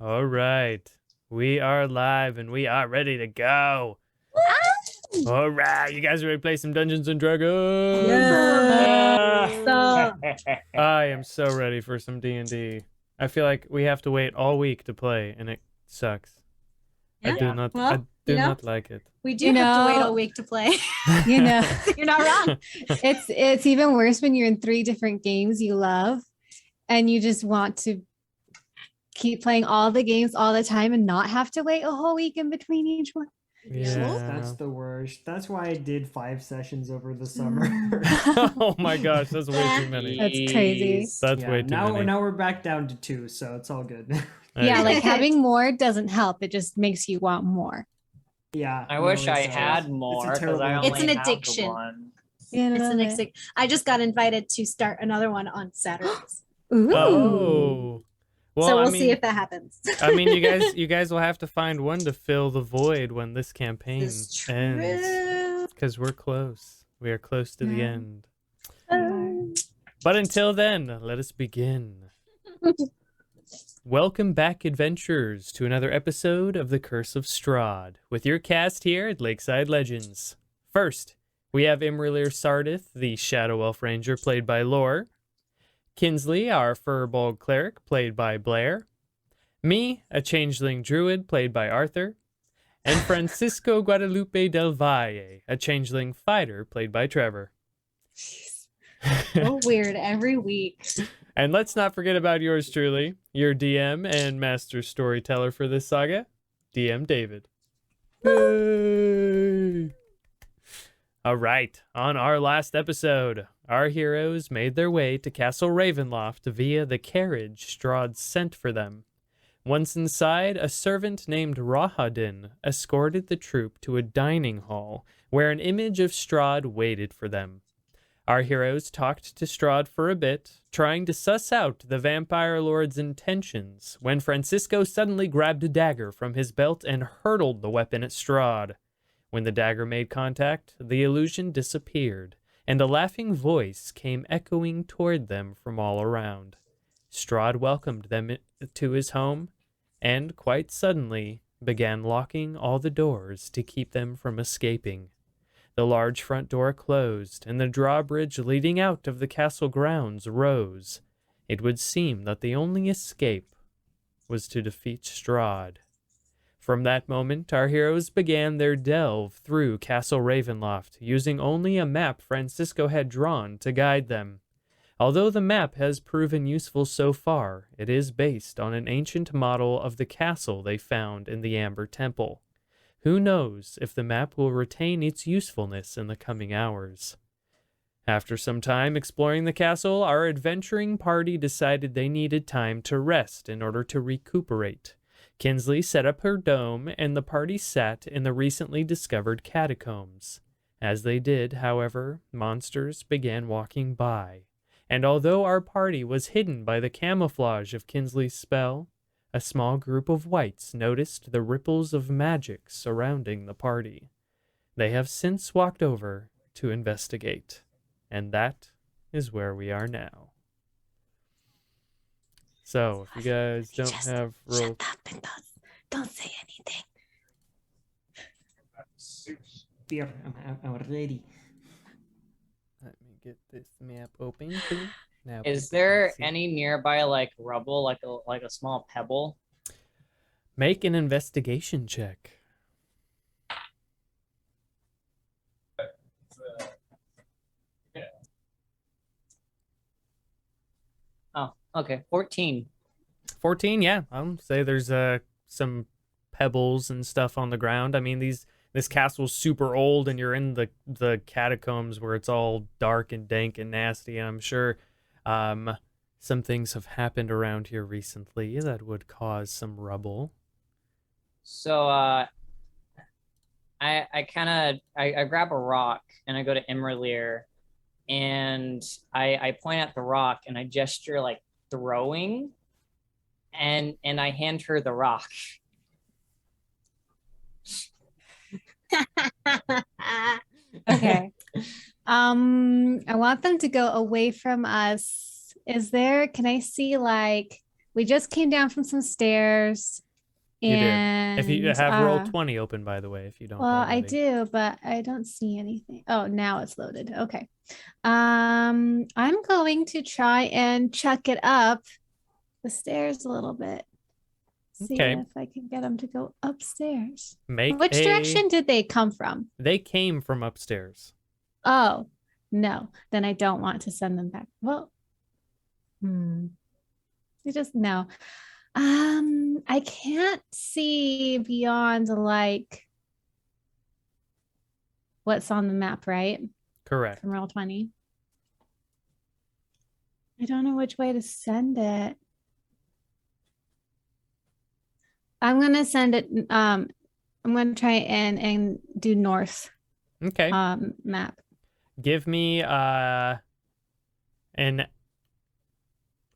All right. We are live and we are ready to go. All right. You guys ready to play some Dungeons and Dragons? Yeah. I am so ready for some D&D. I feel like we have to wait all week to play and it sucks. I do not like it. We do have to wait all week to play. You know, You're not wrong. it's even worse when you're in 3 different games you love and you just want to keep playing all the games all the time and not have to wait a whole week in between each one. Yeah. That's the worst. That's why I did 5 sessions over the summer. Oh my gosh, that's way too many. That's crazy. That's way too many. Now we're back down to 2, so it's all good. Yeah, like having more doesn't help. It just makes you want more. Yeah. I wish I had more because I only It's an have the addiction. one. Yeah, It's an addiction. I just got invited to start another one on Saturdays. Ooh. Oh. Well, so we'll I mean, see if that happens. I mean, you guys will have to find one to fill the void when this campaign This is ends. true. Because we're close. We are close to the Yeah. end. But until then, let us begin. Welcome back, adventurers, to another episode of the Curse of Strahd, with your cast here at Lakeside Legendz. First, we have imra'lyr Sardith, the Shadow Elf Ranger, played by Lore. Kinsley, our firbolg cleric, played by Blair. Me, a changeling druid, played by Arthur. And Francisco Guadalupe del Valle, a changeling fighter, played by Trevor. So weird every week. And let's not forget about yours truly, your DM and master storyteller for this saga, DM David. Yay! All right, on our last episode, our heroes made their way to Castle Ravenloft via the carriage Strahd sent for them. Once inside, a servant named Rahadin escorted the troop to a dining hall where an image of Strahd waited for them. Our heroes talked to Strahd for a bit, trying to suss out the vampire lord's intentions, when Francisco suddenly grabbed a dagger from his belt and hurled the weapon at Strahd. When the dagger made contact, the illusion disappeared, and a laughing voice came echoing toward them from all around. Strahd welcomed them to his home, and quite suddenly began locking all the doors to keep them from escaping. The large front door closed, and the drawbridge leading out of the castle grounds rose. It would seem that the only escape was to defeat Strahd. From that moment, our heroes began their delve through Castle Ravenloft, using only a map Francisco had drawn to guide them. Although the map has proven useful so far, it is based on an ancient model of the castle they found in the Amber Temple. Who knows if the map will retain its usefulness in the coming hours. After some time exploring the castle, our adventuring party decided they needed time to rest in order to recuperate. Kinsley set up her dome, and the party sat in the recently discovered catacombs. As they did, however, monsters began walking by, and although our party was hidden by the camouflage of Kinsley's spell, a small group of wights noticed the ripples of magic surrounding the party. They have since walked over to investigate, and that is where we are now. So, if you guys don't have Shut up and don't say anything. Here, I'm ready. Let me get this map open too. Now Is people there can see. any nearby like rubble, like a small pebble? Make an investigation check. Oh, okay, 14. 14, yeah. I'll say there's some pebbles and stuff on the ground. I mean, this castle's super old, and you're in the catacombs where it's all dark and dank and nasty. And I'm sure some things have happened around here recently that would cause some rubble. So I grab a rock and I go to imra'lyr, and I point at the rock and I gesture like throwing, and I hand her the rock. Okay. I want them to go away from us. Can I see like We just came down from some stairs. You And did. If you have roll 20 open, by the way, if you don't. Well, I already. do, but I don't see anything. Oh, now it's loaded. Okay. I'm going to try and chuck it up the stairs a little bit. See Okay. if I can get them to go upstairs. Make Which direction did they come from? They came from upstairs. Oh, no. Then I don't want to send them back. Well, I just no. I can't see beyond like what's on the map, right? Correct. From roll 20. I don't know which way to send it. I'm gonna send it. I'm gonna try and do north. Okay. Map. Give me an.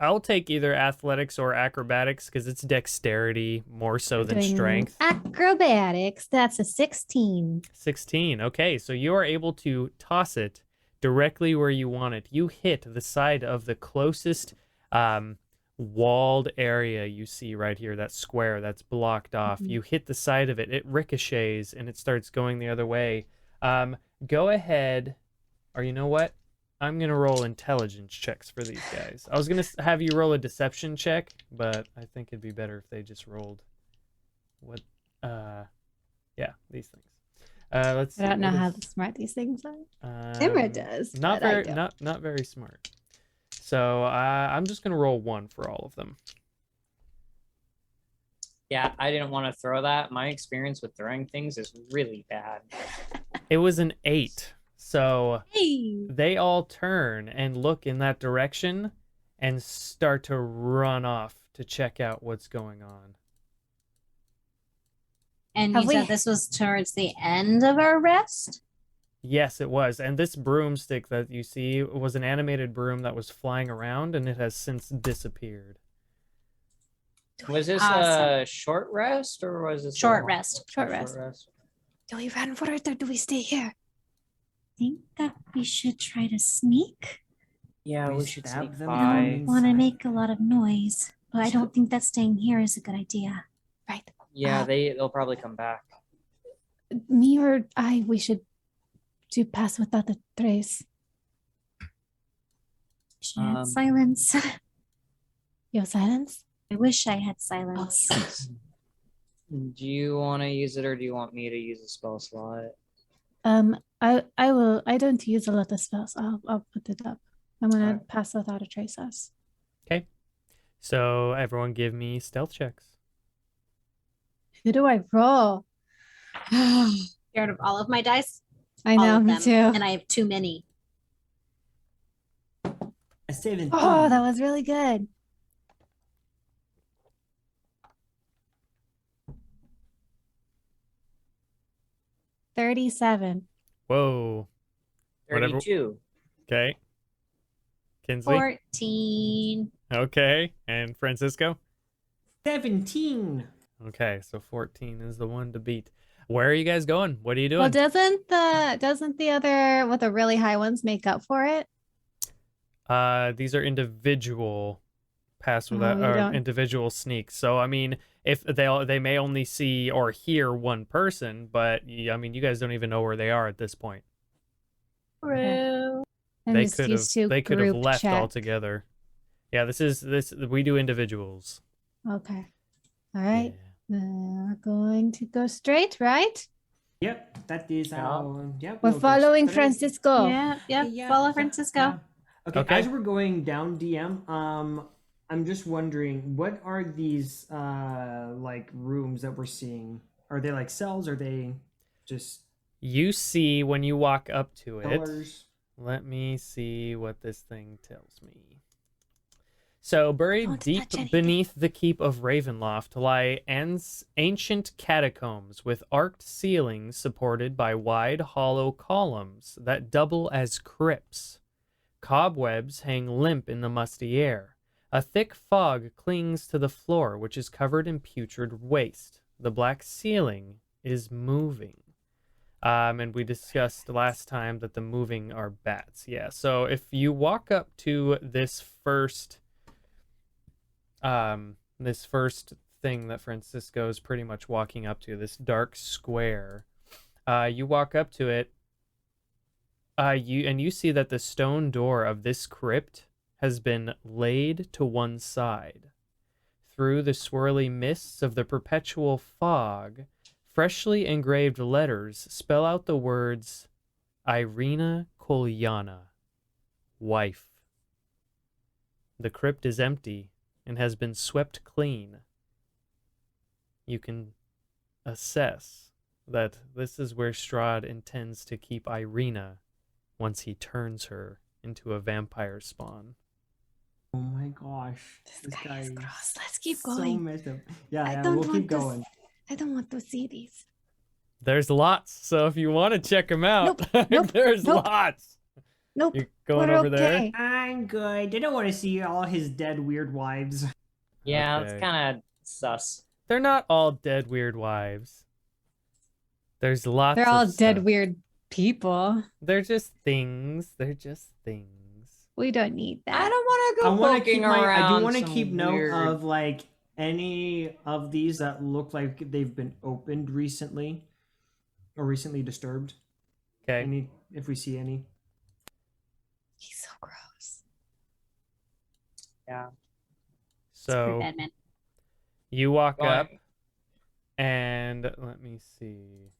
I'll take either athletics or acrobatics because it's dexterity more so than Doing strength. Acrobatics. That's a 16. 16. Okay, so you are able to toss it directly where you want it. You hit the side of the closest walled area you see right here, that square that's blocked off. You hit the side of it, it ricochets, and it starts going the other way. Go ahead, or you know what? I'm going to roll intelligence checks for these guys. I was going to have you roll a deception check, but I think it'd be better if they just rolled what, yeah, these things. Let's see. I don't know what how is- smart these things are. Imra does. Not but I very, don't. not very smart. So I'm just gonna roll 1 for all of them. Yeah, I didn't want to throw that. My experience with throwing things is really bad. It was an 8. So Hey. they all turn and look in that direction and start to run off to check out what's going on. And Have you we- said this was towards the end of our rest? Yes, it was. And this broomstick that you see was an animated broom that was flying around, and it has since disappeared. Was this Awesome. a short rest or was this a Short long- rest. Short rest. Do we run for it or do we stay here? Think that we should try to sneak. Yeah, We we should stab sneak them I by. don't want to make a lot of noise, but I don't think that staying here is a good idea. Right. Yeah, they'll probably come back. Me or I, we should do pass without a trace. Should have Um, silence. You have silence? I wish I had silence. Do you want to use it or do you want me to use a spell slot? I will. I don't use a lot of spells. I'll put it up. I'm gonna Alright. pass without a trace us. So everyone give me stealth checks. Who do I roll? Scared of all of my dice, I all know, of me them, too. and I have too many. A 17. Oh, that was really good. $37. Whoa. Whatever. 32. Okay. Kinsley. 14. Okay. And Francisco. 17. Okay, so 14 is the one to beat. Where are you guys going? What are you doing? Well, doesn't the other with the really high ones make up for it? These are individual pass without we or don't- individual sneaks. So I mean, if they may only see or hear one person, but I mean, you guys don't even know where they are at this point. True. I'm They just could used have to they group left check. altogether. Yeah, this we do individuals. Okay. All right. Yeah. We're going to go straight, right? Yep, that is Yeah. how. Yep, We're we'll go following straight. Francisco. Yeah, yeah. Yeah, Follow yeah, Francisco. yeah. Okay, Okay. as we're going down DM, I'm just wondering, what are these like rooms that we're seeing? Are they like cells? Are they just You see when you walk up to it. pillars? Let me see what this thing tells me. So, buried Don't deep touch anything. beneath the keep of Ravenloft lie ancient catacombs with arched ceilings supported by wide, hollow columns that double as crypts. Cobwebs hang limp in the musty air. A thick fog clings to the floor, which is covered in putrid waste. The black ceiling is moving. And we discussed last time that the moving are bats. Yeah, so if you walk up to this first this first thing that Francisco is pretty much walking up to, this dark square. You walk up to it. You see that the stone door of this crypt has been laid to one side. Through the swirly mists of the perpetual fog, freshly engraved letters spell out the words Irina Kolyana, wife. The crypt is empty and has been swept clean. You can assess that this is where Strahd intends to keep Irina once he turns her into a vampire spawn. Oh my gosh. This guy is gross. Let's keep So going. messed up. Yeah, I yeah, don't we'll want keep going. I don't want to see these. There's lots, so if you want to check them out, Nope, there's nope. lots. Nope. You going We're over there? okay. I'm good. I don't want to see all his dead weird wives. Yeah, Okay. it's kind of sus. They're not all dead weird wives. There's lots They're all of dead stuff. weird people. They're just things. They're just things. We don't need that. I don't want to I go want to poking keep I around. do want to some keep note weird- of like any of these that look like they've been opened recently or recently disturbed. Okay. Any if we see any. He's so gross. Yeah. So Edmund. you walk Going- up, and let me see.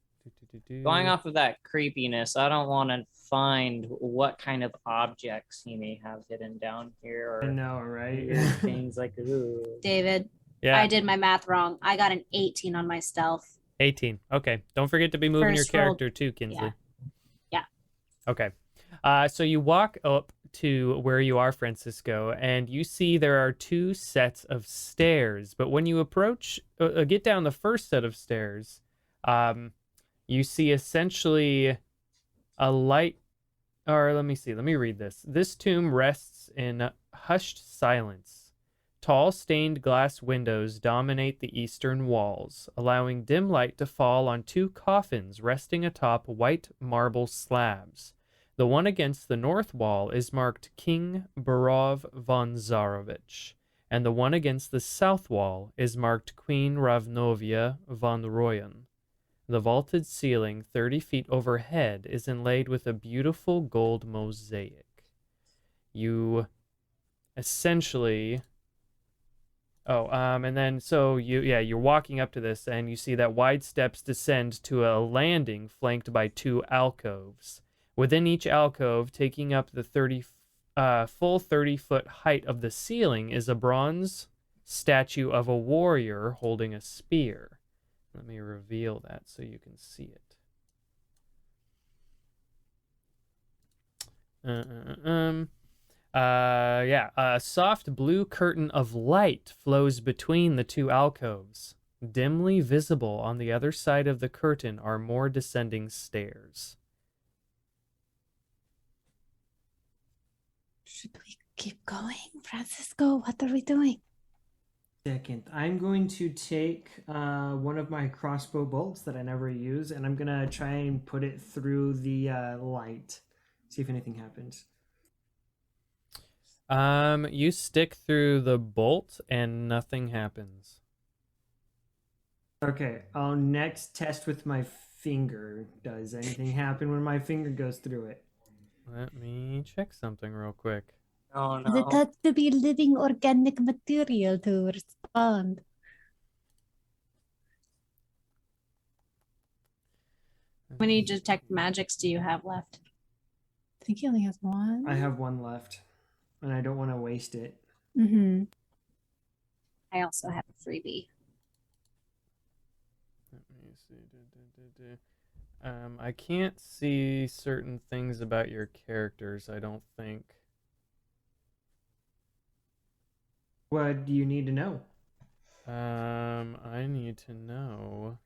Going off of that creepiness, I don't want to find what kind of objects he may have hidden down here I or know, right? weird things like ooh. David, Yeah, I did my math wrong. I got an 18 on my stealth. 18. Okay. Don't forget to be moving First your roll. character too, Kinsley. Yeah. Okay. So you walk up to where you are, Francisco, and you see there are two sets of stairs. But when you approach, get down the first set of stairs, you see essentially a light. Or let me see. Let me read this. This tomb rests in hushed silence. Tall stained glass windows dominate the eastern walls, allowing dim light to fall on two coffins resting atop white marble slabs. The one against the north wall is marked King Barov von Zarovich, and the one against the south wall is marked Queen Ravnovia von Royan. The vaulted ceiling 30 feet overhead is inlaid with a beautiful gold mosaic. You essentially... and then so you're walking up to this and you see that wide steps descend to a landing flanked by two alcoves. Within each alcove, taking up the full 30-foot height of the ceiling, is a bronze statue of a warrior holding a spear. Let me reveal that so you can see it. A soft blue curtain of light flows between the two alcoves. Dimly visible on the other side of the curtain are more descending stairs. Should we keep going, Francisco? What are we doing? Second, I'm going to take one of my crossbow bolts that I never use, and I'm gonna try and put it through the light. See if anything happens. You stick through the bolt and nothing happens. Okay, I'll next test with my finger. Does anything happen when my finger goes through it? Let me check something real quick. Oh It no. has to be living organic material to respond. How many detect magics do you have left? I think he only has one. I have one left, and I don't want to waste it. Mm-hmm. I also have a freebie. Let me see. I can't see certain things about your characters, I don't think. What do you need to know? I need to know.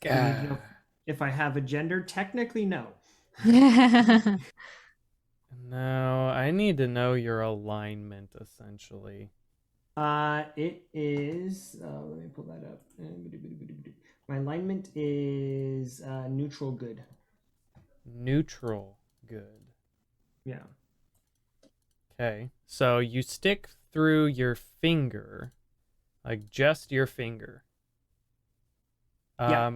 You need to know if I have a gender? Technically, no. No, I need to know your alignment, essentially. It is. Let me pull that up. My alignment is neutral good. Neutral good. Yeah. Okay, so you stick through your finger, like just your finger, Yeah.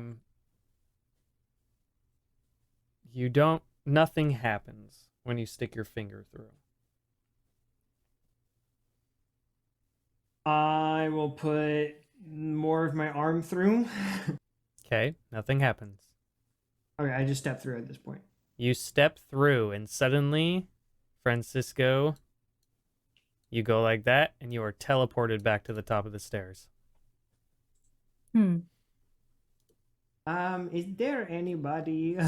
nothing happens when you stick your finger through. I will put more of my arm through. Okay, nothing happens. Okay, I just stepped through at this point. You step through, and suddenly, Francisco, you go like that, and you are teleported back to the top of the stairs. Is there anybody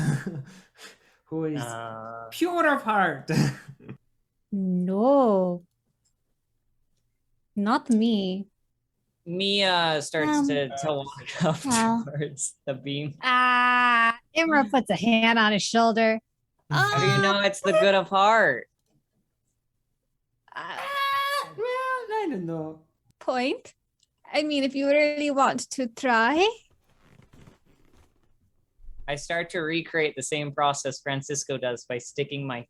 who is Uh, pure of heart? No, not me. Mia starts to walk up well. towards the beam. Imra puts a hand on his shoulder. How do you know it's the good of heart? Well, I don't know. Point. I mean, if you really want to try. I start to recreate the same process Francisco does by sticking my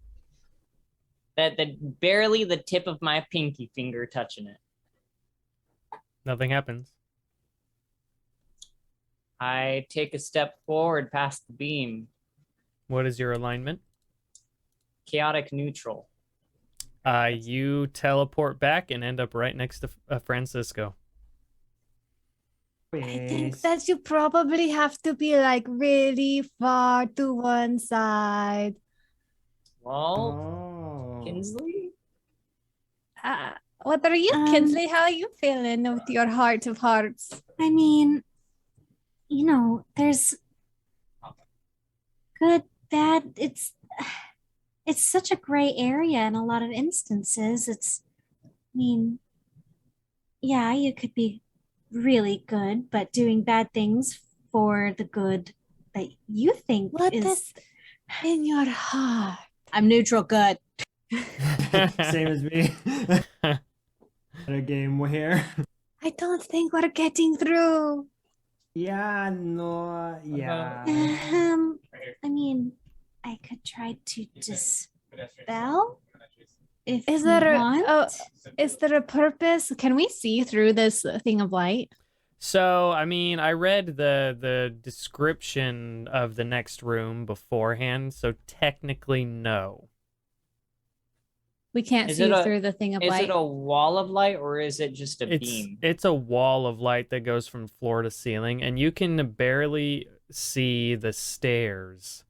that barely the tip of my pinky finger touching it. Nothing happens. I take a step forward past the beam. What is your alignment? Chaotic neutral. You teleport back and end up right next to Francisco. I think that you probably have to be like really far to one side. Well, Oh. Kinsley? What are you, Kinsley? How are you feeling with your heart of hearts? I mean, you know, there's good, bad. It's such a gray area in a lot of instances. I mean, yeah, you could be really good, but doing bad things for the good that you think What is in your heart? I'm neutral good. Same as me. A game here. I don't think we're getting through. Yeah, no, yeah. I mean, I could try to dispel if Is you there want. is there a purpose? Can we see through this thing of light? So, I mean, I read the description of the next room beforehand, so technically no. We can't Is see it a- through the thing of Is light. it a wall of light or is it just a beam? It's a wall of light that goes from floor to ceiling, and you can barely see the stairs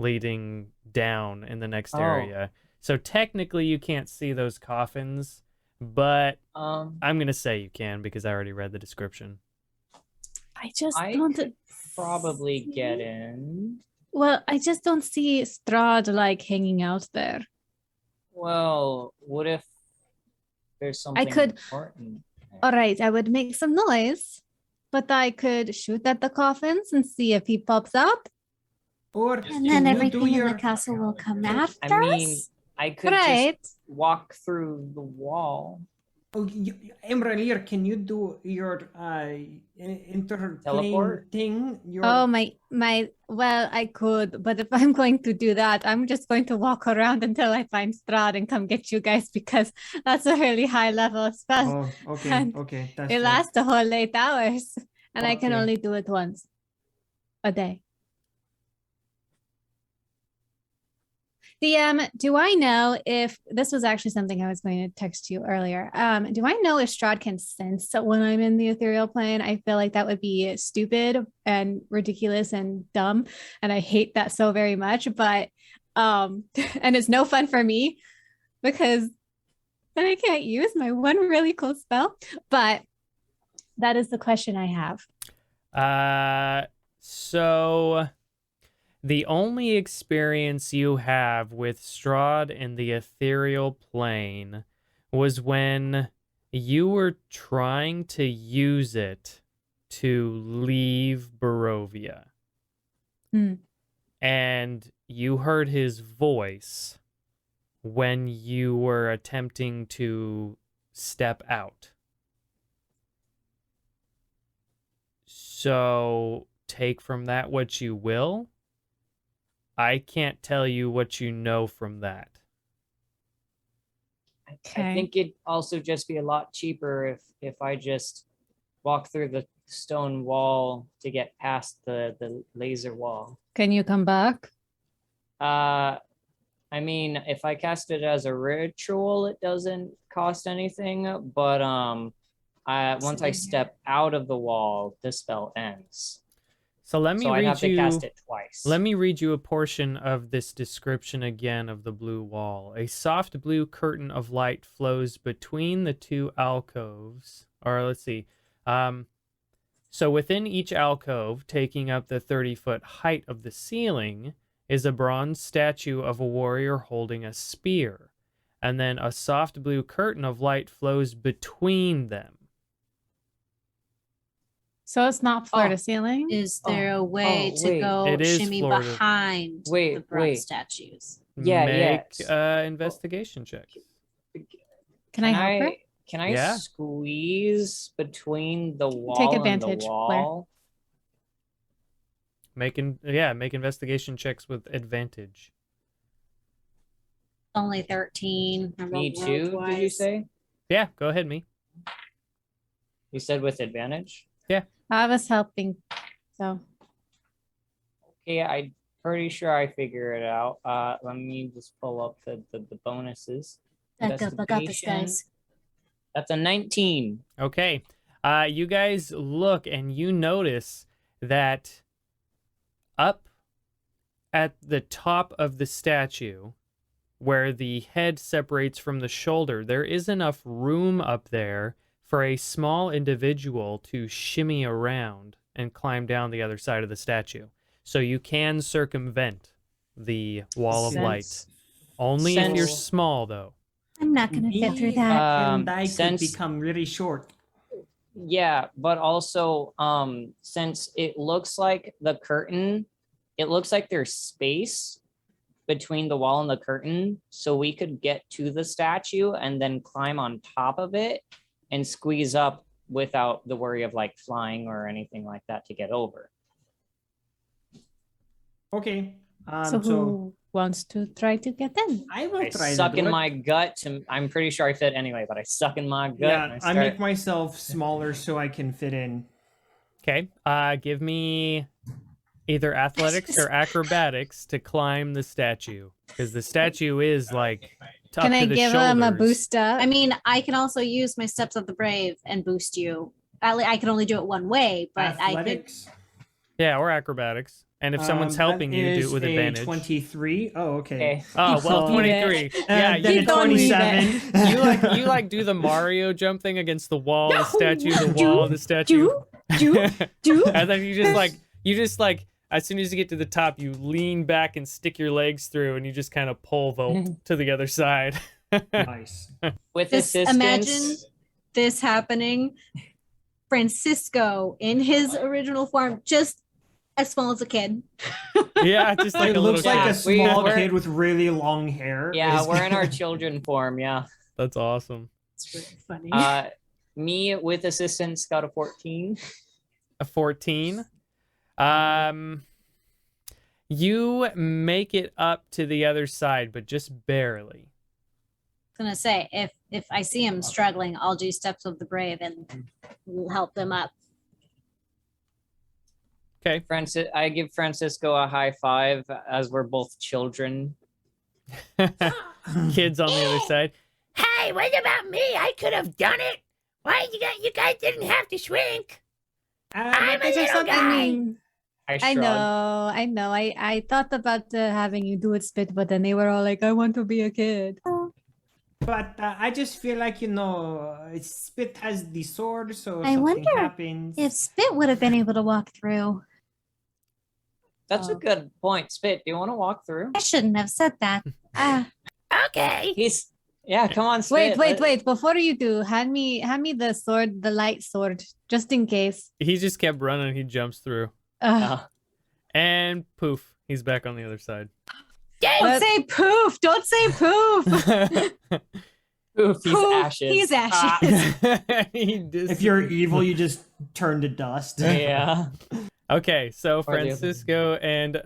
leading down in the next area. So technically you can't see those coffins, but I'm gonna say you can because I already read the description. I just I don't could probably get in. Well, I just don't see Strahd like hanging out there. Well, what if there's something could- important? All right, I would make some noise, but I could shoot at the coffins and see if he pops up. Or And can then you everything do in your the castle will come after I mean, us. I could Right. just walk through the wall. imra'lyr, can you do your interplane Teleport? thing? Your Oh my well, I could, but if I'm going to do that, I'm just going to walk around until I find Strahd and come get you guys because that's a really high level spell. Oh, okay, And okay, that's It fair. lasts a whole 8 hours, and I can Okay. only do it once a day. DM, do I know if this was actually something I was going to text you earlier? Do I know if Strahd can sense when I'm in the ethereal plane? I feel like that would be stupid and ridiculous and dumb, and I hate that so very much. But and it's no fun for me because then I can't use my one really cool spell. But that is the question I have. So the only experience you have with Strahd in the ethereal plane was when you were trying to use it to leave Barovia. And you heard his voice when you were attempting to step out. So take from that what you will. I can't tell you what you know from that. Okay. I think it'd also just be a lot cheaper if I just walk through the stone wall to get past the laser wall. Can you come back? I mean, if I cast it as a ritual, it doesn't cost anything, but once I step out of the wall, the spell ends. So let me So I'd read have to you. cast it twice. Let me read you a portion of this description again of the blue wall. A soft blue curtain of light flows between the two alcoves. Or let's see. So within each alcove, taking up the 30-foot height of the ceiling, is a bronze statue of a warrior holding a spear. And then a soft blue curtain of light flows between them. So it's not floor to ceiling? Is there a way to wait. go It is shimmy floor to- behind the bronze statues? Yeah, Make yeah. investigation check. Can I help her? Can I Yeah. squeeze between the wall Take and advantage, the Blair. wall? Make investigation checks with advantage. Only 13. I Me rolled too, did you twice. say? Yeah, go ahead, me. You said with advantage? I was helping. So Okay, I'm pretty sure I figure it out. Let me just pull up the bonuses. Back up, I got this, guys. That's a 19. Okay. You guys look and you notice that up at the top of the statue, where the head separates from the shoulder, there is enough room up there for a small individual to shimmy around and climb down the other side of the statue. So you can circumvent the wall of light. Only if you're Since- small, though. I'm not going to fit through Me that. and I could since- become really short. Yeah, but also, since it looks like the curtain, it looks like there's space between the wall and the curtain, so we could get to the statue and then climb on top of it and squeeze up without the worry of like flying or anything like that to get over. Okay. so who wants to try to get in? I will I try suck to do in it. my gut to, I'm pretty sure I fit anyway, but I suck in my gut. Yeah, and I start- make myself smaller so I can fit in. Okay. Give me either athletics or acrobatics to climb the statue, because the statue is like up Can to I the give him a shoulders. boost up? I mean, I can also use my Steps of the Brave and boost you. I can only do it one way, but I could. Athletics. Yeah, or acrobatics. And if someone's that helping you, do is it with a advantage. 23. Oh, okay. Okay. Oh, well, So- 23. Yeah, And then you a don't need 27. you like do the Mario jump thing against the wall, the statue, the Do, wall, the statue. Do. And then you just like as soon as you get to the top, you lean back and stick your legs through, and you just kind of pole vault to the other side. Nice. With Just assistance. imagine this happening. Francisco in his original form, just as small as a kid. Yeah, just like It a looks little like kid. a small we're- kid with really long hair. Yeah, is- we're in our children form. Yeah. That's awesome. It's really funny. Me with assistance got a 14. A 14. You make it up to the other side, but just barely. I was gonna say, if I see him struggling, I'll do Steps of the Brave and help them up. Okay. I give Francisco a high five as we're both children. Kids on the other side. Hey, what about me? I could have done it. Why you guys didn't have to shrink? I'm a Is there little something- guy. I I shrug. know. I thought about having you do it spit, but then they were all like, I want to be a kid. But I just feel like, Spit has the sword, so I something wonder happens. If Spit would have been able to walk through, That's a Oh. good point. Spit, do you want to walk through? I shouldn't have said that. Okay. Come on, Spit. Wait. Before you do, hand me the sword, the light sword, just in case. He just kept running. He jumps through. Ugh. And poof, he's back on the other side. Don't say poof. Don't say poof. Oof, he's Poof, ashes. he's ashes. Ah, If you're evil, you just turn to dust. yeah. Okay, so Or the other. Francisco and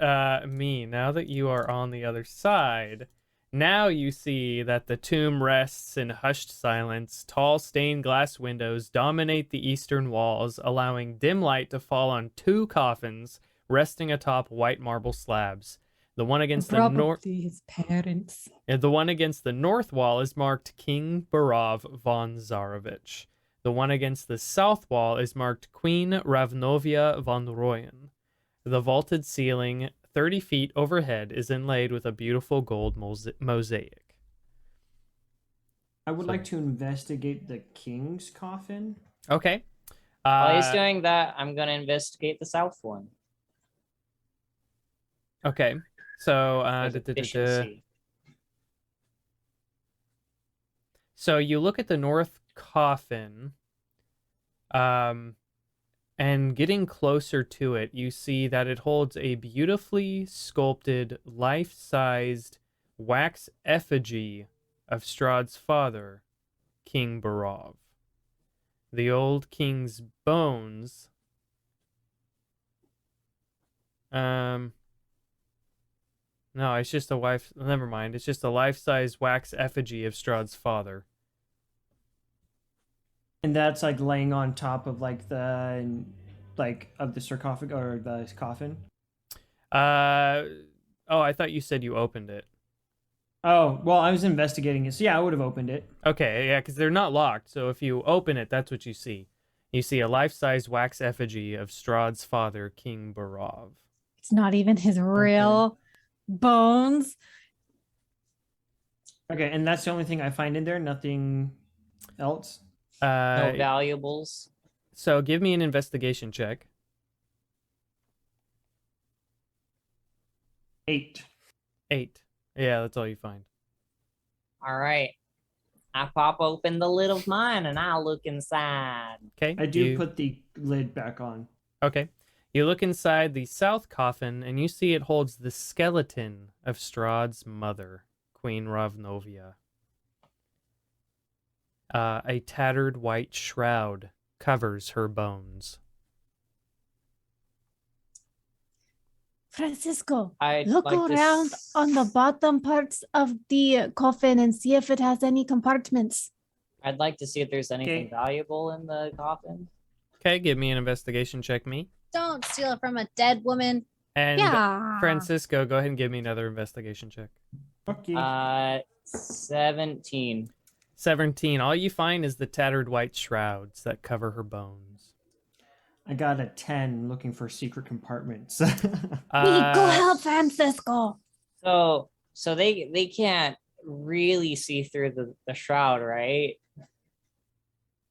me, now that you are on the other side, Now you see that the tomb rests in hushed silence. Tall stained glass windows dominate the eastern walls, allowing dim light to fall on 2 coffins resting atop white marble slabs. The one against the north, his parents. the one against the north wall is marked King Barov von Zarovich. The one against the south wall is marked Queen Ravnovia von Royen. The vaulted ceiling, 30 feet overhead, is inlaid with a beautiful gold mosaic. I would like to investigate the king's coffin. Okay. While he's doing that, I'm gonna investigate the south one. Okay. So, There's efficiency. So you look at the north coffin, and getting closer to it, you see that it holds a beautifully sculpted, life-sized wax effigy of Strahd's father, King Barov. The old king's bones. No, it's just a wife. Never mind. It's just a life-size wax effigy of Strahd's father. And that's like laying on top of like the of the sarcophagus or the coffin. Oh, I thought you said you opened it. Oh, well, I was investigating it. So yeah, I would have opened it. Okay, yeah, because they're not locked. So if you open it, that's what you see. You see a life-size wax effigy of Strahd's father, King Barov. It's not even his real bones. Okay, and that's the only thing I find in there. Nothing else. No valuables. So give me an investigation check. 8. 8. Yeah, that's all you find. All right. I pop open the lid of mine and I look inside. Okay. I do put the lid back on. Okay. You look inside the south coffin and you see it holds the skeleton of Strahd's mother, Queen Ravnovia. A tattered white shroud covers her bones. Francisco, I'd look like to around on the bottom parts of the coffin and see if it has any compartments. I'd like to see if there's anything valuable in the coffin. Okay, give me an investigation check, me. Don't steal it from a dead woman. And Yeah. Francisco, go ahead and give me another investigation check. Okay. 17. 17. All you find is the tattered white shrouds that cover her bones. I got a 10 looking for secret compartments. We go help Francisco. So they can't really see through the shroud, right?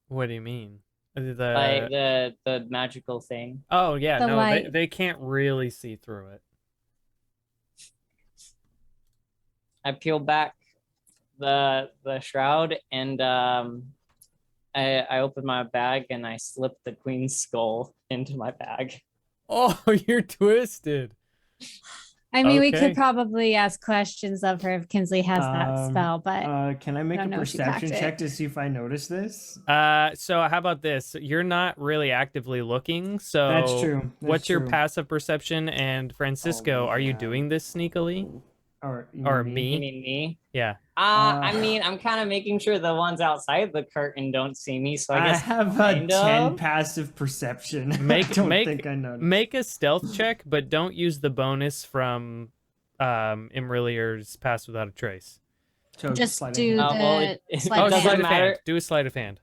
What do you mean? Like the magical thing. Oh yeah, The no, light. they can't really see through it. I peel back the shroud and I open my bag and I slip the queen's skull into my bag. Oh, you're twisted. I mean, we Okay. could probably ask questions of her if Kinsley has that spell, but Can I make I a don't know if she packed perception it. check to see if I notice this? So how about this? You're not really actively looking, so That's true. That's what's your true. passive perception? And Francisco, are you man. doing this sneakily? Or, you Or mean me? You mean me? Yeah. I mean, I'm kind of making sure the ones outside the curtain don't see me, so I I guess have a kind 10 of. passive perception. Make- I don't make- think I noticed. Make a stealth check, but don't use the bonus from imra'lyr's Pass Without a Trace. So Just sleight of do hand. well, the it sleight Oh, of doesn't sleight hand. of hand. matter. Do a sleight of hand.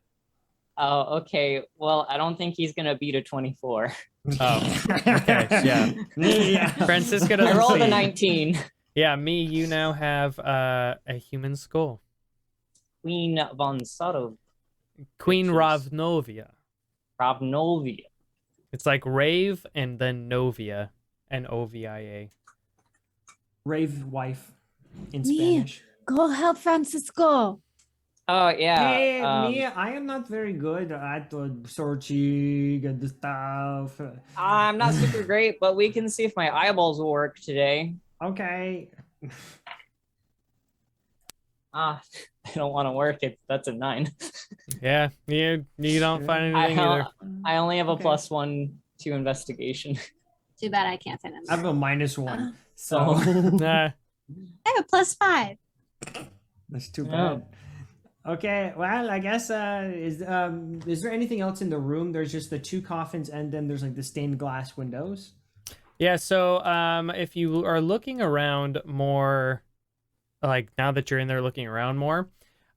Oh, okay. Well, I don't think he's gonna beat a 24. Oh, okay, yeah. Yeah. Francisco I doesn't rolled see. a 19. Yeah, me, you now have a human skull. Queen von Soto Queen Pictures. Ravnovia. Ravnovia. It's like Rave and then Novia, Novia. Rave wife in Me? Spanish. go help Francisco. Oh yeah. Hey, me, I am not very good at searching and the stuff. I'm not super great, but we can see if my eyeballs will work today. Okay. They don't want to work. That's a 9. Yeah, you don't find anything either. I only have a Okay. +1 to investigation. Too bad I can't fit in I have there. a -1. So Nah. I have a +5. That's too No. bad. Okay, well, I guess is there anything else in the room? There's just the 2 coffins, and then there's like the stained glass windows. Yeah, so if you are looking around more, like now that you're in there looking around more,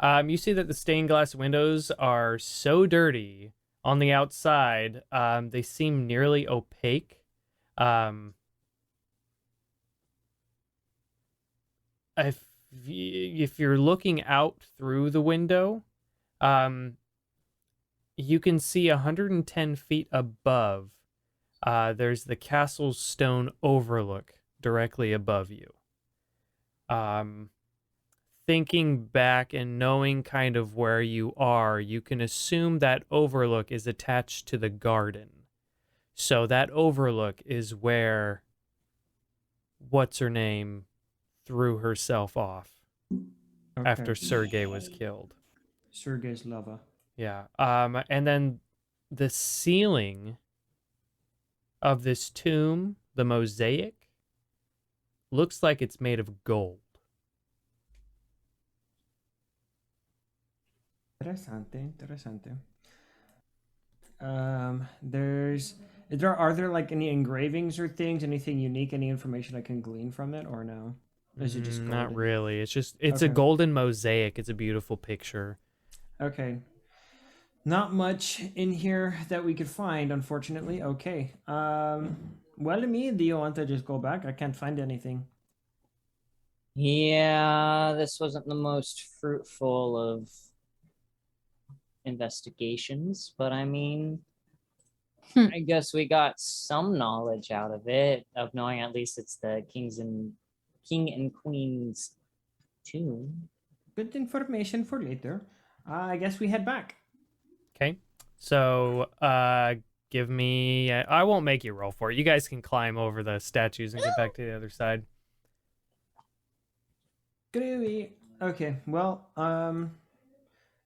you see that the stained glass windows are so dirty on the outside, they seem nearly opaque. If you're looking out through the window, you can see 110 feet above. There's the castle's stone overlook directly above you. Thinking back and knowing kind of where you are, you can assume that overlook is attached to the garden. So that overlook is where what's her name threw herself off after Sergei was killed. Sergei's lover. Yeah. And then the ceiling of this tomb, the mosaic, looks like it's made of gold. Interessante. Are there like any engravings or things, anything unique, any information I can glean from it, or no? Or is it just Not golden? really. It's a Okay. golden mosaic. It's a beautiful picture. Okay. Not much in here that we could find, unfortunately. Okay. Well, me, do you want to just go back? I can't find anything. Yeah, this wasn't the most fruitful of investigations, but I mean, I guess we got some knowledge out of it, of knowing at least it's the king and queen's tomb. Good information for later. I guess we head back. Okay. So, give me... I won't make you roll for it. You guys can climb over the statues and get back to the other side. Groovy. Okay, well,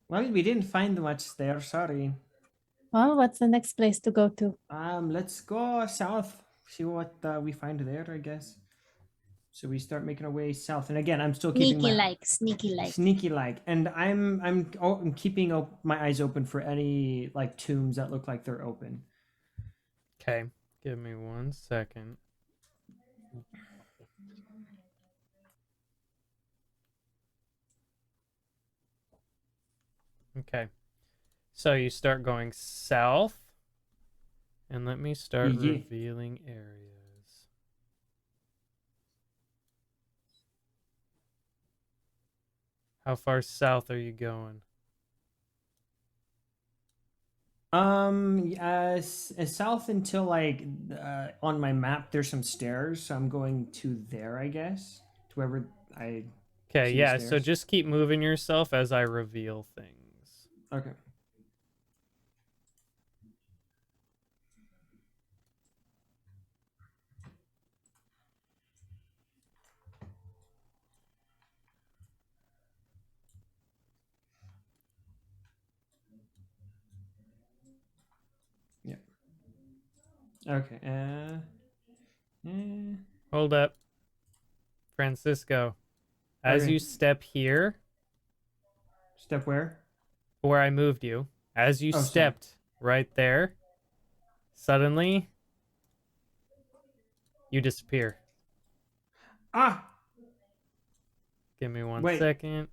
we didn't find much there, sorry. Well, what's the next place to go to? Let's go south, see what we find there, I guess. So we start making our way south, and again, I'm still keeping sneaky like, and I'm keeping my eyes open for any like tombs that look like they're open. Okay. Give me 1 second. Okay. So you start going south, and let me start Yeah. revealing areas. How far south are you going? South until like on my map there's some stairs, so I'm going to there, I guess, to wherever I. Okay, See the yeah, so stairs? just keep moving yourself as I reveal things. Okay. Yeah. Okay. Hold up. Francisco, as Okay. you step here, Step where? where I moved you, as you Oh, sorry. stepped right there, suddenly, you disappear. Ah! Give me 1 Wait. second.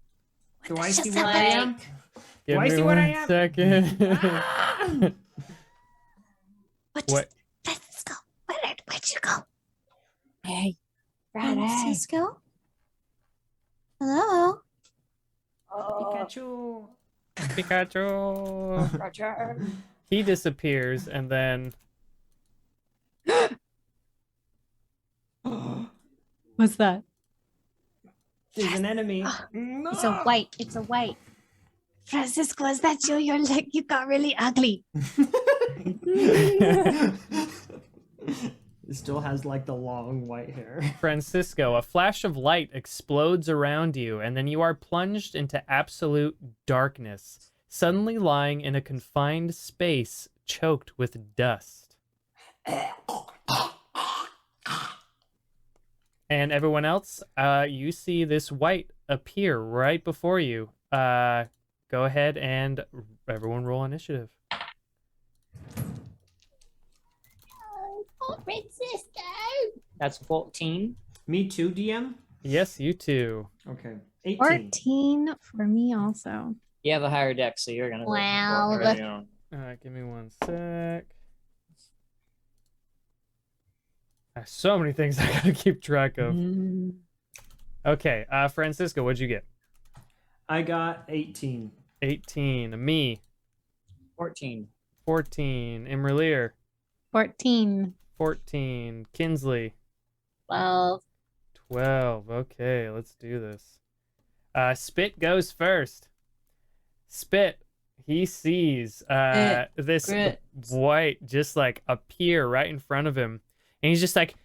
Do I That's see just where I am? Give I me see where I 1 am? second. Ah! What? What? Let's go. Where'd you go? Hey, Francisco? Hello? Pikachu. Pikachu. Roger. He disappears, and then What's that? There's an enemy. It's a white. It's a white. Francisco, is that you? You got really ugly. It still has like the long white hair. Francisco, a flash of light explodes around you, and then you are plunged into absolute darkness, suddenly lying in a confined space choked with dust. And everyone else, you see this white appear right before you. Go ahead and everyone roll initiative. Oh, Francisco. That's 14. Me too, DM? Yes, you too. Okay. 18. 14 for me also. You have a higher deck, so you're gonna. Wow. All right, give me one sec. I have so many things I gotta keep track of. Okay, Francisco, what'd you get? I got 18. 18. Me, 14. 14. imra'lyr, 14. 14. Kinsley, 12. 12. Okay, let's do this. Spit goes first. Spit, he sees this white just like appear right in front of him. And he's just like,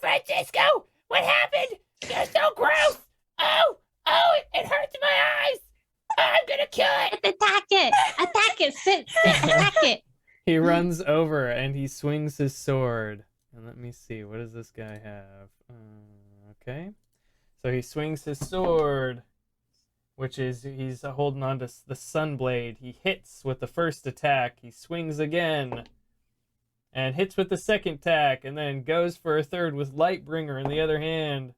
Francisco, what happened? You're so gross. Oh, it hurts my eyes. I'm gonna kill it. Attack it! Attack it! Sit! Attack it! he runs over and he swings his sword. And let me see, what does this guy have? Okay. So he swings his sword, which is, he's holding on to the sunblade. He hits with the first attack. He swings again and hits with the second attack, and then goes for a third with Lightbringer in the other hand.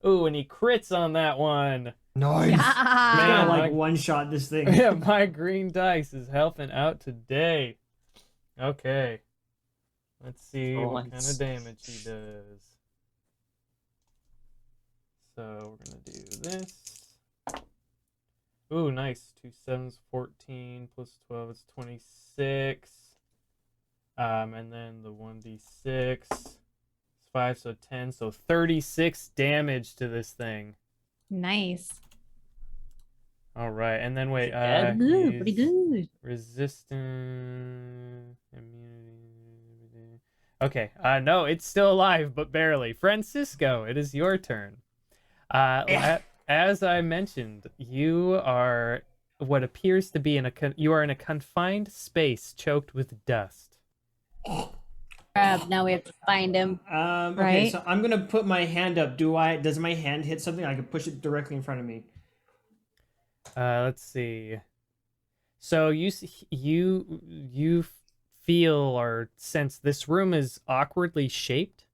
Ooh, and he crits on that one. Nice. Yeah. Man, Man, like one shot this thing. Yeah, my green dice is helping out today. Okay. Let's see what kind of damage he does. So we're going to do this. Ooh, nice. 2 7s, 14 plus 12 is 26. And then the 1d6 is 5, so 10, so 36 damage to this thing. Nice. All right, and then wait, Good, pretty good. resistant immunity. Okay, no, it's still alive, but barely. Francisco, it is your turn. As I mentioned, you are what appears to be in a confined space choked with dust. Crap, now we have to find him. Okay, Right. so I'm gonna put my hand up. Does my hand hit something? I can push it directly in front of me. Let's see. So you feel or sense this room is awkwardly shaped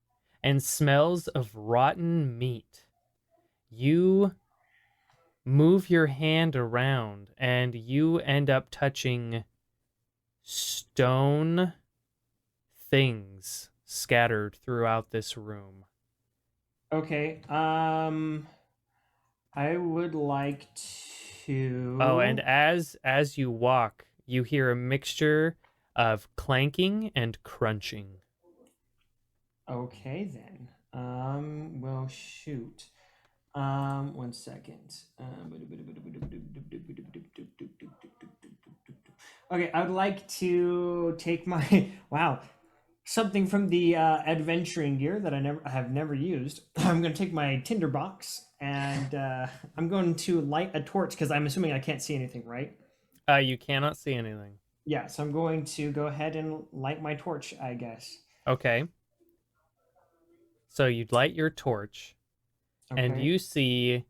and smells of rotten meat. You move your hand around and you end up touching stone things scattered throughout this room. Okay. I would like to. Oh, and as you walk, you hear a mixture of clanking and crunching. Okay then. Well, shoot. 1 second. Okay, I would like to take my something from the adventuring gear that I have never used. I'm going to take my tinderbox and I'm going to light a torch because I'm assuming I can't see anything, right? You cannot see anything. Yeah, so I'm going to go ahead and light my torch, I guess. Okay. So you'd light your torch, and Okay. you see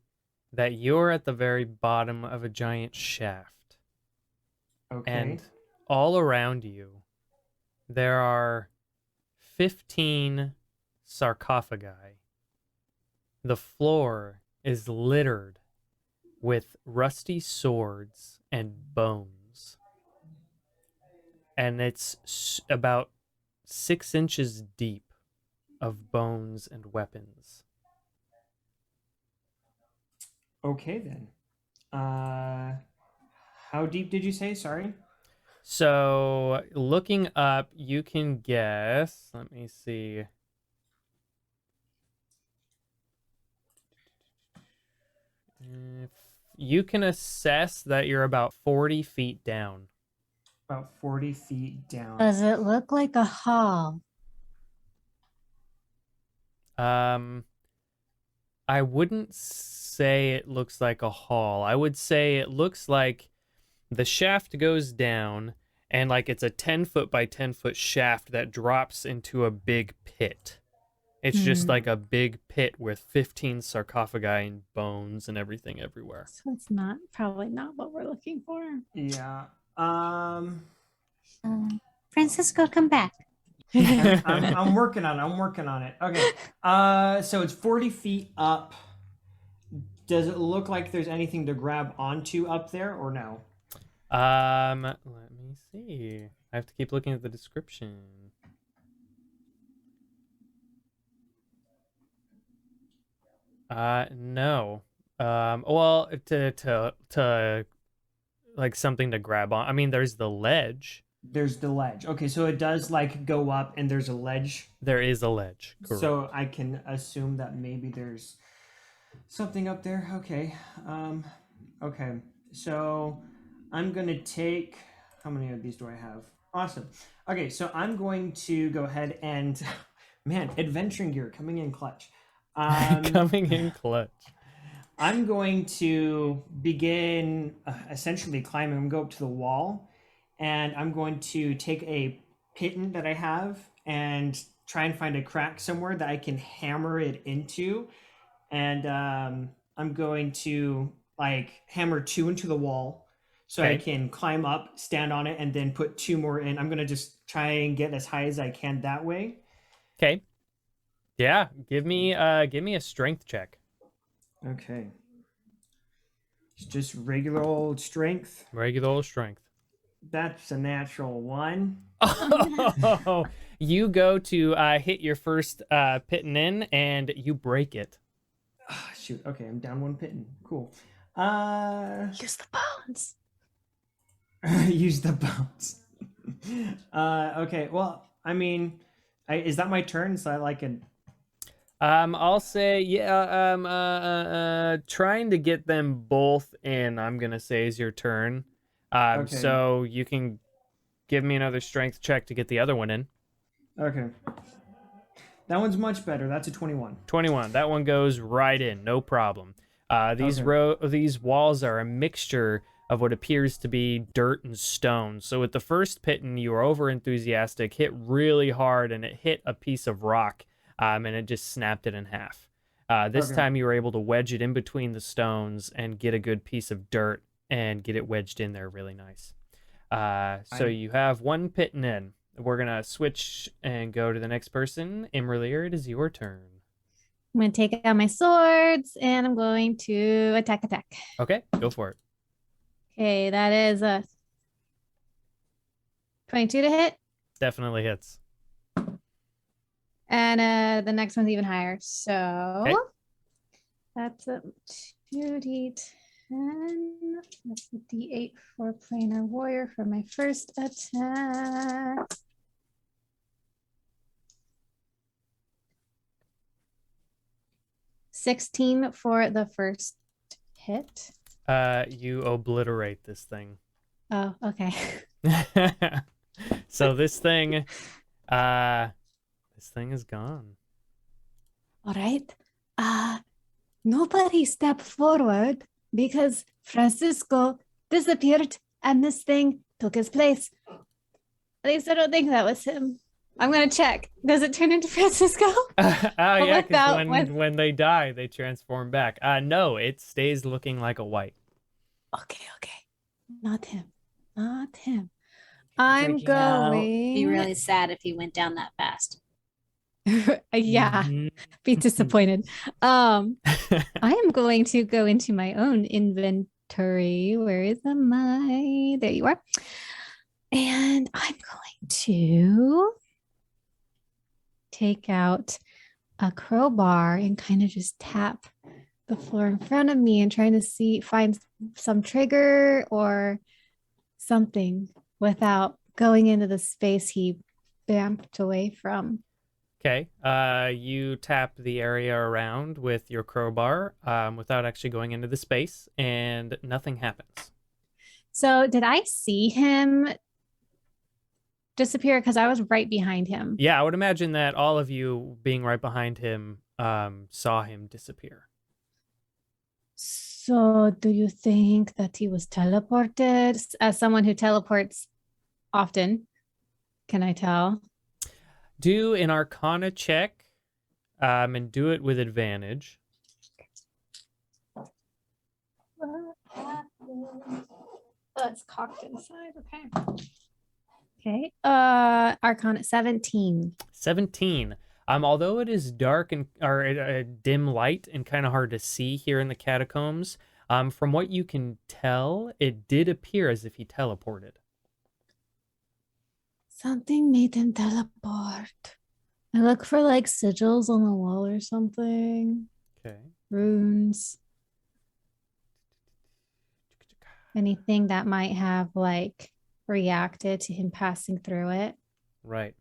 that you're at the very bottom of a giant shaft. Okay. And all around you, there are 15 sarcophagi. The floor is littered with rusty swords and bones. And it's about 6 inches deep of bones and weapons. Okay then. How deep did you say? Sorry. So, looking up, you can guess. Let me see. If you can assess that you're about 40 feet down. About 40 feet down. Does it look like a hall? I wouldn't say it looks like a hall. I would say it looks like the shaft goes down and like it's a 10 foot by 10 foot shaft that drops into a big pit. It's just like a big pit with 15 sarcophagi and bones and everything everywhere. So it's probably not what we're looking for. Yeah. Francisco, come back. I'm working on it. Okay. So it's 40 feet up. Does it look like there's anything to grab onto up there or no? Let me see. I have to keep looking at the description. No. Well, to like something to grab on. I mean, there's the ledge. There's the ledge. Okay, so it does like go up and there's a ledge. There is a ledge. Correct. So I can assume that maybe there's something up there. Okay. Okay. So I'm going to take, how many of these do I have? Awesome. Okay, so I'm going to go ahead and, man, adventuring gear coming in clutch. Coming in clutch. I'm going to begin essentially climbing. I'm going to go up to the wall, and I'm going to take a piton that I have and try and find a crack somewhere that I can hammer it into. And I'm going to like hammer 2 into the wall so I can climb up, stand on it, and then put 2 more in. I'm going to just try and get as high as I can that way. Okay. Yeah, give me a strength check. Okay. It's just regular old strength. Regular old strength. That's a natural 1. Oh, you go to hit your first piton in, and you break it. Oh, shoot. Okay, I'm down 1 piton. Cool. Use the bones. Use the bones. Okay. Well, I mean, is that my turn? So I like a. I'll say, yeah, trying to get them both in, I'm going to say is your turn. Okay. So you can give me another strength check to get the other one in. Okay. That one's much better. That's a 21. 21. That one goes right in. No problem. These walls are a mixture of what appears to be dirt and stone. So with the first piton, you were over enthusiastic, hit really hard, and it hit a piece of rock. And it just snapped it in half. This time you were able to wedge it in between the stones and get a good piece of dirt and get it wedged in there really nice. So you have 1 piton in. We're going to switch and go to the next person. imra'lyr, it is your turn. I'm going to take out my swords and I'm going to attack. Okay, go for it. Okay, that is a 22 to hit. Definitely hits. And the next one's even higher. So that's a 2d10. That's a d8 for planar warrior for my first attack. $16 for the first hit. You obliterate this thing. Oh, okay. So this thing is gone. All right. Nobody step forward because Francisco disappeared and this thing took his place. At least I don't think that was him. I'm going to check. Does it turn into Francisco? Yeah, because when they die, they transform back. No, it stays looking like a white. Okay. Not him. I'm going. Be really sad if he went down that fast. Yeah, be disappointed. I am going to go into my own inventory. Where is my? There you are. And I'm going to take out a crowbar and kind of just tap the floor in front of me and trying to find some trigger or something without going into the space he vamped away from. Okay. You tap the area around with your crowbar without actually going into the space, and nothing happens. So did I see him disappear? Because I was right behind him. Yeah, I would imagine that all of you being right behind him saw him disappear. So do you think that he was teleported? As someone who teleports often, can I tell? Do an Arcana check and do it with advantage. Oh, it's cocked inside. Okay. Okay. Arcana 17. 17. Although it is dark and or a dim light and kind of hard to see here in the catacombs, from what you can tell, it did appear as if he teleported. Something made him teleport. I look for like sigils on the wall or something. Okay. Runes. Anything that might have like reacted to him passing through it. Right.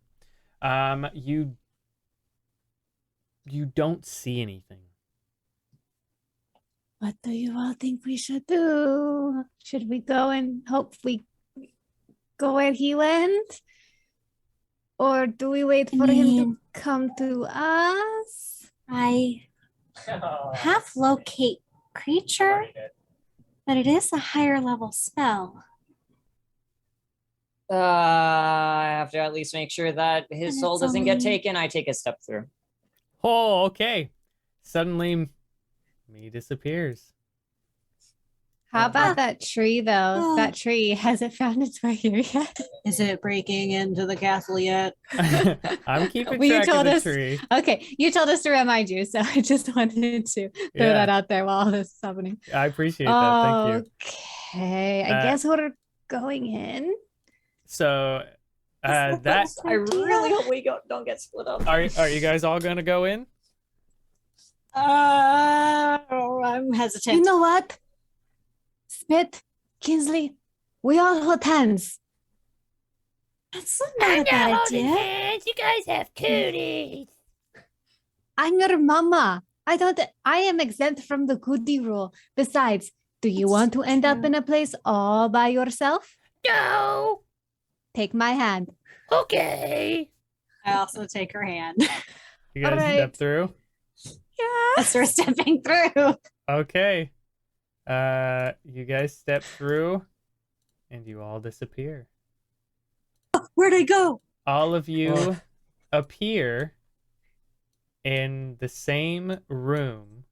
You don't see anything. What do you all think we should do? Should we go and hope we go where he went? Or do we wait for him to come to us? I have locate creature, but it is a higher level spell. I have to at least make sure that his And soul it's doesn't get only- taken. I take a step through. Oh, okay. Suddenly, me disappears. How about that tree though? Oh. That tree hasn't found its way here yet. Is it breaking into the castle yet? I'm keeping Well, you track of told the us- tree. Okay, you told us to remind you, so I just wanted to throw Yeah. that out there while all this is happening. I appreciate that. Thank you. Okay, I guess we're going in. So, that I really hope we don't get split up. are you guys all gonna go in? I'm hesitant. You know what? Spit, Kinsley, we all hold hands. That's not I'm a bad not holding idea. hands. You guys have cooties. I'm your mama. I am exempt from the goodie rule. Besides, do you It's want to end up true. in a place all by yourself? No. Take my hand. Okay. I also take her hand. You guys Alright. step through. As we're stepping through. Okay. You guys step through, and you all disappear. Where'd I go? All of you Oh. appear in the same room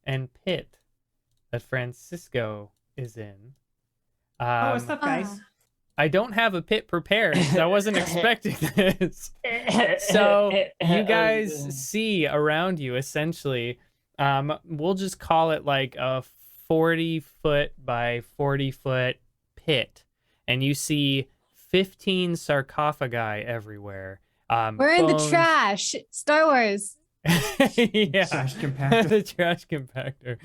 and pit that Francisco is in. Oh, what's up, guys? I don't have a pit prepared, so I wasn't expecting this. So you guys see around you essentially, we'll just call it like a 40-foot by 40-foot pit, and you see 15 sarcophagi everywhere. We're in the bones- trash. Star Wars. Yeah, Trash compactor. the trash compactor.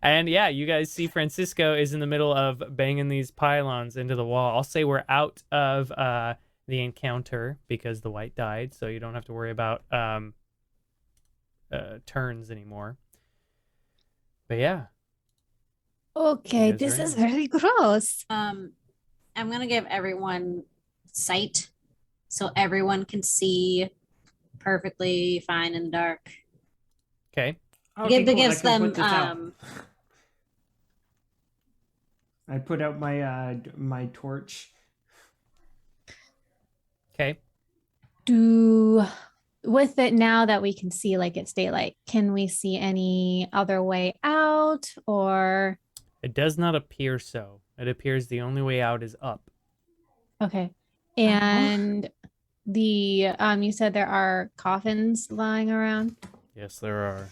And yeah, you guys see Francisco is in the middle of banging these pylons into the wall. I'll say we're out of the encounter because the white died, so you don't have to worry about turns anymore. But yeah, Okay, You guys this are is in. very gross. I'm gonna give everyone sight so everyone can see perfectly fine in the dark. okay. That cool. gives I can them put this out. I put out my my torch. Okay. With it now that we can see like it's daylight, can we see any other way out or It does not appear so. It appears the only way out is up. okay. And the you said there are coffins lying around. Yes, there are.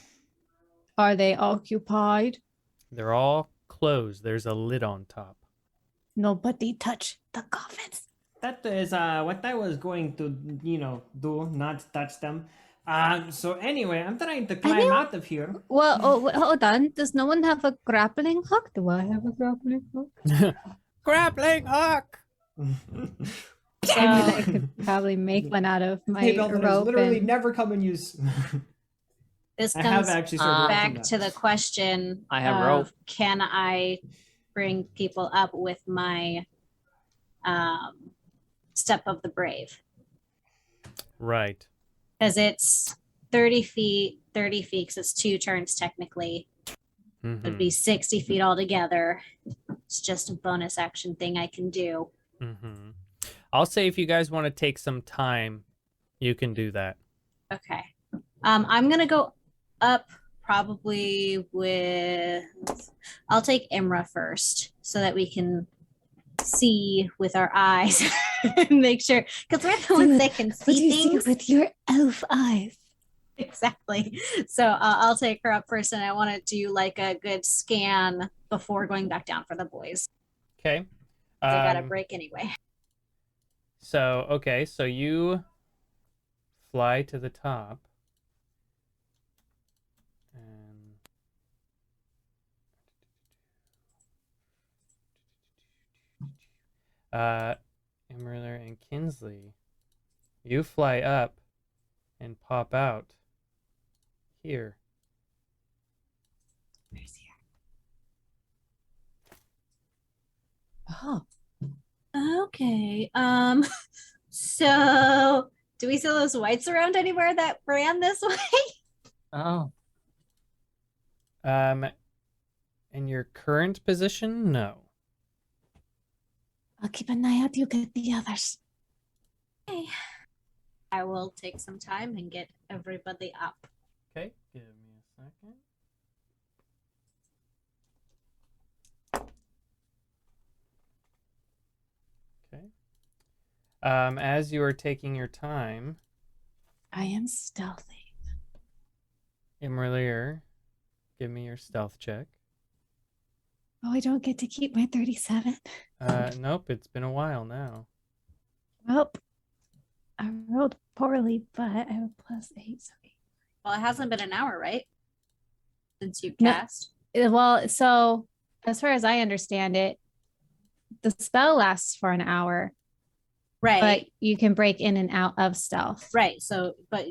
Are they occupied? They're all closed. There's a lid on top. Nobody touch the coffins. That is what I was going to, do, not touch them. So anyway, I'm trying to climb out of here. Well, hold on. Does no one have a grappling hook? Do I have a grappling hook? Grappling hook! I could probably make one out of my Hey, Belton, has rope. literally and- never come in use. This I have comes actually started watching back that. to the question I have of, rope. can I bring people up with my step of the brave? Right. Because it's 30 feet, 30 feet, 'cause it's 2 turns technically. Mhm. It'd be 60 feet altogether. It's just a bonus action thing I can do. Mm-hmm. I'll say if you guys want to take some time, you can do that. Okay. I'm gonna go up probably with. I'll take Imra first so that we can see with our eyes and make sure, because we're the ones that can see things with your elf eyes. Exactly. So I'll take her up first, and I want to do like a good scan before going back down for the boys. Okay. They got a break anyway. So, okay, so you fly to the top. Imra'lyr and Kinsley, you fly up and pop out here. Where's here? Oh. Okay. So do we see those whites around anywhere that ran this way? Oh. In your current position, no. I'll keep an eye out. You get the others. Okay. I will take some time and get everybody up. Okay, give me a second. Okay. As you are taking your time, I am stealthy. Imra'lyr, give me your stealth check. Oh, I don't get to keep my 37. Nope, it's been a while now. Well, I rolled poorly, but I have a +8, so 8. Well, it hasn't been an hour, right? Since you No. cast. Well, so as far as I understand it, the spell lasts for an hour, Right. but you can break in and out of stealth. Right. So, but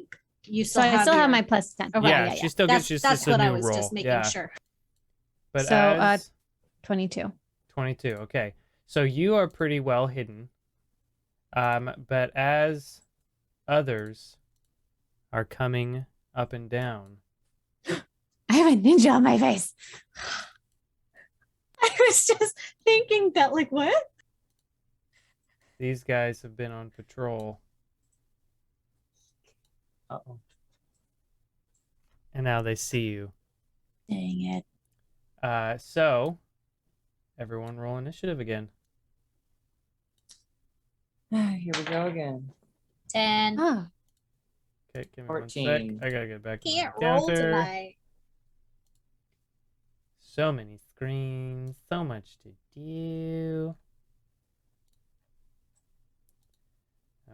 you So still I still have your- my +10. Okay, Yeah, she still gets that's just a what new I was roll. just making Yeah. sure. But So, as 22. 22, okay. So you are pretty well hidden. But as others are coming up and down, I have a ninja on my face. I was just thinking that, like, what? these guys have been on patrol, Uh-oh. and now they see you. Dang it. So everyone roll initiative again. Here we go again. 10. Oh, Okay, give me 14. 1 sec. I gotta get back to my Can't roll counter. tonight. So many screens, so much to do.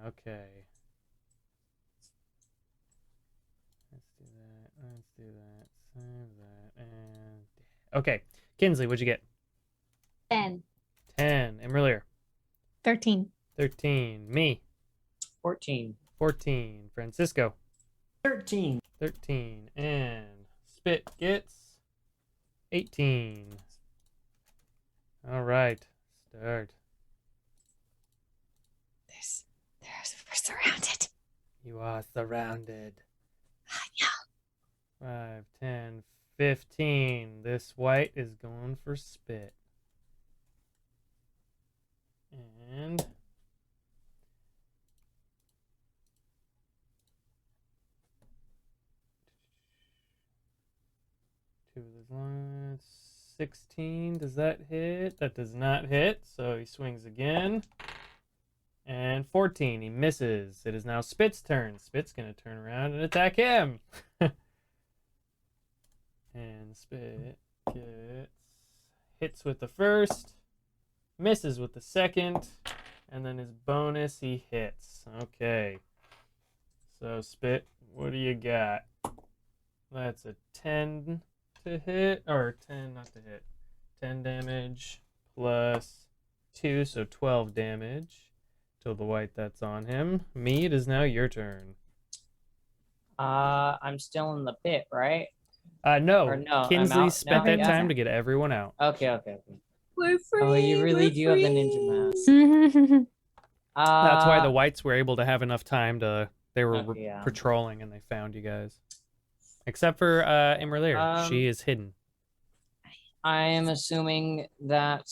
Okay. Let's do that. Let's do that. Save that. And okay. Kinsley, what'd you get? 10. 10. Imra'lyr. 13. 13. Me. 14. 14. Francisco. 13. 13. And Spit gets 18. All right. Start. We're surrounded. You are surrounded. Yeah. 5, 10, 15. This white is going for Spit. And two of those lines. 16. Does that hit? That does not hit. So he swings again. And 14. He misses. It is now Spit's turn. Spit's going to turn around and attack him. And Spit hits with the first, misses with the second, and then his bonus he hits. Okay. So Spit, what do you got? That's a 10 to hit, or 10 not to hit. 10 damage plus 2, so 12 damage to the white that's on him. Me, it is now your turn. I'm still in the pit, right? No. Or no, I'm Kinsley out spent now? that Yeah. time to get everyone out. Okay. We're free. Oh, you really we're do have the free. ninja mask. That's why the whites were able to have enough time to. They were Okay, yeah. patrolling and they found you guys. Except for Imra'lyr. She is hidden. I am assuming that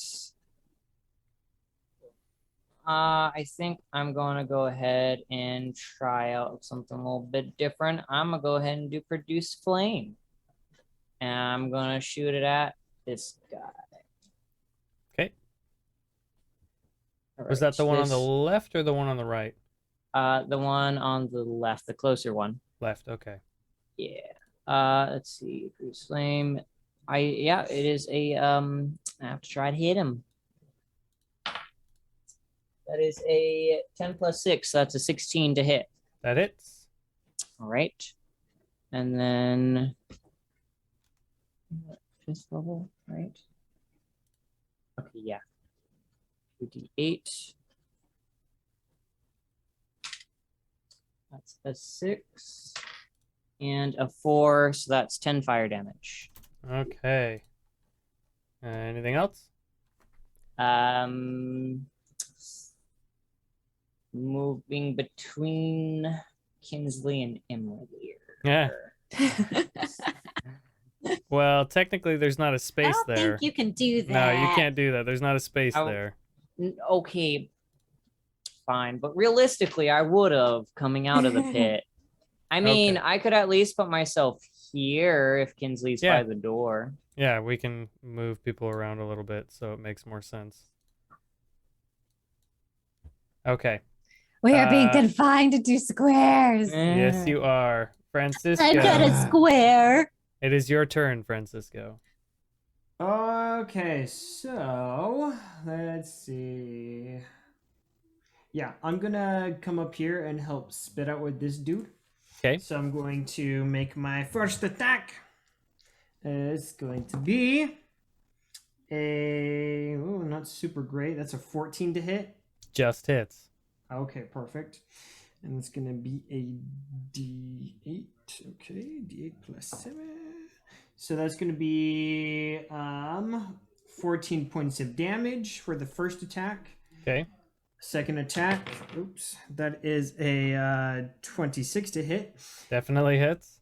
I think I'm going to go ahead and try out something a little bit different. I'm going to go ahead and do produce flame. And I'm going to shoot it at this guy. Okay. All Was right, that the one on the left or the one on the right? The one on the left, the closer one. Left, okay. Yeah. Let's see. Produce flame. It is a I have to try to hit him. That is a 10 plus 6. So that's a 16 to hit. That hits. All right. And then 5th level, right? Okay, yeah. 2d8. That's a 6. And a 4, so that's 10 fire damage. Okay. Anything else? Moving between Kinsley and imra'lyr. Yeah. Well, technically, there's not a I space don't there. think you can do that. No, you can't do that. There's not a space there. Okay, fine. But realistically, I would have coming out of the pit. I mean, Okay. I could at least put myself here if Kinsley's Yeah. by the door. Yeah, we can move people around a little bit, so it makes more sense. Okay. We are being confined to 2 squares. Yes, you are. Francisco. I've got a square. It is your turn, Francisco. Okay, so let's see. Yeah, I'm gonna come up here and help spit out with this dude. Okay. So I'm going to make my first attack. It's going to be not super great. That's a 14 to hit. Just hits. Okay, perfect. And it's gonna be a D8. Okay, D8 plus 7. So that's gonna be 14 points of damage for the first attack. Okay. Second attack, that is a 26 to hit. Definitely hits.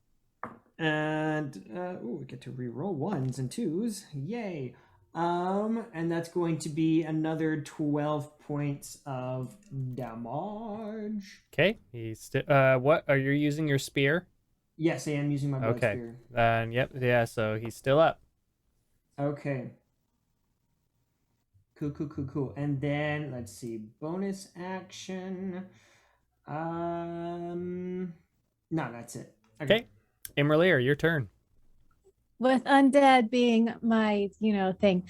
And we get to reroll 1s and 2s. Yay. And that's going to be another 12 points of damage. Okay. What are you using your spear? Yes, I am using my blood Okay. spear. Yep. Yeah. So he's still up. Okay. Cool. And then let's see, bonus action. No, that's it. Okay. imra'lyr, your turn. With undead being my, thing,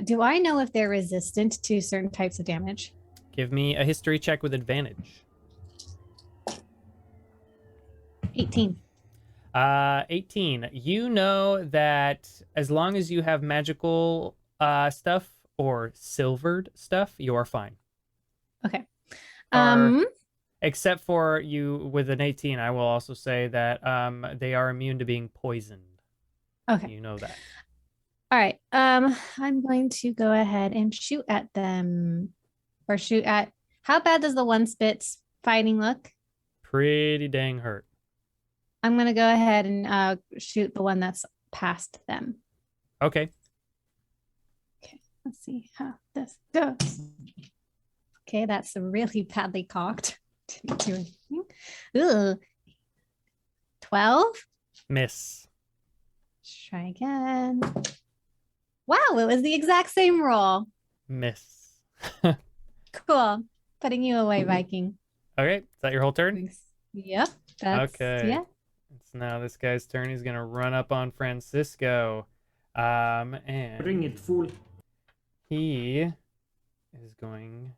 do I know if they're resistant to certain types of damage? Give me a history check with advantage. 18. 18. You know that as long as you have magical stuff or silvered stuff, you are fine. Okay. Except for you with an 18, I will also say that they are immune to being poisoned. Okay. You know that. All right. I'm going to go ahead and shoot at them, or shoot at. How bad does the one spit's fighting look? Pretty dang hurt. I'm gonna go ahead and shoot the one that's past them. Okay. Okay. Let's see how this goes. Okay, that's really badly cocked. Didn't do anything. Ooh. 12. Miss. Let's try again. Wow, it was the exact same roll. Miss. Cool. Putting you away, Viking. Okay. Is that your whole turn? Thanks. Yep. That's, Okay. Yeah. It's now this guy's turn. He's gonna run up on Francisco. And Bring it, fool. he is going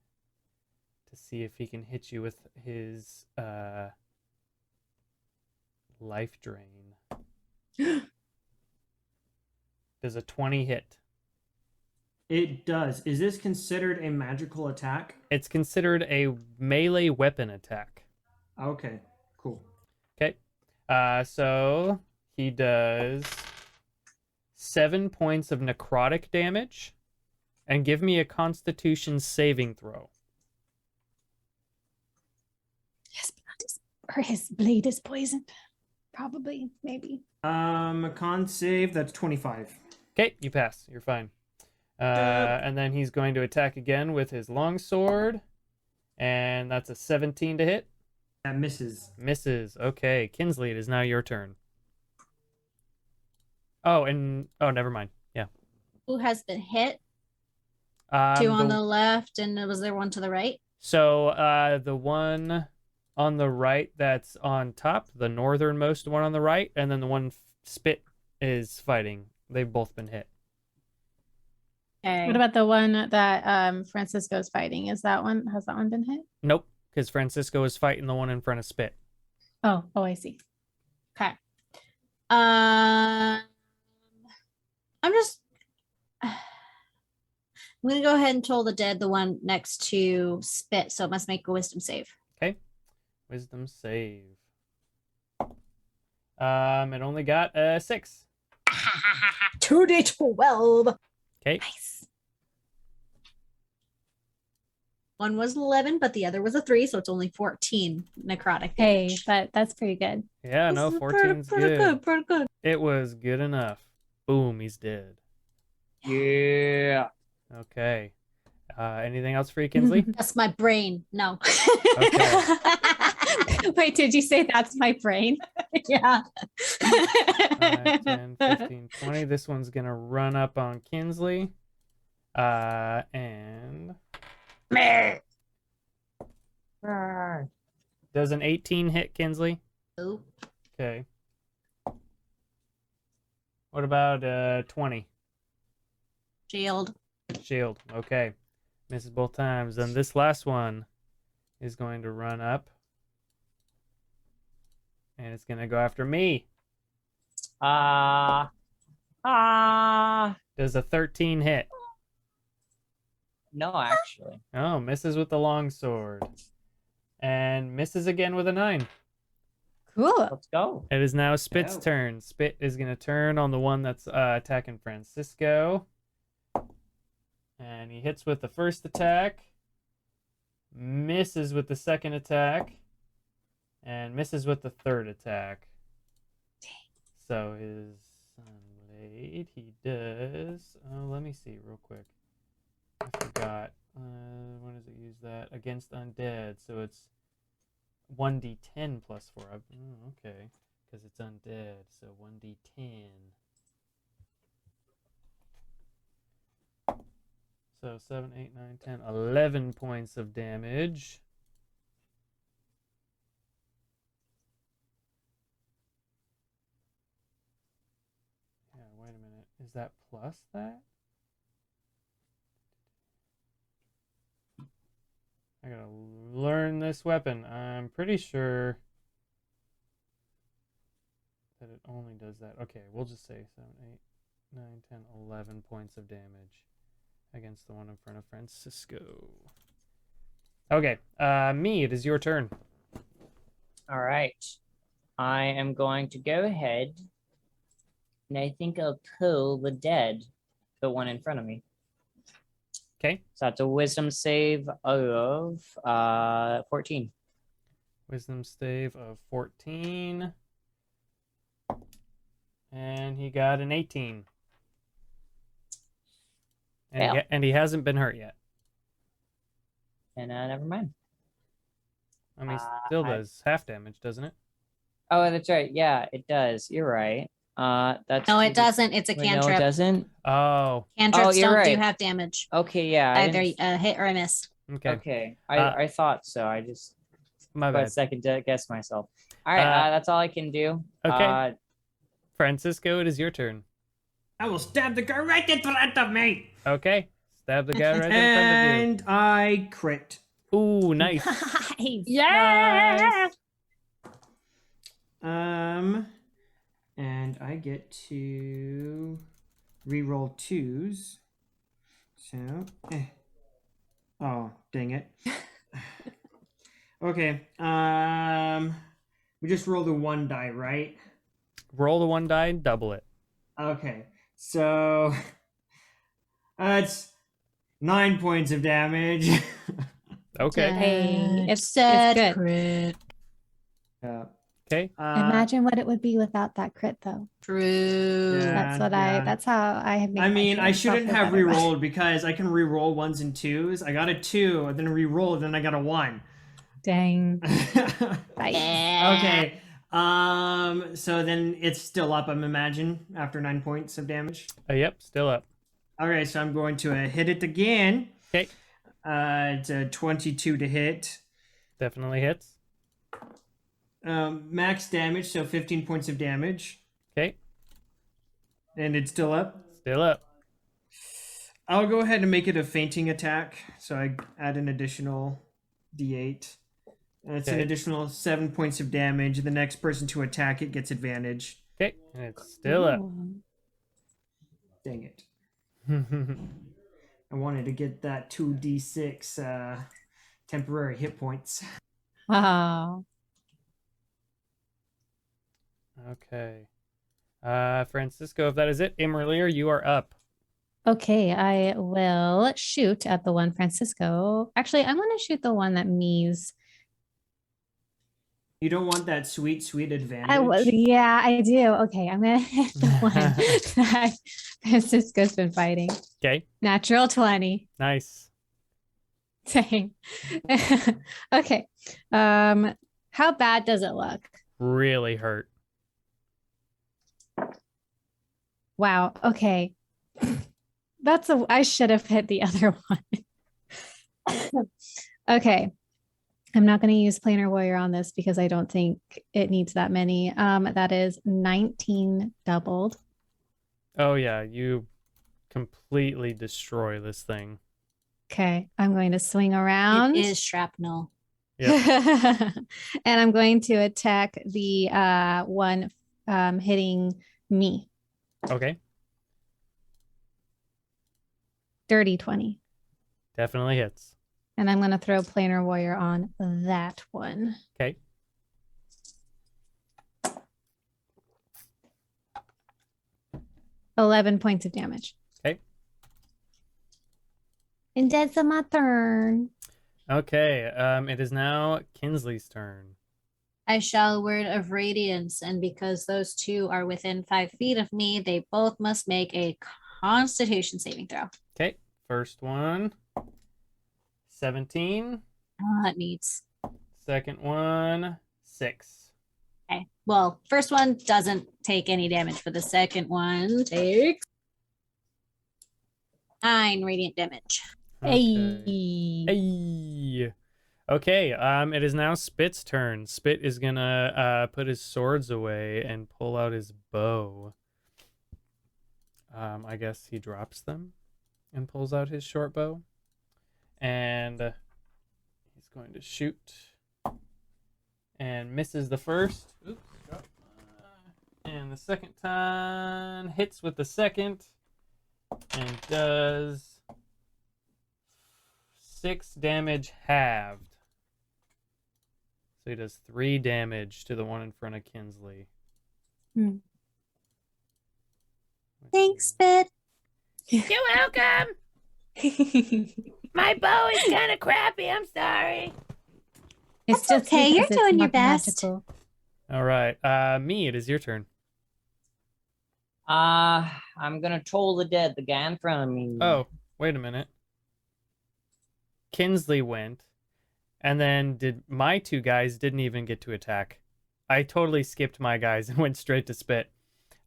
to see if he can hit you with his life drain. Does a 20 hit? It does. Is this considered a magical attack? It's considered a melee weapon attack. Okay, cool. Okay. So he does 7 points of necrotic damage, and give me a Constitution saving throw. His blade is poisoned. Probably, maybe. Con save, that's 25. Okay, you pass. You're fine. And then he's going to attack again with his longsword. And that's a 17 to hit. That misses. Misses. Okay, Kinsley, it is now your turn. Oh, never mind. Yeah. Who has been hit? Um, Two on the left, and was there one to the right? So the one on the right that's on top, the northernmost one on the right, and then the one Spit is fighting. They've both been hit. Okay. What about the one that Francisco's fighting? Has that one been hit? Nope, because Francisco is fighting the one in front of Spit. Oh, I see. Okay. I'm gonna go ahead and toll the dead, the one next to Spit, so it must make a wisdom save. Okay. Wisdom save. It only got a 6. 2d12. Okay. Nice. One was 11, but the other was a 3, so it's only 14 necrotic Hey, damage. but that's pretty good. Yeah, no, This is 14's pretty good. pretty good. It was good enough. Boom, he's dead. Yeah. Okay. Anything else for you, Kinsley? That's my brain. No. Okay. Wait, did you say that's my brain? Yeah. 5, 10, 15, 20. This one's going to run up on Kinsley. And does an 18 hit Kinsley? Nope. Okay. What about 20? Shield. Shield. Okay. Misses both times. Then this last one is going to run up. And it's going to go after me. Does a 13 hit? No, actually. Oh, misses with the longsword. And misses again with a 9. Cool. Let's go. It is now Spit's Go. turn. Spit is going to turn on the one that's attacking Francisco. And he hits with the first attack. Misses with the second attack. And misses with the third attack. So his Sunblade, he does... Oh, let me see real quick. I forgot. When does it use that? Against undead. So it's 1d10 plus 4. Okay. Because it's undead. So 1d10. So 7, 8, 9, 10, 11 points of damage. Yeah, wait a minute. Is that plus that? I gotta learn this weapon. I'm pretty sure that it only does that. Okay, we'll just say 7, 8, 9, 10, 11 points of damage against the one in front of Francisco. Okay, me, it is your turn. All right. I am going to go ahead and I think I'll pull the dead, the one in front of me. Okay. So that's a wisdom save of 14. Wisdom save of 14. And he got an 18. And he hasn't been hurt yet. And never mind. I mean, still does half damage, doesn't it? Oh, that's right. Yeah, it does. You're right. That's No, it doesn't. It's a Wait, cantrip. no, it doesn't. Oh, Cantrips you're don't do right. half damage. Okay, yeah. I Either didn't- a hit or a miss. okay. Okay. I thought so. I just My got a bad. second to guess myself. All right, that's all I can do. Okay. Francisco, it is your turn. I will stab the guy right in front of me. Okay. Stab the guy right in front And I crit. of you. Ooh, nice. Yeah. And I get to reroll 2s. So, oh, dang it. Okay. We just rolled a 1 die, right? Roll the 1 die and double it. Okay. So that's 9 points of damage. Okay. Hey, it's Said good. crit. Yeah. Okay. Imagine what it would be without that crit, though. True. Yeah. That's how I have made I mean, I myself shouldn't feel have better about it. re-rolled because I can re-roll 1s and 2s. I got a 2, and then re-rolled, then I got a 1. Dang. Okay. So then it's still up, I'm imagine, after 9 points of damage. Yep, still up. Okay, so I'm going to hit it again. Okay. It's a 22 to hit. Definitely hits. Max damage, so 15 points of damage. Okay. And it's still up. Still up. I'll go ahead and make it a fainting attack. So I add an additional d8. And it's an Okay. additional 7 points of damage. The next person to attack it gets advantage. Okay. And it's still up. Ooh. Dang it. I wanted to get that 2d6 temporary hit points. Wow. Okay. Francisco, if that is it, imra'lyr, you are up. Okay, I will shoot at the one Francisco. Actually, I'm going to shoot the one that Me's. You don't want that sweet, sweet advantage. Yeah, I do. Okay, I'm going to hit the one that Francisco's been fighting. Okay. Natural 20. Nice. Dang. Okay. How bad does it look? Really hurt. Wow. Okay. I should have hit the other one. Okay. I'm not going to use planar warrior on this because I don't think it needs that many. That is 19 doubled. Oh, yeah. You completely destroy this thing. Okay. I'm going to swing around. It is shrapnel. Yep. And I'm going to attack the one hitting me. Okay. Dirty 20. Definitely hits. And I'm going to throw planar warrior on that one. Okay. $11 points of damage. Okay. And that's my turn. Okay. It is now Kinsley's turn. I shall word of radiance, and because those two are within 5 feet of me, they both must make a Constitution saving throw. Okay. First one. 17. That needs. Second one. 6. Okay. Well, first one doesn't take any damage, but the second one takes 9 radiant damage. Okay. Hey. Okay, it is now Spit's turn. Spit is gonna put his swords away and pull out his bow. I guess he drops them and pulls out his short bow. And he's going to shoot. And misses the first. Oops. And the second time hits with the second. And does 6 damage halved. So he does 3 damage to the one in front of Kinsley. Thanks, Spit. You're welcome. My bow is kind of crappy. I'm sorry. It's That's just okay, you're because it's doing your not best. magical. All right. Me, it is your turn. I'm gonna troll the dead, the guy in front of me. Oh, wait a minute. Kinsley went, and then my 2 guys didn't even get to attack. I totally skipped my guys and went straight to Spit.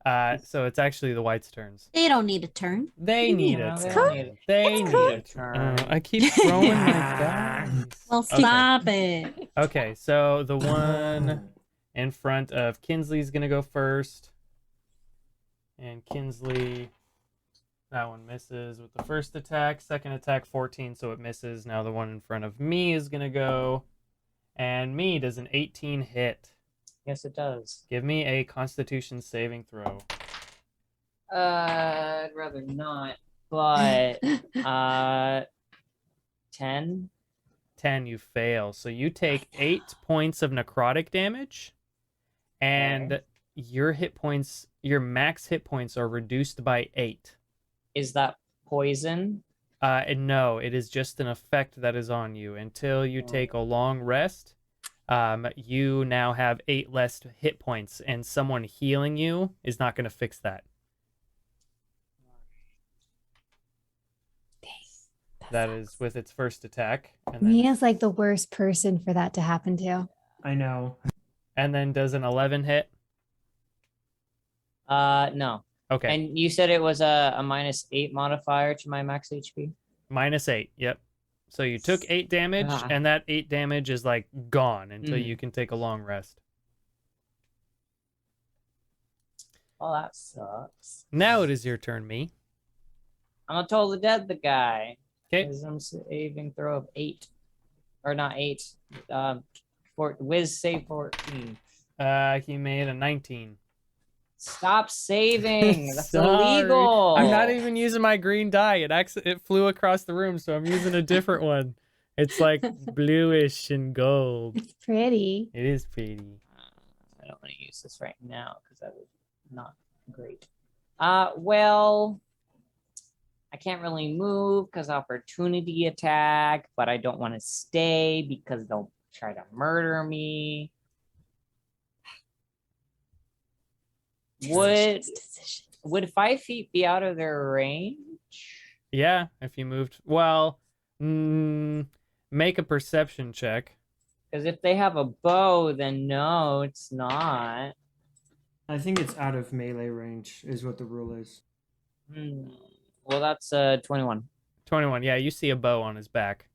So it's actually the Whites' turns. They don't need a turn. They need No, it. they don't need it. They need Need a it. turn. I keep throwing my guys. Well, stop it. Okay, so the one in front of Kinsley's gonna go first. And Kinsley, that one misses with the first attack. Second attack, 14, so it misses. Now the one in front of me is gonna go. And me does an 18 hit. Yes, it does. Give me a Constitution saving throw. I'd rather not, but 10. 10, you fail. So you take 8 points of necrotic damage. And Okay. your max hit points are reduced by 8. Is that poison? And no, it is just an effect that is on you until you take a long rest. you now have 8 less hit points, and someone healing you is not going to fix that. That is with its first attack. And then, Mia's like the worst person for that to happen to. I know. and then does an 11 hit? No. Okay. And you said it was a -8 modifier to my max HP? -8, yep. So you took 8 damage, and that 8 damage is like gone until you can take a long rest. Well, that sucks. Now it is your turn, me. I'm gonna totally dead the guy. Okay. Wisdom saving throw of 8. Or not 8. Wiz save 14. He made a 19. Stop saving. That's Sorry. illegal. I'm not even using my green die. It flew across the room, so I'm using a different one. It's like bluish and gold. It's pretty. It is pretty. I don't want to use this right now because that was not great. Well, I can't really move because opportunity attack, but I don't want to stay because they'll try to murder me. Would 5 feet be out of their range? Yeah, if you moved. Well, make a perception check. Because if they have a bow, then no, it's not. I think it's out of melee range is what the rule is. Well, that's 21. 21. Yeah, you see a bow on his back.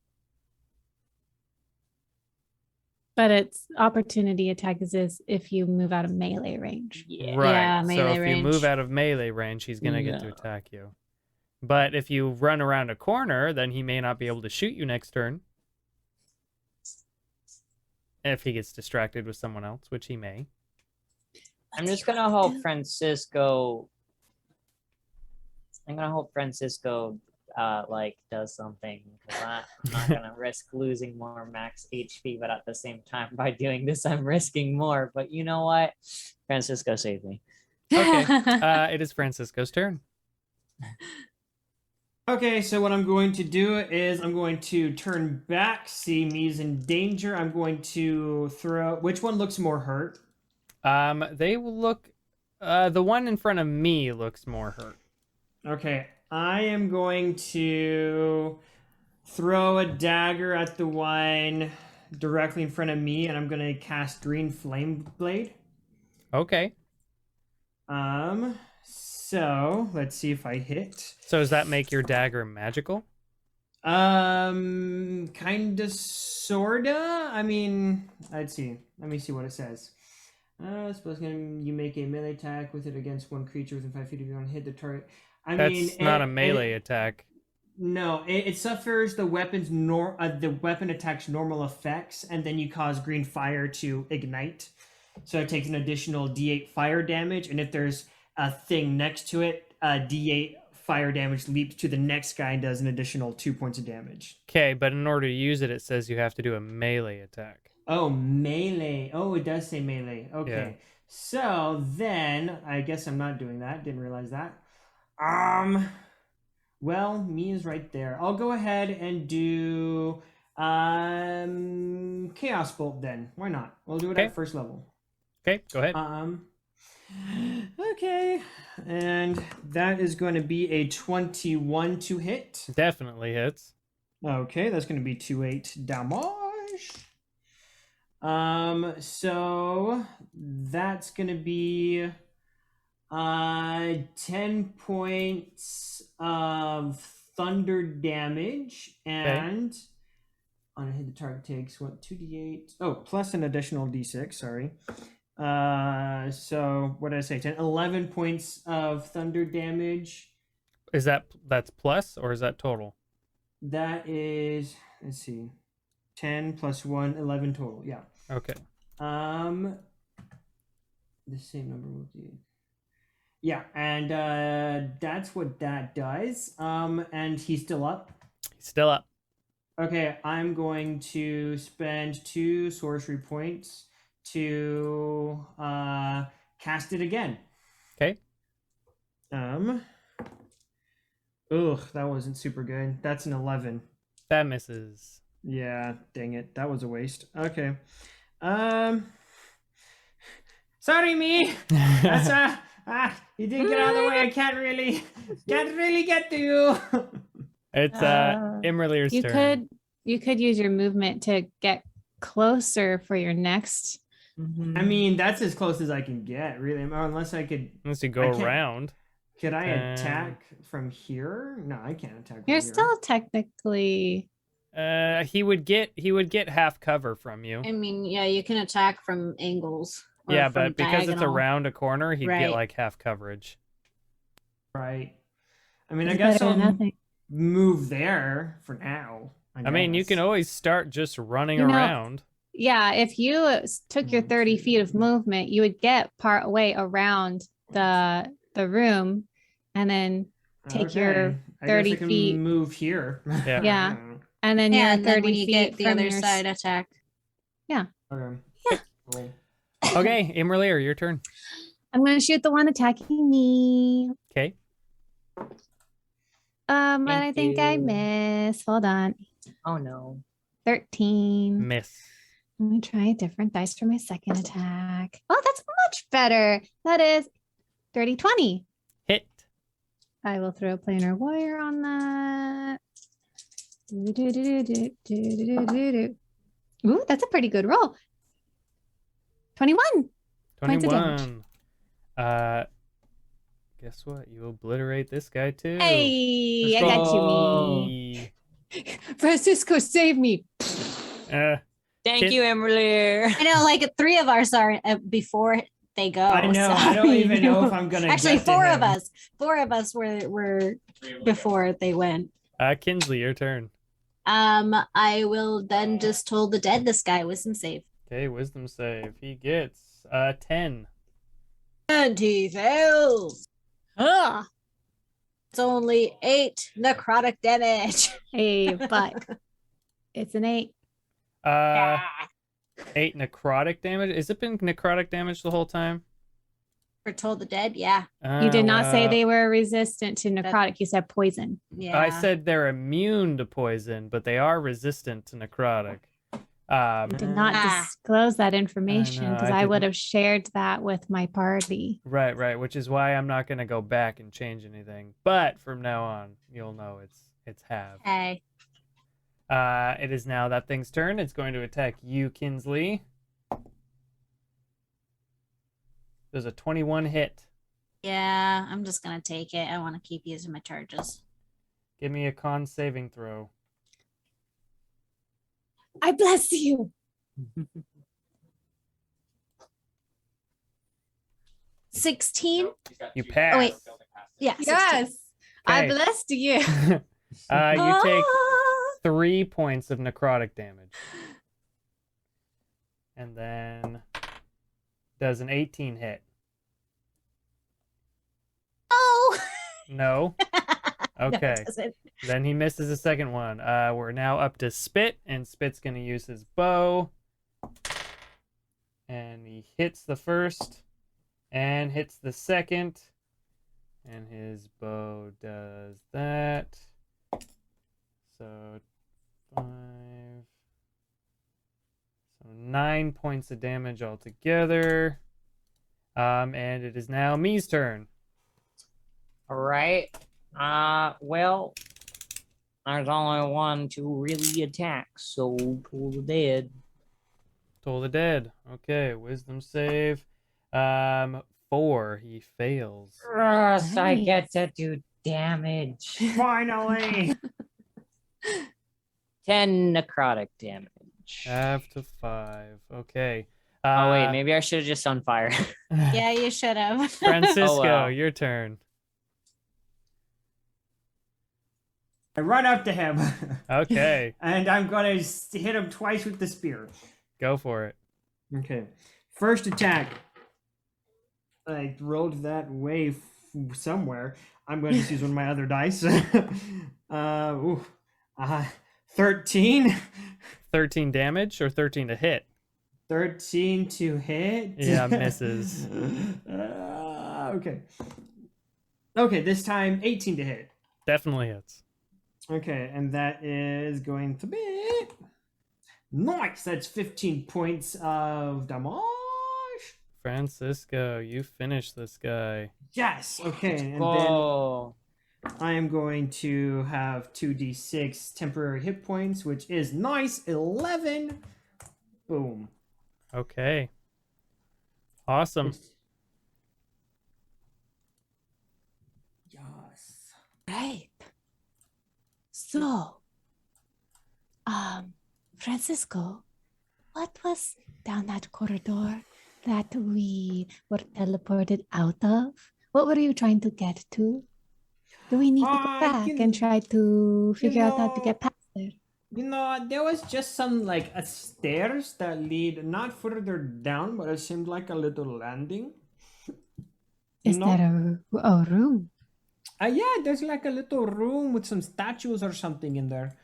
But it's opportunity attack is if you move out of melee range. Yeah. Right. Yeah, so melee if range. you move out of melee range, he's going to get to No. attack you. But if you run around a corner, then he may not be able to shoot you next turn. If he gets distracted with someone else, which he may. I'm just gonna hope Francisco. I'm gonna hope Francisco like does something because I'm not gonna risk losing more max HP, but at the same time by doing this I'm risking more. But you know what? Francisco saved me. Okay. It is Francisco's turn. Okay, so what I'm going to do is I'm going to turn back, see me's in danger. I'm going to throw. Which one looks more hurt? They will look. The one in front of me looks more hurt. Okay, I am going to throw a dagger at the one directly in front of me, and I'm going to cast Green Flame Blade. Okay. So let's see if I hit. So does that make your dagger magical? Kinda, sorta. I mean, let's see. Let me see what it says. Suppose you make a melee attack with it against one creature within 5 feet of you and hit the target. That's not a melee attack. No, it suffers the weapon attack's normal effects, and then you cause green fire to ignite. So it takes an additional D8 fire damage, and if there's a thing next to it, D8 fire damage leaps to the next guy and does an additional 2 points of damage. Okay, but in order to use it, it says you have to do a melee attack. Oh, melee. Oh, it does say melee. Okay. Yeah. So then, I guess I'm not doing that. Didn't realize that. Well, me is right there. I'll go ahead and do Chaos Bolt then. Why not? We'll do it Okay. at first level. Okay, go ahead. Okay. And that is going to be a 21 to hit. Definitely hits. Okay, that's going to be 2/8 damage. So that's going to be 10 points of thunder damage, and on a hit the target takes 2d8. Oh, plus an additional d6, sorry. So what did I say? 11 points of thunder damage. That's plus or is that total? That is, let's see, 10 plus 1, 11 total. Yeah. Okay. The same number will be. Yeah, and that's what that does. And he's still up. He's still up. Okay, I'm going to spend 2 sorcery points to cast it again. Okay. Ugh, that wasn't super good. That's an 11. That misses. Yeah, dang it. That was a waste. Okay. Sorry, me. That's you didn't get out of the way. I can't really get to you. It's Imra'lyr's turn. You could use your movement to get closer for your next. I mean, that's as close as I can get, really. Unless you go around. Could I attack from here? No, I can't attack from You're here. still technically. He would get half cover from you. I mean, yeah, you can attack from angles. Yeah, but because diagonal. it's around a corner, he'd Right. get like half coverage. Right. I mean, I guess I'll move there for now. I mean, you can always start just running around. Yeah, if you took your 30 feet of movement, you would get part way around the room, and then take your 30 I can feet. Move here. Yeah. Yeah. And then Yeah, you're and 30 then when you feet get the from other your side attack. Yeah. Okay. Yeah. Cool. Okay, Imra'lyr, your turn. I'm going to shoot the one attacking me. Okay. But I think I you. miss. Hold on. Oh no. 13. Miss. Let me try a different dice for my second attack. Oh, that's much better. That is 30, 20. Hit. I will throw a planar wire on that. Ooh, that's a pretty good roll. 21. Points of damage. 21. Guess what? You obliterate this guy too. Hey, I Let's got go. you. Francisco, save me. Thank you, Imra'lyr. I know, like 3 of ours are before they go. I know. so, I don't even know if I'm gonna. Actually, get to 4 him. of us. 4 of us were before they went. Kinsley, your turn. I will then just toll the dead this guy. Wisdom save. Okay, wisdom save. He gets 10. And he fails. It's only 8 necrotic damage. Hey, but it's an 8. 8 necrotic damage. Has it been necrotic damage the whole time? For toll the dead, yeah. You did not say they were resistant to necrotic. You said poison. Yeah. I said they're immune to poison, but they are resistant to necrotic. You did not disclose that information because I would didn't. have shared that with my party. Right, which is why I'm not going to go back and change anything. But from now on, you'll know it's have. Hey. It is now that thing's turn. It's going to attack you, Kinsley. There's a 21 hit. Yeah, I'm just gonna take it. I want to keep using my charges. Give me a con saving throw. I bless you. 16. You pass. Oh wait, yeah. 16. Yes. I Okay. blessed you. You take Ah! 3 points of necrotic damage. And then does an 18 hit? Oh. No? No, it Okay. doesn't. Then he misses the second one. We're now up to Spit, and Spit's going to use his bow. And he hits the first and hits the second. And his bow does that. So 5. So 9 points of damage altogether. And it is now me's turn. All right. Well, there's only one to really attack, so toll the dead. Toll the dead. Okay, wisdom save. 4. He fails. Yes, I Nice. get to do damage. Finally. 10 necrotic damage. Half to 5. Okay. Oh wait, maybe I should have just on fire. Yeah, you should have. Francisco, Oh, wow. your turn. I run up to him. Okay, And I'm gonna hit him twice with the spear. go for it. Okay. First attack. I rolled that way somewhere. I'm going to just use one of my other dice. 13. 13 damage or 13 to hit? 13 to hit. Yeah, misses. Okay. Okay, this time 18 to hit. Definitely hits. Okay, and that is going to be Nice. That's 15 points of damage. Francisco, you finish this guy. Yes. Okay. And then Oh, I am going to have 2d6 temporary hit points, which is nice. 11. Boom. Okay. Awesome. Yes. Right. So, Francisco, what was down that corridor that we were teleported out of? What were you trying to get to? Do we need to go back and try to figure out how to get past there? There was just some like a stairs that lead not further down, but it seemed like a little landing. Is there a room? Yeah, there's like a little room with some statues or something in there.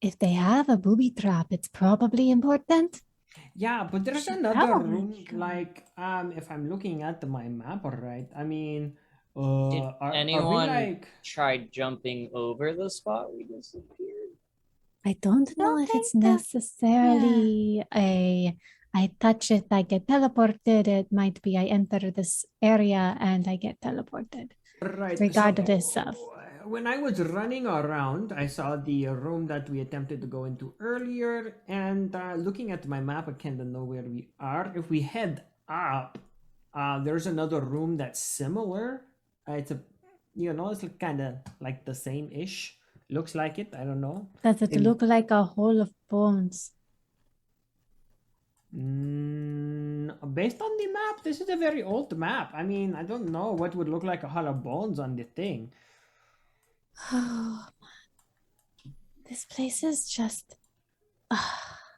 If they have a booby trap, it's probably important. Yeah, but there's Should another probably room. go. Like, if I'm looking at my map, right? I mean, did are we anyone like? try jumping over the spot we disappeared? I don't know if it's necessarily I touch it, I get teleported. It might be I enter this area and I get teleported. Right. Regardless of. When I was running around, I saw the room that we attempted to go into earlier, and looking at my map, I kind of know where we are. If we head up, there's another room that's similar. It's it's kind of like the same-ish. Looks like it. I don't know. Does it look like a hole of bones? Based on the map, this is a very old map. I mean, I don't know what would look like a hall of bones on the thing. Oh, this place is just.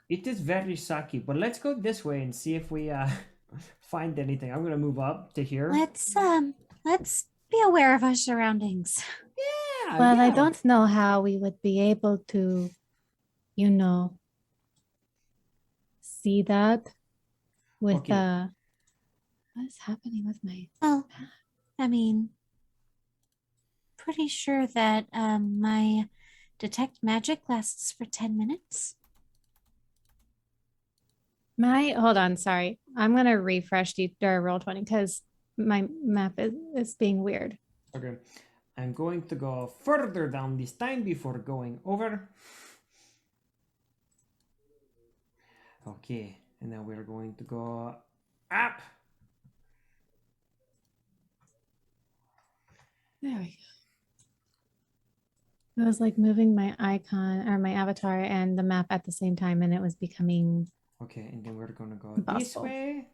It is very sucky, but let's go this way and see if we find anything. I'm gonna move up to here. Let's be aware of our surroundings. Yeah. Well, I yeah. don't know how we would be able to, see that with Okay. what is happening with my. Well, I mean, pretty sure that my detect magic lasts for 10 minutes. Hold on, sorry. I'm gonna refresh the Roll20 because my map is being weird. Okay. I'm going to go further down this time before going over. Okay, and then we're going to go up. There we go. It was like moving my icon or my avatar and the map at the same time, and it was becoming. Okay, and then we're gonna go this Impossible. way.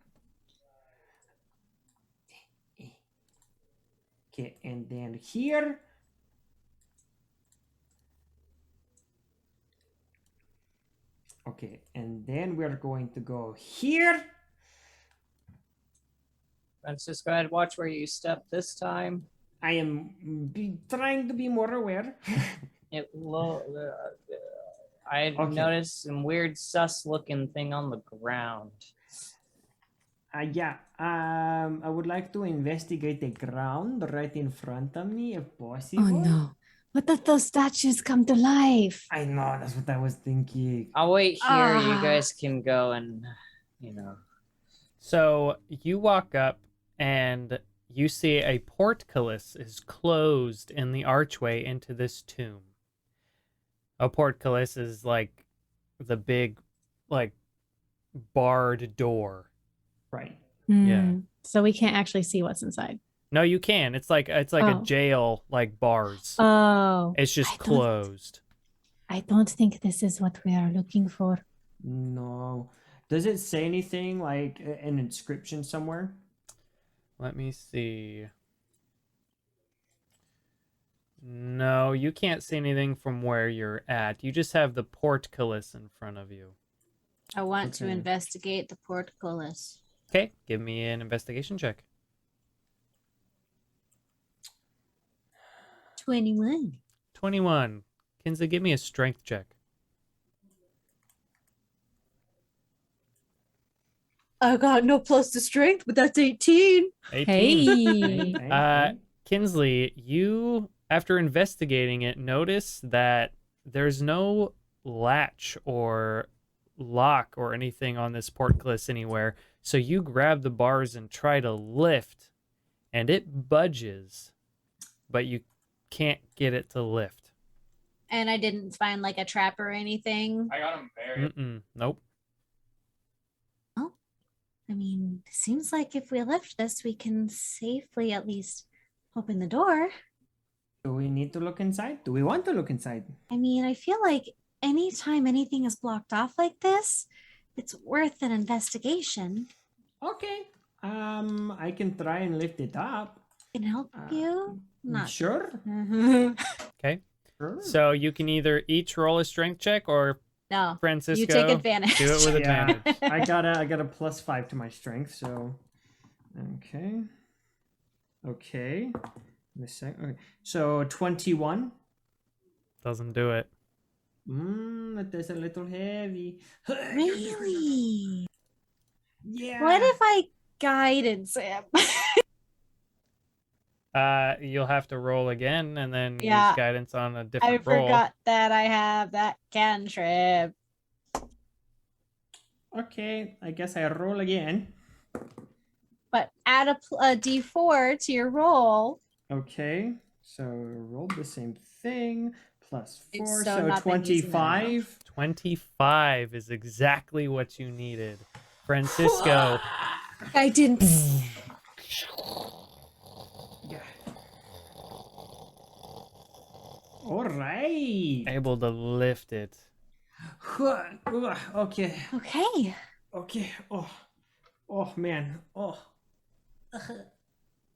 Okay, and then here. Okay, and then we're going to go here. Francisco, I'd watch where you step this time. I am trying to be more aware. I Okay. noticed some weird sus looking thing on the ground. Yeah, I would like to investigate the ground right in front of me if possible. Oh no! What if those statues come to life? I know, that's what I was thinking. I'll wait here. You Ah. guys can go and, So you walk up and you see a portcullis is closed in the archway into this tomb. A portcullis is like the big, like, barred door. Right. Yeah. So we can't actually see what's inside. No, you can. It's like a Oh. jail, like bars. Oh. It's just closed. I don't think this is what we are looking for. No. Does it say anything like an inscription somewhere? Let me see. No, you can't see anything from where you're at. You just have the portcullis in front of you. I want to Okay. investigate the portcullis. Okay, give me an investigation check. 21. 21. Kinsley, give me a strength check. I got no plus to strength, but that's 18. 18. Hey. Kinsley, you, after investigating it, notice that there's no latch or lock or anything on this portcullis anywhere. So you grab the bars and try to lift, and it budges, but you can't get it to lift. And I didn't find like a trap or anything. I got him buried. Nope. Well, I mean, it seems like if we lift this, we can safely at least open the door. Do we need to look inside? Do we want to look inside? I mean, I feel like anytime anything is blocked off like this, it's worth an investigation. Okay. I can try and lift it up. Can help you? Not Sure. Okay. Sure. So you can either each roll a strength check, or No, Francisco, you take advantage. do it with Yeah. advantage. I got a +5 to my strength, so okay. Okay. So 21. Doesn't do it. That is a little heavy. really. Yeah. What if I guidance him? You'll have to roll again and then Yeah. use guidance on a I different roll. forgot that I have that cantrip. Okay, I guess I roll again. But add a d4 to your roll. Okay, so roll the same thing plus It's 4, so so not been using that 25. 25 is exactly what you needed. Francisco, I didn't. Yeah. All right. able to lift it. Okay. Okay. Okay. Oh man. Oh.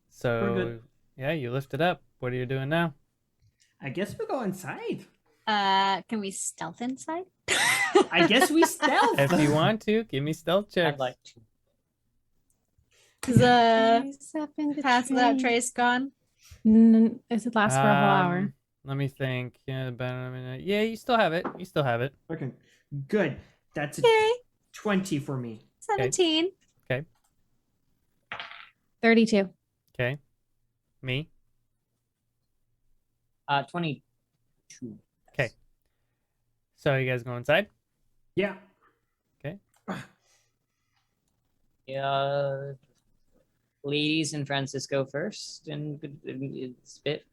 So, good. yeah, you lift it up. What are you doing now? I guess we go inside. Can we stealth inside? I guess we stealth. If you want to, give me stealth checks. I'd like to. Is Rise up in the pass without train. trace gone? Is it last for a whole hour? Let me think. Yeah, about a minute. Yeah, you still have it. You still have it. Okay. Good. That's a Okay, 20 for me. 17. 32. Okay. Me? 22. Okay. So you guys go inside? Yeah. Yeah. Ladies and Francisco first, and spit.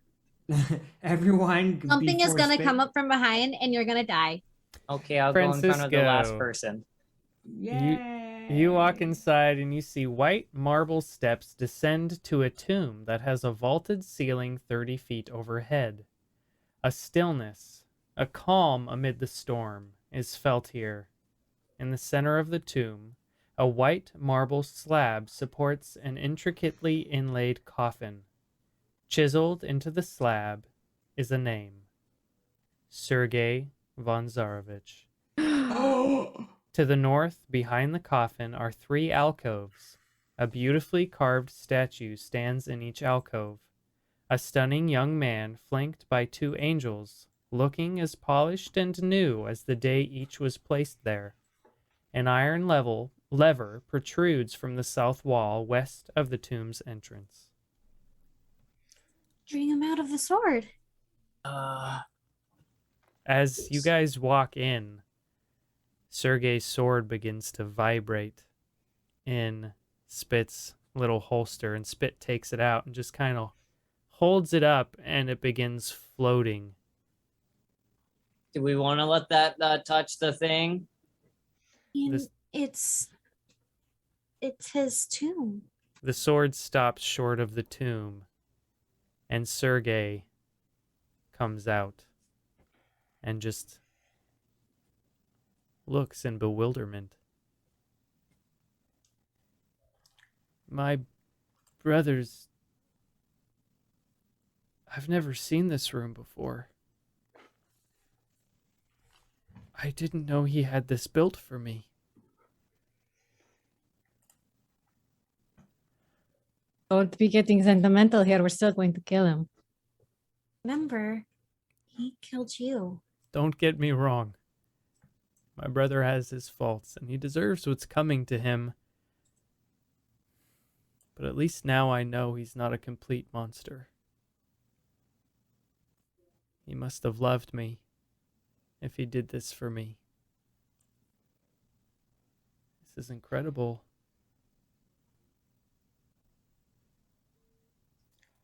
Everyone. Something is before gonna spit. come up from behind and you're gonna die. Okay, I'll go in front of the last Francisco. person. Yay. You walk inside and you see white marble steps descend to a tomb that has a vaulted ceiling 30 feet overhead. A stillness, a calm amid the storm, is felt here. In the center of the tomb, a white marble slab supports an intricately inlaid coffin. Chiseled into the slab is a name: Sergei von Zarovich. To the north, behind the coffin, are 3 alcoves. A beautifully carved statue stands in each alcove. A stunning young man flanked by 2 angels, looking as polished and new as the day each was placed there. An iron lever protrudes from the south wall west of the tomb's entrance. Bring him out of the sword. As you guys walk in, Sergei's sword begins to vibrate in Spit's little holster, and Spit takes it out and just kind of holds it up, and it begins floating. Do we want to let that touch the thing? This- It's his tomb. The sword stops short of the tomb, and Sergei comes out and just looks in bewilderment. My brothers... I've never seen this room before. I didn't know he had this built for me. Don't be getting sentimental here. We're still going to kill him. Remember, he killed you. Don't get me wrong. My brother has his faults, and he deserves what's coming to him. But at least now I know he's not a complete monster. He must have loved me if he did this for me. This is incredible.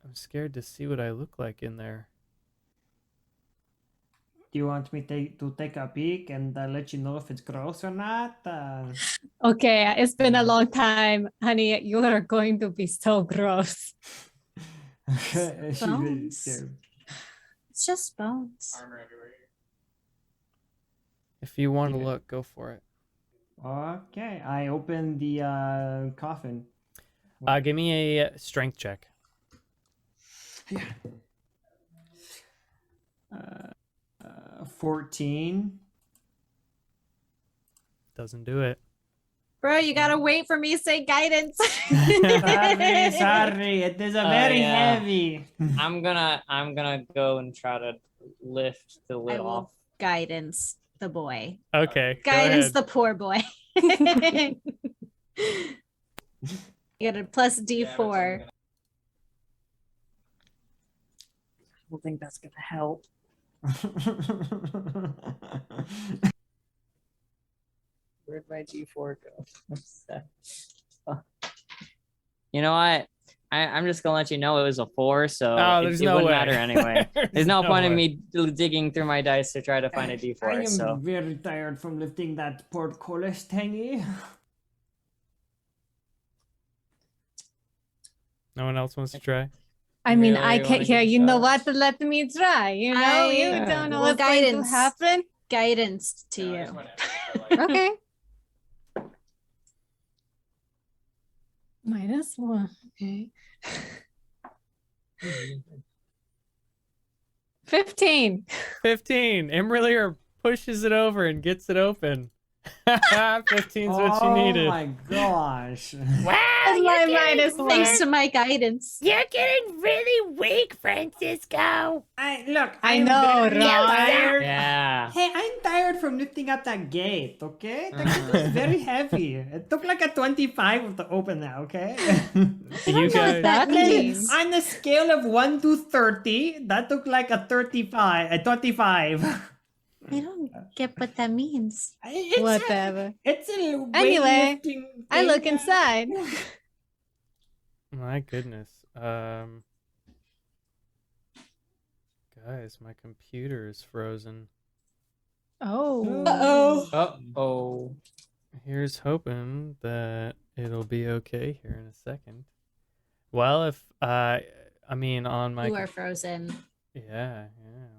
I'm scared to see what I look like in there. Do you want me to take a peek and let you know if it's gross or not? Okay, it's been a long time, honey. You are going to be so gross. Bones. It's just bones. If you want to look, go for it. Okay, I open the coffin. Give me a strength check. 14. Doesn't do it. Bro, you gotta wait for me to say guidance. Sorry, it is a very heavy. I'm gonna go and try to lift the lid I will off. guidance the boy. Okay. go Guidance ahead. the poor boy. You got a plus D4. I don't think that's gonna help. Where'd my D4 go? You know what? I'm just gonna let you know it was a 4, so there's it no wouldn't way. matter anyway. There's no point in way. me digging through my dice to try to find a I D4. am So very tired from lifting that portcullis thingy. No one else wants to try? I mean, Really I wanna can't hear. give it a You know shot? what? Let me try. You know, you Yeah. don't know Well, what's going to guidance. happen. Guidance to you. Okay. -1. Okay. 15. 15. imra'lyr pushes it over and gets it open. 15's what you needed. Oh my gosh. Wow, That's you're my getting -1. Thanks to my guidance. You're getting really weak, Francisco. Look, I I'm know, very right? tired. yeah. Hey, I'm tired from lifting up that gate, okay? That gate was very heavy. It took like a 25 to open that, okay? You guys, That means On the scale of 1 to 30, that took like a 35, a 25. I don't get what that means. It's whatever. It's a Anyway, weightlifting I look thing. inside. my goodness. Guys, my computer is frozen. Oh. Oh. Here's hoping that it'll be okay here in a second. Well, if I mean on my You are frozen. yeah,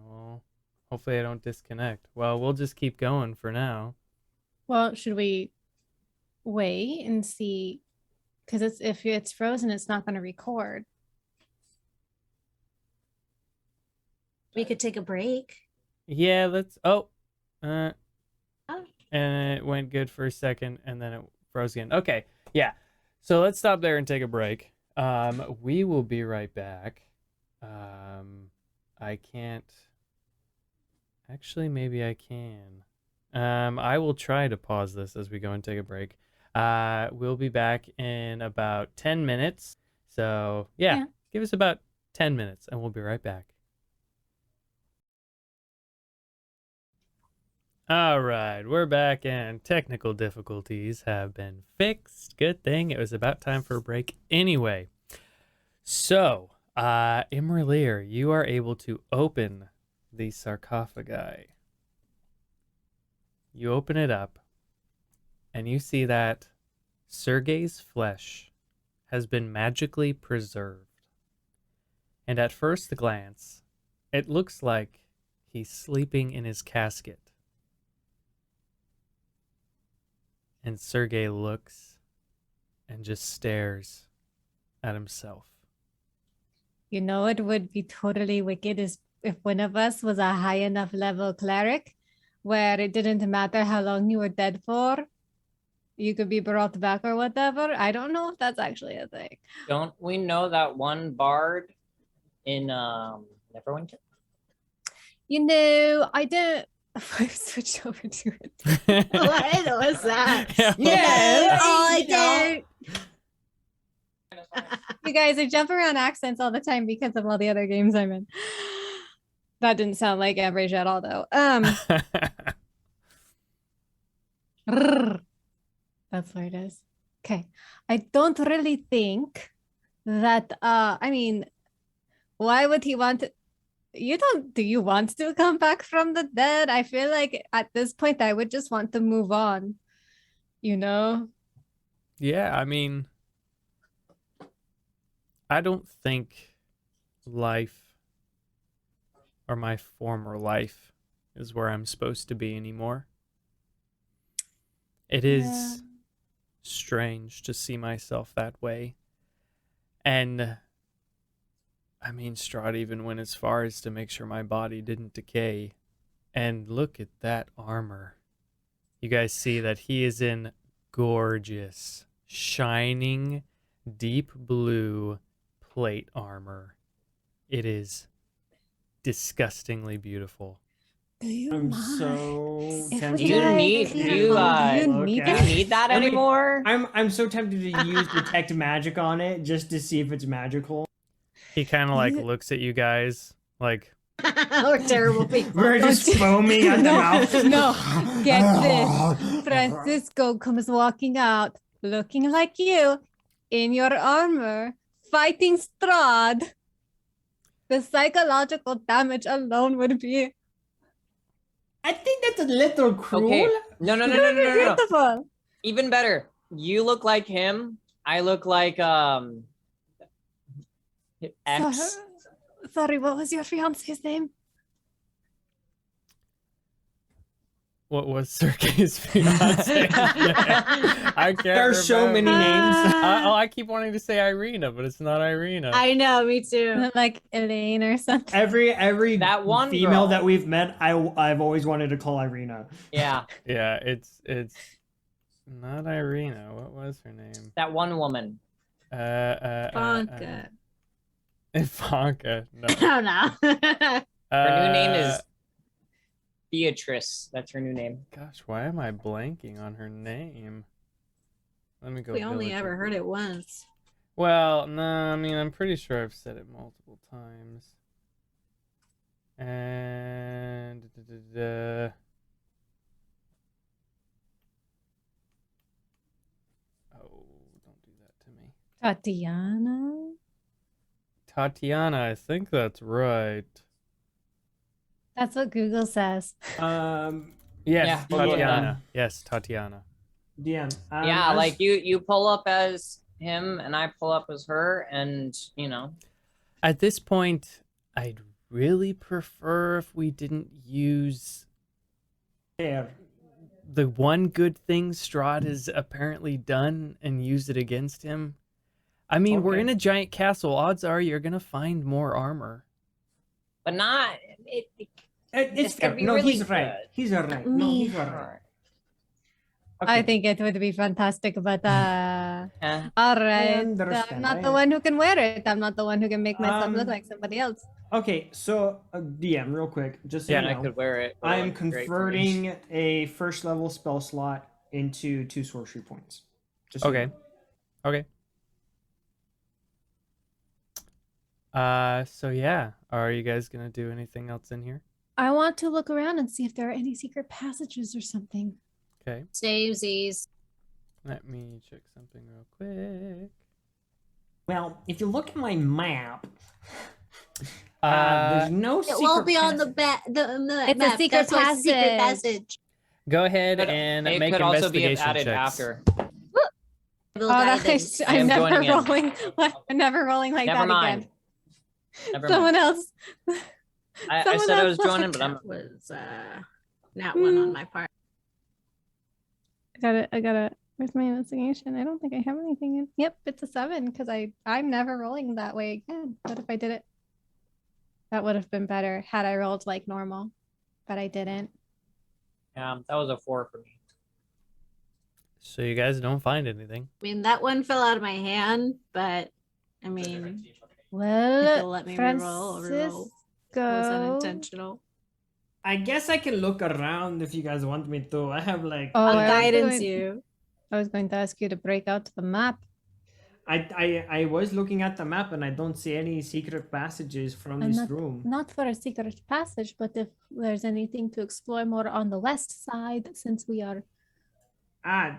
well, hopefully I don't disconnect. Well, we'll just keep going for now. Well, should we wait and see? Because if it's frozen, it's not going to record. We could take a break. Yeah, let's Oh. and it went good for a second and then it froze again. Okay. Yeah. So let's stop there and take a break. We will be right back. I can't actually, maybe I can. I will try to pause this as we go and take a break. We'll be back in about 10 minutes. So yeah. Give us about 10 minutes and we'll be right back. All right, we're back and technical difficulties have been fixed. Good thing. It was about time for a break anyway. So, imra'lyr, you are able to open the sarcophagi. You open it up and you see that Sergei's flesh has been magically preserved. And at first glance, it looks like he's sleeping in his casket. And Sergei looks and just stares at himself. You know, it would be totally wicked if one of us was a high enough level cleric where it didn't matter how long you were dead for. You could be brought back or whatever. I don't know if that's actually a thing. Don't we know that one bard in Neverwinter? You know, I don't. I switched over to it. What was that? Yeah. I don't. You guys, I jump around accents all the time because of all the other games I'm in. That didn't sound like average at all, though. That's what it is. Okay. I don't really think that I mean, why would he want to do you want to come back from the dead? I feel like at this point I would just want to move on. You know? Yeah, I mean, I don't think life or my former life is where I'm supposed to be anymore. It is strange to see myself that way. And I mean, Strahd even went as far as to make sure my body didn't decay. And look at that armor. You guys see that he is in gorgeous, shining, deep blue plate armor. It is disgustingly beautiful. I'm so If tempted. we You had- need that I mean, anymore? I'm so tempted to use detect magic on it just to see if it's magical. He kind of like looks at you guys like, We're terrible people. We're just foaming at the mouth. No, get this. Francisco comes walking out, looking like you, in your armor, fighting Strahd. The psychological damage alone would be I think that's a little cruel. Okay. No. beautiful. Even better. You look like him. I look like X. Sorry, what was your fiance's name? what was Sergei's fiance? I can't There are so many remember. names. I keep wanting to say Irina, but it's not Irina. I know, me too. Like Elaine or something. Every That one female girl. that we've met, I've always wanted to call Irina. Yeah, Yeah, it's not Irina. What was her name? that one woman. Bonka. Ivanka. No. I don't know. Her new name is Beatrice. That's her new name. Gosh, why am I blanking on her name? Let me go. We only village ever of- heard it once. Well, no, I mean, I'm pretty sure I've said it multiple times. And oh, don't do that to me. Tatiana? Tatiana, I think that's right. That's what Google says. Yes, Yeah, we'll go with Tatiana. Yes, Tatiana. DM. Yeah, as- like you pull up as him and I pull up as her, and you know. At this point, I'd really prefer if we didn't use There. the one good thing Strahd has apparently done and use it against him. I mean, we're Okay. in a giant castle. Odds are you're gonna find more armor. But not It's This fair. could be No, really he's right. good. He's alright. No, he's alright. Alright. I think it would be fantastic, but Eh. all right. understand, I'm not I the one who can wear it. I'm not the one who can make myself look Um, like somebody else. Okay, so DM, real quick, just so Yeah, you and I know, could wear it. but it I'm wouldn't be great for me. converting a first level spell slot into 2 sorcery points. Just so you Okay. know. Okay. So yeah, are you guys gonna do anything else in here? I want to look around and see if there are any secret passages or something. Okay, Samesies. let me check something real quick. Well, if you look at my map, Uh, there's no It secret won't be on the passage. the It's a map. secret That's why it's a secret passage. passage. go ahead But and it make could also be investigation added checks. after. Little Oh, guidance. I am I'm never joining in. rolling. I'm never rolling like Never that mind. again. Never Someone mind. else. I someone said I else was joining, but I'm was not one on my part. I gotta. Where's my investigation? I don't think I have anything in. Yep, it's a 7 because I'm never rolling that way again. What if I did it? That would have been better had I rolled like normal, but I didn't. yeah, that was a 4 for me. So you guys don't find anything. I mean, that one fell out of my hand, but I mean, if you'll Well, let me reroll, I'll reroll. It was Francisco. unintentional. I guess I can look around if you guys want me to. I have like Oh, I'll I was guidance going- you. I was going to ask you to break out the map. I was looking at the map and I don't see any secret passages from I'm this room. not for a secret passage, but if there's anything to explore more on the west side, since we are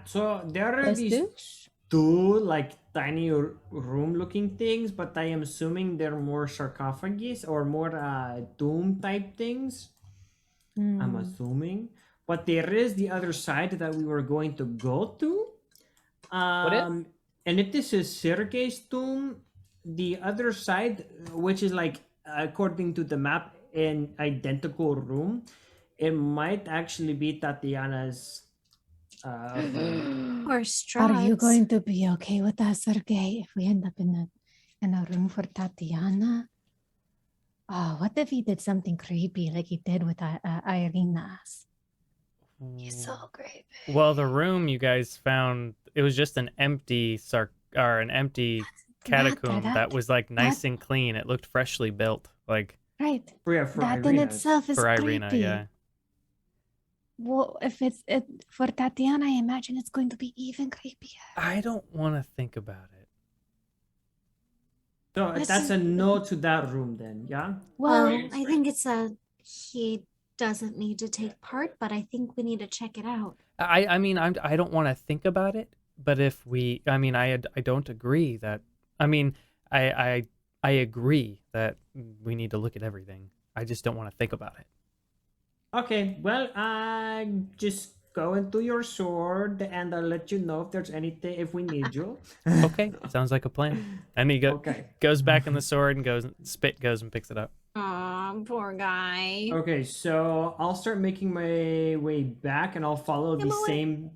So there are these west-ish. two like tiny room-looking things, but I am assuming they're more sarcophagus or more tomb type things. I'm assuming. But there is the other side that we were going to go to. What if? And if this is Sergei's tomb, the other side, which is like according to the map, an identical room, it might actually be Tatiana's room. Or Are you Strahd's. going to be okay with us, Sergey, if we end up in a room for Tatiana? Oh, what if he did something creepy like he did with Irina's? He's so creepy. Well, the room you guys found, it was just an empty catacomb that was like nice and clean. It looked freshly built, like Right. Yeah, for That in Irina. itself is for creepy. Irina. Yeah. Well, if it's for Tatiana, I imagine it's going to be even creepier. I don't want to think about it. So Let's that's a just- no to that room then, yeah? Well, Well, I think it's he doesn't need to take part, but I think we need to check it out. I mean, I don't want to think about it, but if we, I mean, I don't agree that, I mean, I agree that we need to look at everything. I just don't want to think about it. Okay, well, just go into your sword and I'll let you know if there's anything, if we need you. Okay, sounds like a plan. And he Okay. goes back in the sword and goes and picks it up. Aw, poor guy. Okay, so I'll start making my way back and I'll follow the same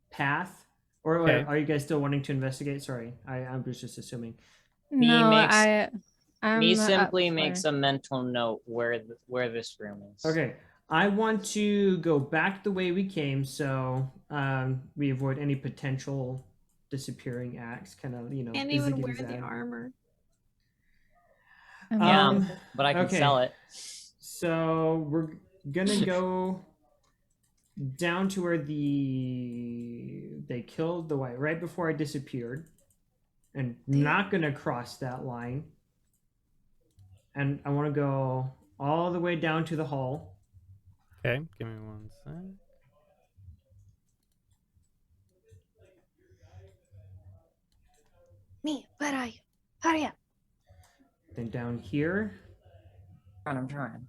path. Or Okay. are you guys still wanting to investigate? Sorry, I'm just assuming. Me simply makes a mental note where this room is. Okay, I want to go back the way we came, so we avoid any potential disappearing acts. Kind of, you know. Can't busy even wear getting the sad. armor. Yeah, but I can okay. sell it. So we're gonna go down to where they killed the white right before I disappeared, and not gonna cross that line. And I want to go all the way down to the hall. Okay, give me one sec. Me, where are you? Hurry up. Then down here. I'm trying.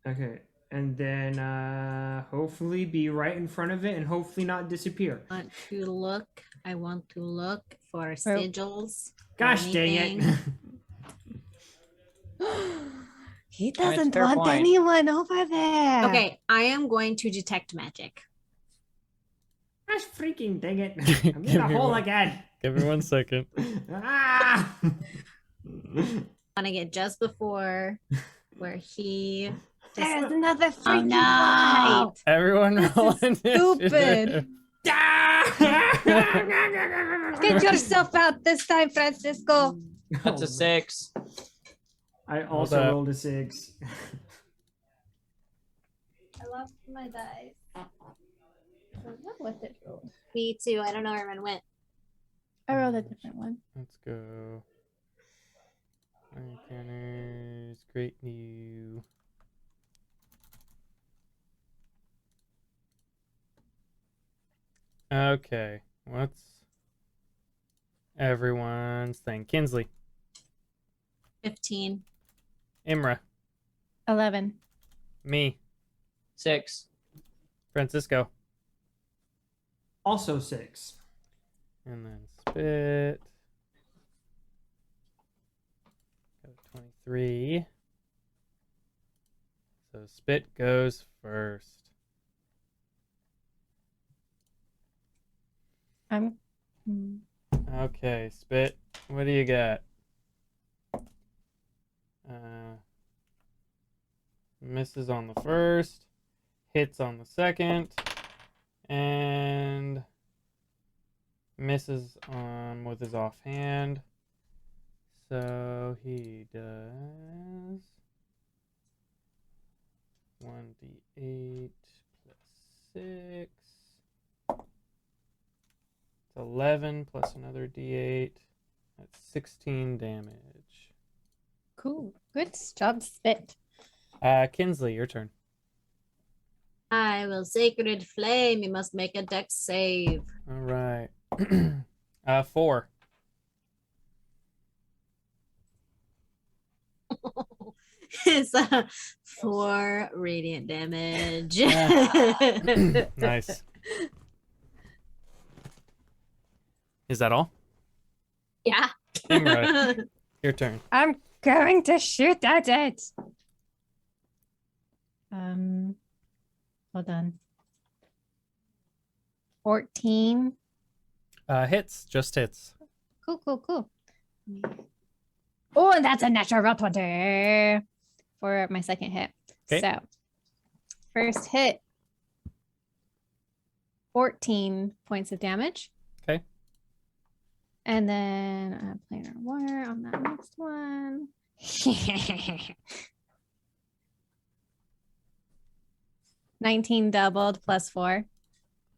Okay, and then hopefully be right in front of it and hopefully not disappear. I want to look for sigils. Gosh dang it. He doesn't fair want point. anyone over there. Okay, I am going to detect magic. Gosh freaking dang it. I'm Give in a me hole one. again. Give me 1 second. Ah! I want to get just before where he. There's another Oh freaking no! fight. Everyone This roll is initiative. stupid. Get yourself out this time, Francisco. That's a 6. I also up. rolled a 6. I lost my dice. What was it rolled? Me too. I don't know where mine went. I rolled a different one. Let's go. Encounters, great new. Okay, what's everyone's thing? Kinsley, 15. Imra, 11. me, 6. Francisco, Also 6. and then Spit. Got a 23. So Spit goes first. I'm. Okay, Spit, what do you got? Misses on the first, hits on the second, and misses on with his offhand. So he does 1d8 plus 6. It's 11 plus another d8. That's 16 damage. Cool. Good job, Spit. Kinsley, your turn. I will sacred flame. You must make a dex save. All right. 4. It's 4 radiant damage. Nice. Is that all? Yeah. Imra, your turn. I'm going to shoot at it. Hold on. 14. Hits, just hits. Cool. Oh, and that's a natural 20 for my second hit. Okay. So, first hit, 14 points of damage. Okay. And then planar water on that next one. 19 doubled plus 4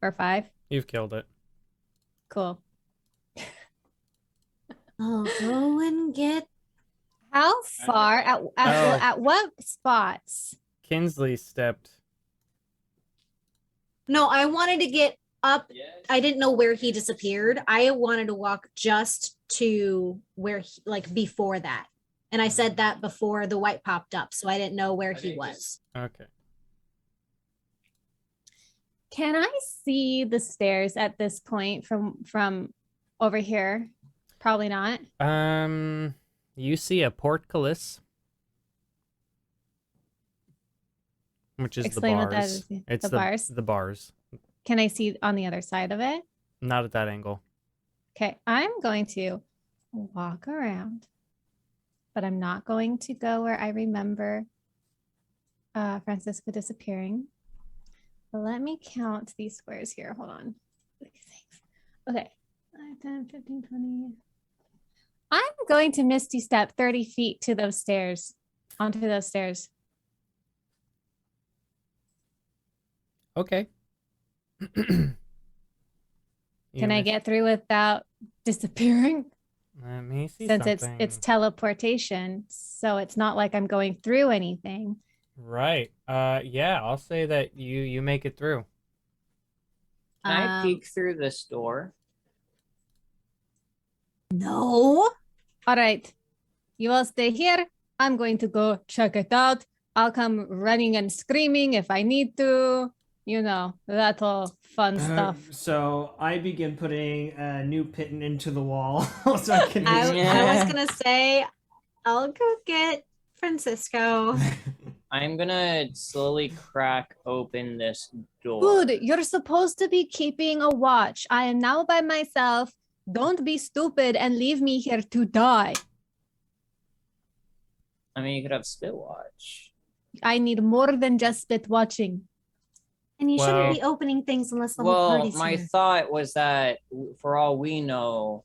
or 5. You've killed it. Cool. I'll go and get. How far at what spots? Kinsley stepped. No, I wanted to get up. I didn't know where he disappeared. I wanted to walk just to where he, like before that. And I said that before the white popped up, so I didn't know where he was. Okay. Can I see the stairs at this point from over here? Probably not. You see a portcullis, which is Explain the what that bars. is. It's The bars? The bars. Can I see on the other side of it? Not at that angle. Okay, I'm going to walk around, but I'm not going to go where I remember Francisco disappearing. But let me count these squares here. Hold on. Okay. 5, 10, 15, 20. I'm going to Misty Step 30 feet to those stairs, onto those stairs. Okay. Can I get through without disappearing? Let me see Since something. it's teleportation, so it's not like I'm going through anything. Right. Yeah, I'll say that you make it through. Can I peek through this door? No. All right. You all stay here. I'm going to go check it out. I'll come running and screaming if I need to. You know, that all fun stuff. So I begin putting a new piton into the wall so I can. I was gonna say, I'll go get Francisco. I'm gonna slowly crack open this door. Good. You're supposed to be keeping a watch. I am now by myself. Don't be stupid and leave me here to die. I mean, you could have Spit Watch. I need more than just spit watching. And you Well- shouldn't be opening things unless the whole Well, party's my here. thought was that for all we know,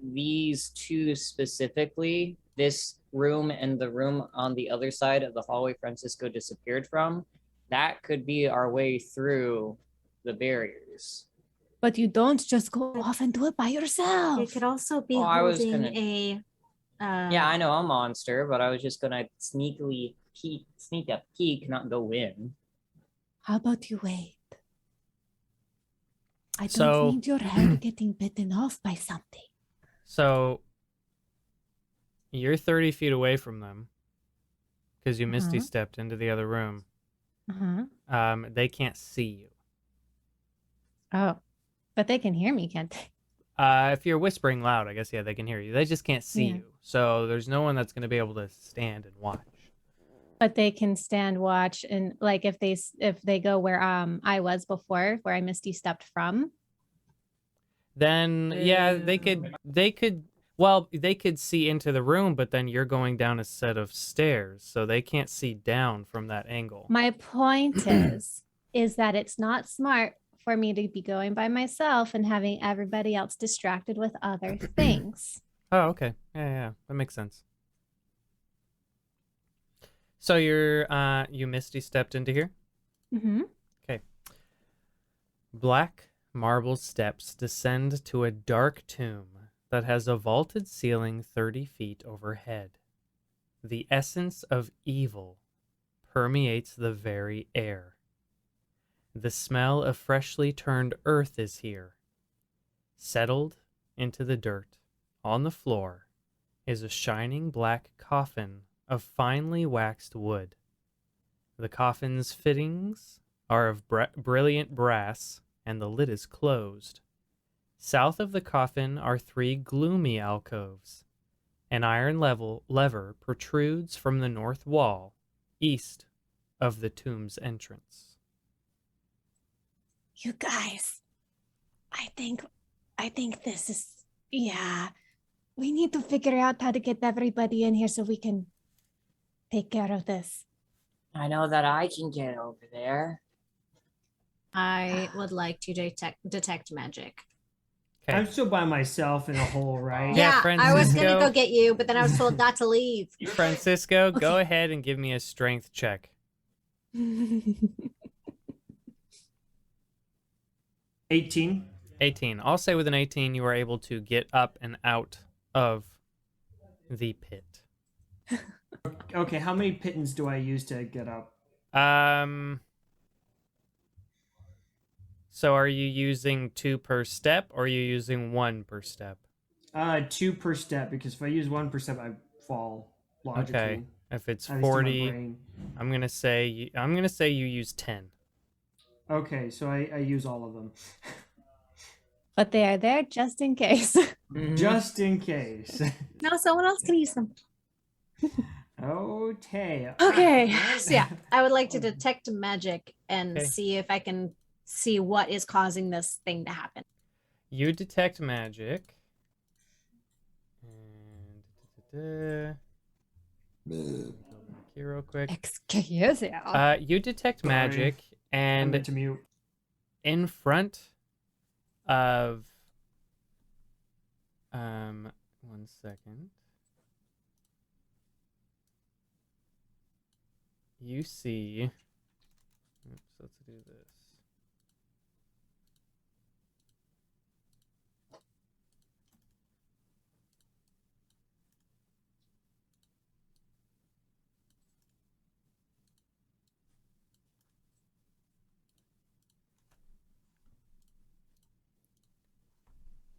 these two specifically, this room and the room on the other side of the hallway Francisco disappeared from, that could be our way through the barriers. But you don't just go off and do it by yourself. It could also be Oh, I was holding gonna- a. Yeah, I know I'm a monster, but I was just gonna sneak a peek, not go in. How about you wait? I don't So- need your head getting bitten off by something. So you're 30 feet away from them because you misty stepped into the other room. Uh-huh. They can't see you. Oh, but they can hear me, can't they? If you're whispering loud, I guess, yeah, they can hear you. They just can't see Yeah. you. So there's no one that's going to be able to stand and watch. But they can stand watch and like if they go where I was before, where I misty stepped from. Then, yeah, they could see into the room, but then you're going down a set of stairs, so they can't see down from that angle. My point is that it's not smart for me to be going by myself and having everybody else distracted with other things. Oh, okay. Yeah, that makes sense. So you misty stepped into here? Mm-hmm. Black marble steps descend to a dark tomb that has a vaulted ceiling 30 feet overhead. The essence of evil permeates the very air. The smell of freshly turned earth is here. Settled into the dirt, on the floor, is a shining black coffin of finely waxed wood. The coffin's fittings are of brilliant brass, and the lid is closed. South of the coffin are 3 gloomy alcoves. An iron lever protrudes from the north wall, east of the tomb's entrance. You guys, I think this is, yeah. We need to figure out how to get everybody in here so we can take care of this. I know that I can get over there. I would like to detect magic. Okay. I'm still by myself in a hole, right? Yeah, I was gonna Francisco. go get you, but then I was told not to leave. Francisco, go ahead and give me a strength check. 18. 18. I'll say with an 18, you are able to get up and out of the pit. Okay, how many pittance do I use to get up? So are you using 2 per step, or are you using 1 per step? 2 per step, because if I use 1 per step, I fall logically. Okay. If it's At least in my 40, brain. I'm gonna say you use 10. Okay, so I use all of them. But they are there just in case. Just in case. No, someone else can use them. Okay. Okay. Ah, So yeah, I would like to detect magic and Okay. see if I can see what is causing this thing to happen. You detect magic. And here real quick. Excuse you. You detect Sorry. magic, I and meant to mute. in front of 1 second. You see, oops, let's do this.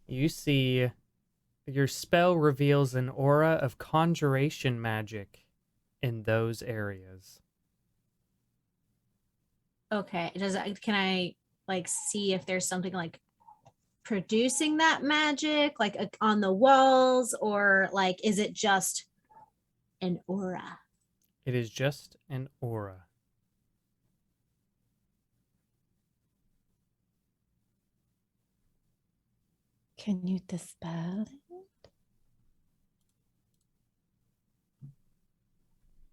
You see, your spell reveals an aura of conjuration magic in those areas. Okay. Can I like see if there's something like producing that magic, like on the walls, or like is it just an aura? It is just an aura. Can you dispel it?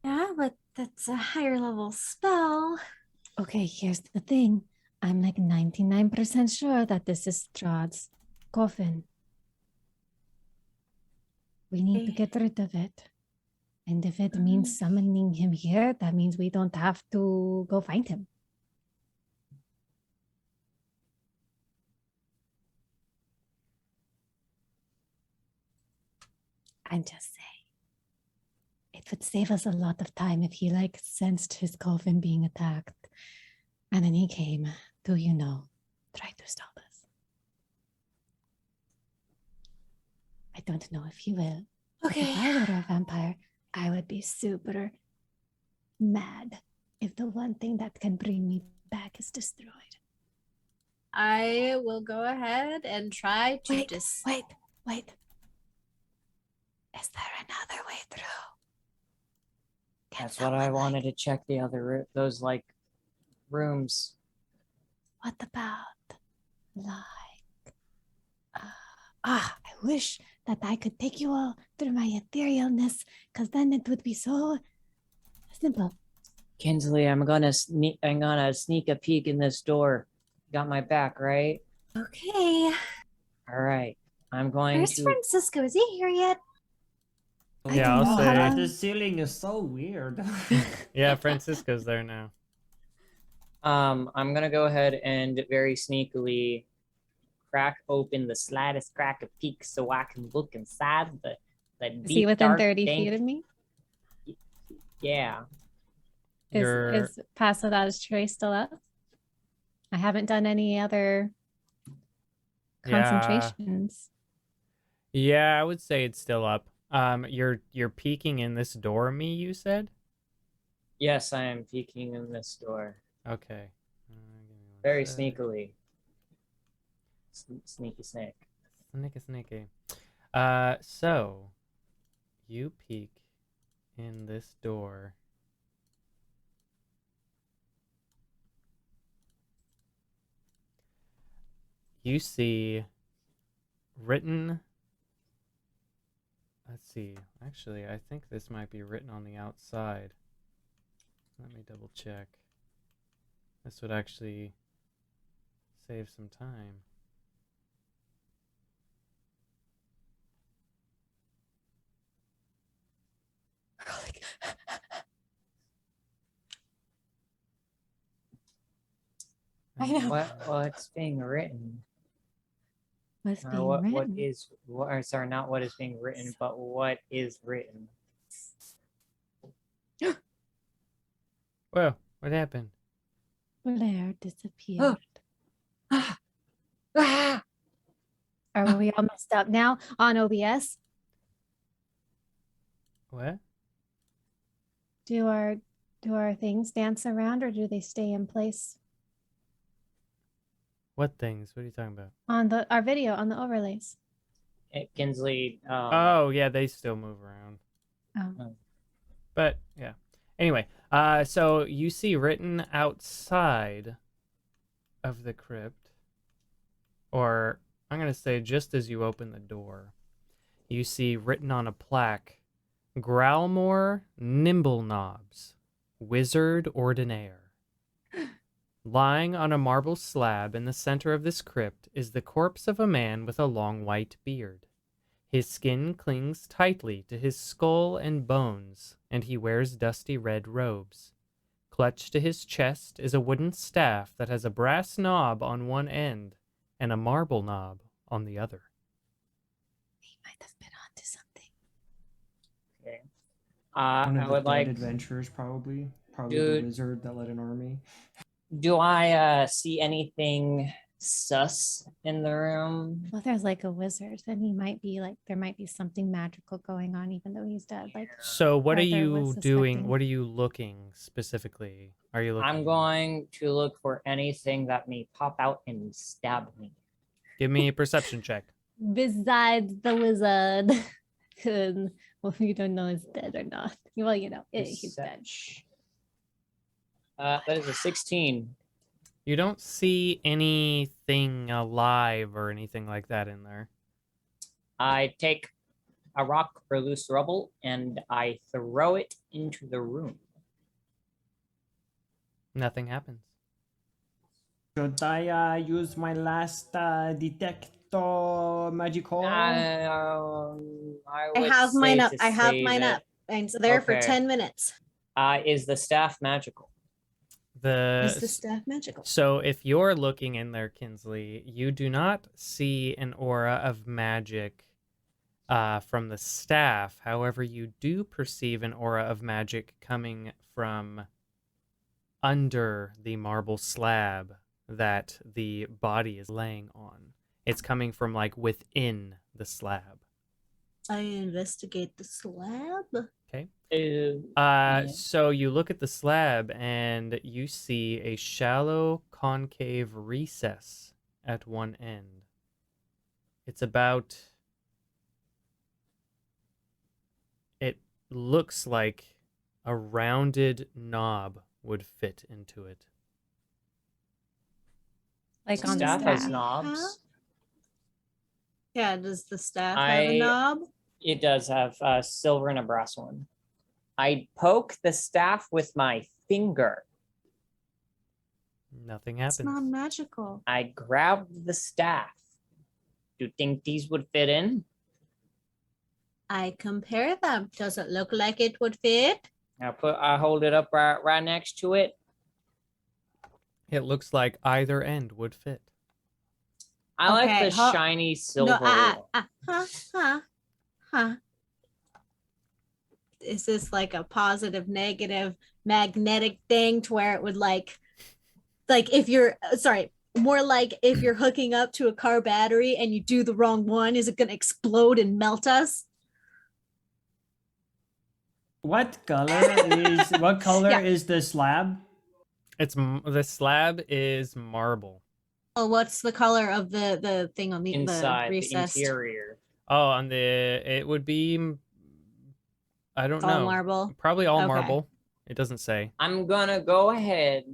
Yeah, but that's a higher level spell. Okay, here's the thing. I'm like 99% sure that this is Strahd's coffin. We need to get rid of it. And if it means summoning him here, that means we don't have to go find him. I'm just saying. It would save us a lot of time if he like sensed his coffin being attacked. And then he came to, try to stop us. I don't know if he will. But if I were a vampire, I would be super mad if the one thing that can bring me back is destroyed. I will go ahead and try to Wait. Is there another way through? That's what I wanted to check the other those like rooms. What about I wish that I could take you all through my etherealness, because then it would be so simple. Kinsley, I'm gonna sneak a peek in this door. You got my back, right? Okay. All right. I'm going Where's to Francisco? Is he here yet? Yeah, I'll say. The ceiling is so weird. Yeah, Francisco's there now. I'm gonna go ahead and very sneakily crack open the slightest crack of peak so I can look inside the Is he deep, within dark, 30 dank... feet of me? Yeah. Is Pass Without a Trace still up? I haven't done any other concentrations. Yeah, I would say it's still up. You're peeking in this door, me, you said? Yes, I am peeking in this door. Okay. Very sneakily. Sneaky snake. Sneaky. So you peek in this door. You see written. Let's see. Actually, I think this might be written on the outside. Let me double check. This would actually save some time. I know. What's being written? What's being Or written? what is, or sorry, not what is being written, but what is written. Whoa, what happened? Blair disappeared. Are we all messed up now on OBS? What? Do our things dance around or do they stay in place? What things? What are you talking about? On our video on the overlays. Kinsley. Oh, yeah, they still move around. Oh. But yeah. Anyway, so you see written outside of the crypt, or I'm gonna say just as you open the door, you see written on a plaque, Growlmore Nimble Knobs, Wizard Ordinaire. Lying on a marble slab in the center of this crypt is the corpse of a man with a long white beard. His skin clings tightly to his skull and bones, and he wears dusty red robes. Clutched to his chest is a wooden staff that has a brass knob on one end and a marble knob on the other. He might have been onto something. Okay. One of I the would like adventurers, probably Dude. the wizard that led an army. Do I see anything sus in the room? Well, there's like a wizard, then he might be like, there might be something magical going on, even though he's dead. Like, So what are Arthur you was doing? suspecting. What are you looking specifically? Are you looking? I'm going to look for anything that may pop out and stab me. Give me a perception check. Besides the wizard. Well, you don't know he's dead or not. Well, you know, he's dead. That is a 16. You don't see anything alive or anything like that in there. I take a rock or loose rubble and I throw it into the room. Nothing happens. Should I use my last detector magical? I have mine up. I have save mine it. up. I'm there for Okay. 10 minutes. Is the staff magical? Is the staff magical? So if you're looking in there, Kinsley, you do not see an aura of magic from the staff. However, you do perceive an aura of magic coming from under the marble slab that the body is laying on. It's coming from like within the slab. I investigate the slab. Okay. Yeah. So you look at the slab and you see a shallow concave recess at one end. It's about... It looks like a rounded knob would fit into it. Like on the Staff staff. has knobs. Huh? Yeah, does the staff have a knob? It does have a silver and a brass one. I poke the staff with my finger. Nothing happens. It's not magical. I grab the staff. Do you think these would fit in? I compare them. Does it look like it would fit? I hold it up right next to it. It looks like either end would fit. I like Okay, the shiny silver. Huh. Is this like a positive, negative, magnetic thing to where it would like if you're more like if you're hooking up to a car battery and you do the wrong one, is it going to explode and melt us? What color is the slab? The slab is marble. Oh, what's the color of the thing on the Inside the recessed? interior. Oh, it would be, I don't know. All marble. Probably all Okay. marble. It doesn't say. I'm gonna go ahead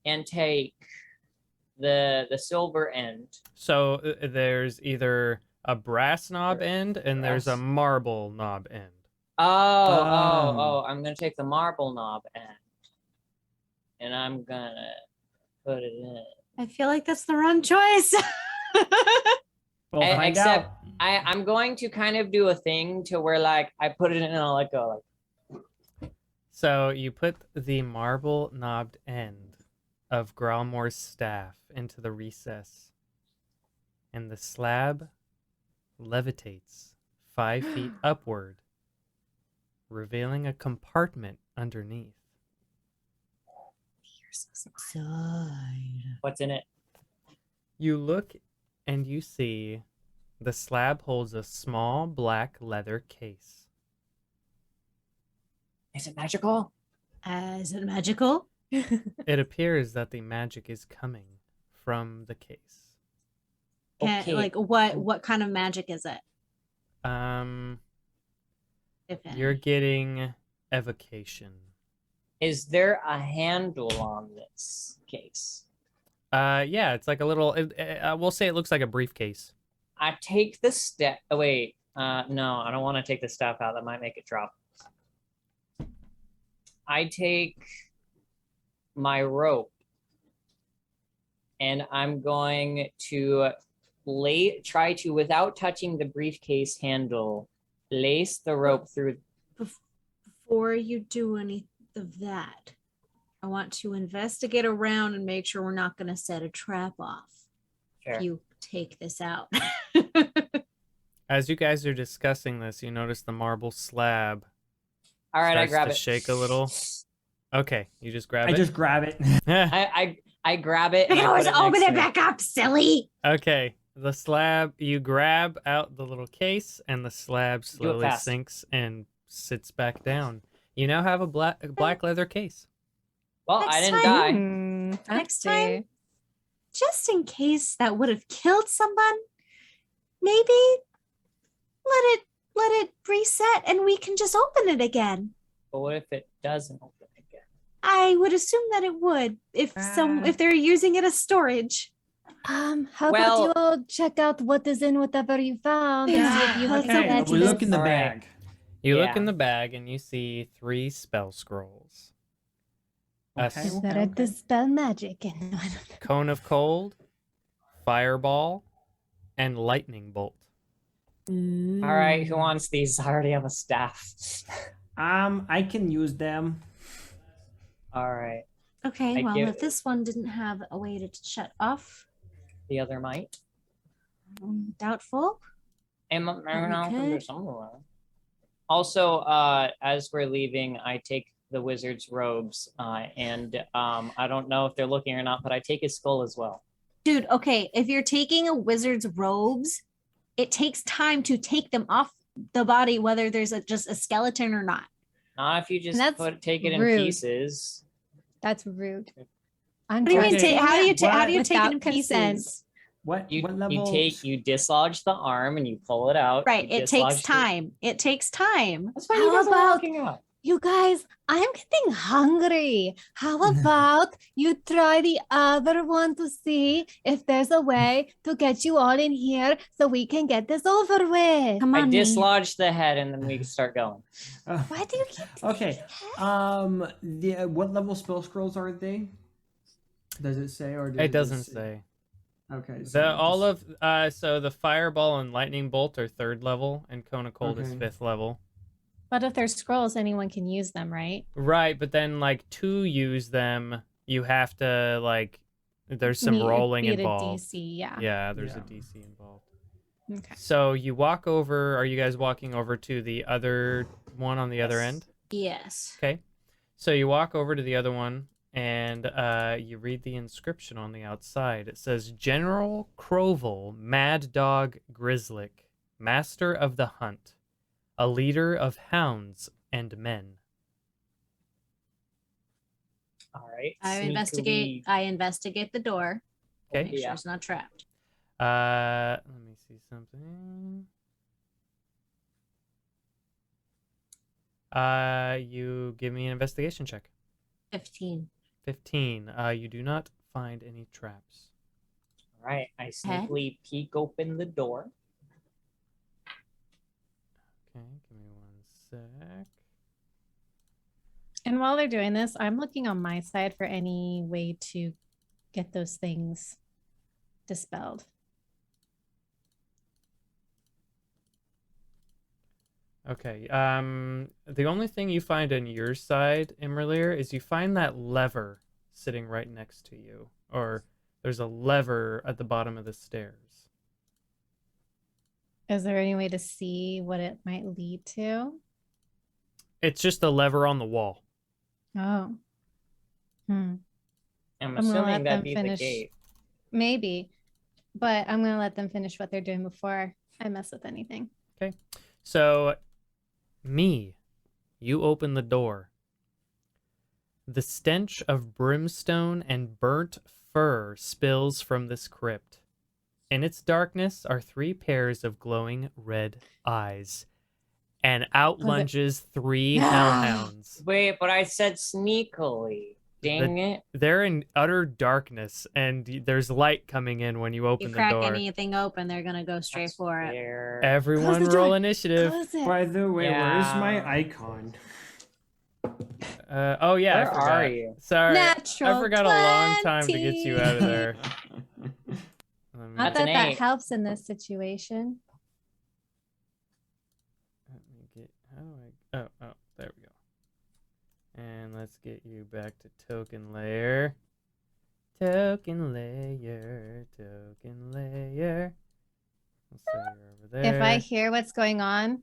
and take the silver end. So there's either a brass knob end and there's a Brass. marble knob end. Oh, I'm gonna take the marble knob end. And I'm gonna put it in. I feel like that's the wrong choice. We'll find Except out. I'm going to kind of do a thing to where like I put it in and I'll let go. So you put the marble knobbed end of Gralmore's staff into the recess, and the slab levitates 5 feet upward, revealing a compartment underneath. What's in it? You look and you see the slab holds a small black leather case. Is it magical? Is it magical? It appears that the magic is coming from the case. Okay. Like what kind of magic is it? If any? You're getting evocation. Is there a handle on this case? Yeah, it's like a little. We'll say it looks like a briefcase. I take the step. Oh, wait. No, I don't want to take the staff out. That might make it drop. I take my rope and I'm going to try to, without touching the briefcase handle, lace the rope through. Before you do any of that, I want to investigate around and make sure we're not going to set a trap off. Sure. If you take this out. As you guys are discussing this, you notice the marble slab. All right, I grab to it. shake a little. Okay, you just grab I it. just grab it. I grab it. I And can I always put open next it to back up, silly. Okay, the slab. You grab out the little case, and the slab Do it slowly fast. sinks and sits back down. You now have a black leather case. Well, Next I didn't time- die. Next time, just in case that would have killed someone, maybe let it reset and we can just open it again. But what if it doesn't open again? I would assume that it would if they're using it as storage. How Well- about you all check out what is in whatever you found and see if you have Okay, some we look in the All right. bag. You look Yeah. in the bag, and you see 3 spell scrolls. A Okay. Is that it? The spell magic? And cone of cold, fireball, and lightning bolt. All right, who wants these? I already have a staff. I can use them. All right, Okay, I well, give- if this one didn't have a way to shut off, the other might. doubtful. And Okay. there's somewhere. Also, as we're leaving, I take the wizard's robes, and I don't know if they're looking or not, but I take his skull as well. Dude, okay, if you're taking a wizard's robes, it takes time to take them off the body, whether there's just a skeleton or not. Not if you just That's take it in rude. pieces. that's rude. What do you mean? Okay. How do you What? take it in Without consent. pieces? What You level? you dislodge the arm and you pull it out. Right, You it takes dislodge the- time. It takes time. That's why How you guys are about- walking out. You guys, I'm getting hungry. How about you try the other one to see if there's a way to get you all in here so we can get this over with? Come I on, dislodge the head and then we can start going. Why do you keep Okay. What level spell scrolls are they? Does it say or does It just doesn't say. Okay. So the fireball and lightning bolt are 3rd level, and cone of cold is Okay. 5th level. But if there's scrolls, anyone can use them, right? Right, but then like to use them, you have to like. There's some rolling beat involved. A DC, yeah. Yeah, there's Yeah. a DC involved. Okay. So you walk over. Are you guys walking over to the other one on the other Yes. end? Yes. Okay. So you walk over to the other one, and you read the inscription on the outside. It says, General Crovel, Mad Dog Grizzlick, Master of the Hunt, a leader of hounds and men. All right. I sneakily- investigate the door. Okay. Make sure Yeah. it's not trapped. Let me see something. You give me an investigation check. 15. 15. You do not find any traps. All right. I sneakily peek open the door. Okay, give me 1 sec. And while they're doing this, I'm looking on my side for any way to get those things dispelled. Okay. The only thing you find on your side, imra'lyr, is you find that lever sitting right next to you, or there's a lever at the bottom of the stairs. Is there any way to see what it might lead to? It's just a lever on the wall. Oh. Hmm. I'm I'm gonna assuming let that'd them be finish. the gate. Maybe. But I'm going to let them finish what they're doing before I mess with anything. So, you open the door. The stench of brimstone and burnt fur spills from this crypt. In its darkness are 3 pairs of glowing red eyes. And out lunges 3 hellhounds. Wait, but I said sneakily. Dang it. They're in utter darkness, and there's light coming in when you open You the crack door. anything open, they're gonna go straight That's for it. fair. Everyone Close the roll door. initiative. Close it. By the way, where's my Yeah. icon? Oh yeah, Where I forgot. are you? Sorry, Natural I forgot a long time to get you 20. out of there. Let me, Not That's an that that 8. helps in this situation. let me get. How do I? Oh, there we go. And let's get you back to token layer. Token layer. Token layer. Let's say you're over there. If I hear what's going on,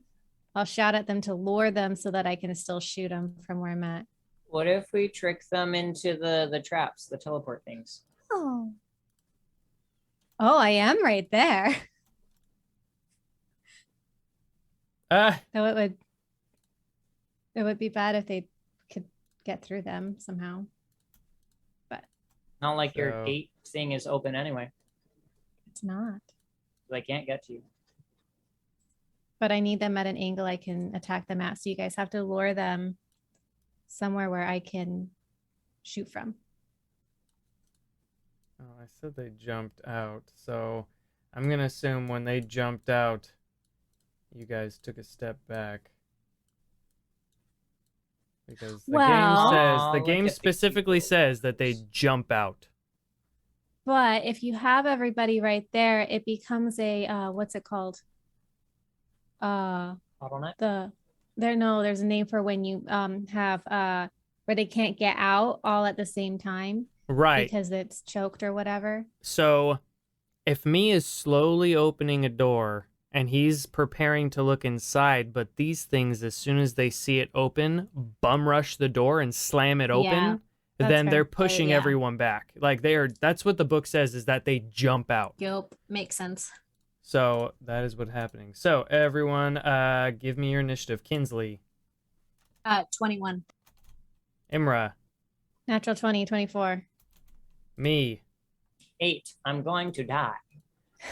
I'll shout at them to lure them so that I can still shoot them from where I'm at. What if we trick them into the traps, the teleport things? Oh. Oh, I am right there. No, it would be bad if they could get through them somehow. Not like your So- gate thing is open anyway. It's not. They can't get to you. But I need them at an angle I can attack them at. So you guys have to lure them somewhere where I can shoot from. Oh, I said they jumped out, so I'm gonna assume when they jumped out, you guys took a step back. Because the Well- game Look game at the specifically keyboard. says that they jump out. But if you have everybody right there, it becomes a what's it called? Bottleneck? There's a name for when you have where they can't get out all at the same time Right. because it's choked or whatever. So if me is slowly opening a door and he's preparing to look inside, but these things, as soon as they see it open, bum rush the door and slam it open, Yeah, that's then fair. they're pushing yeah. everyone back. Like that's what the book says, is that they jump out. Yup, makes sense. So that is what's happening. So everyone, give me your initiative. Kinsley, 21. Imra, Natural 20, 24. me, 8. I'm going to die.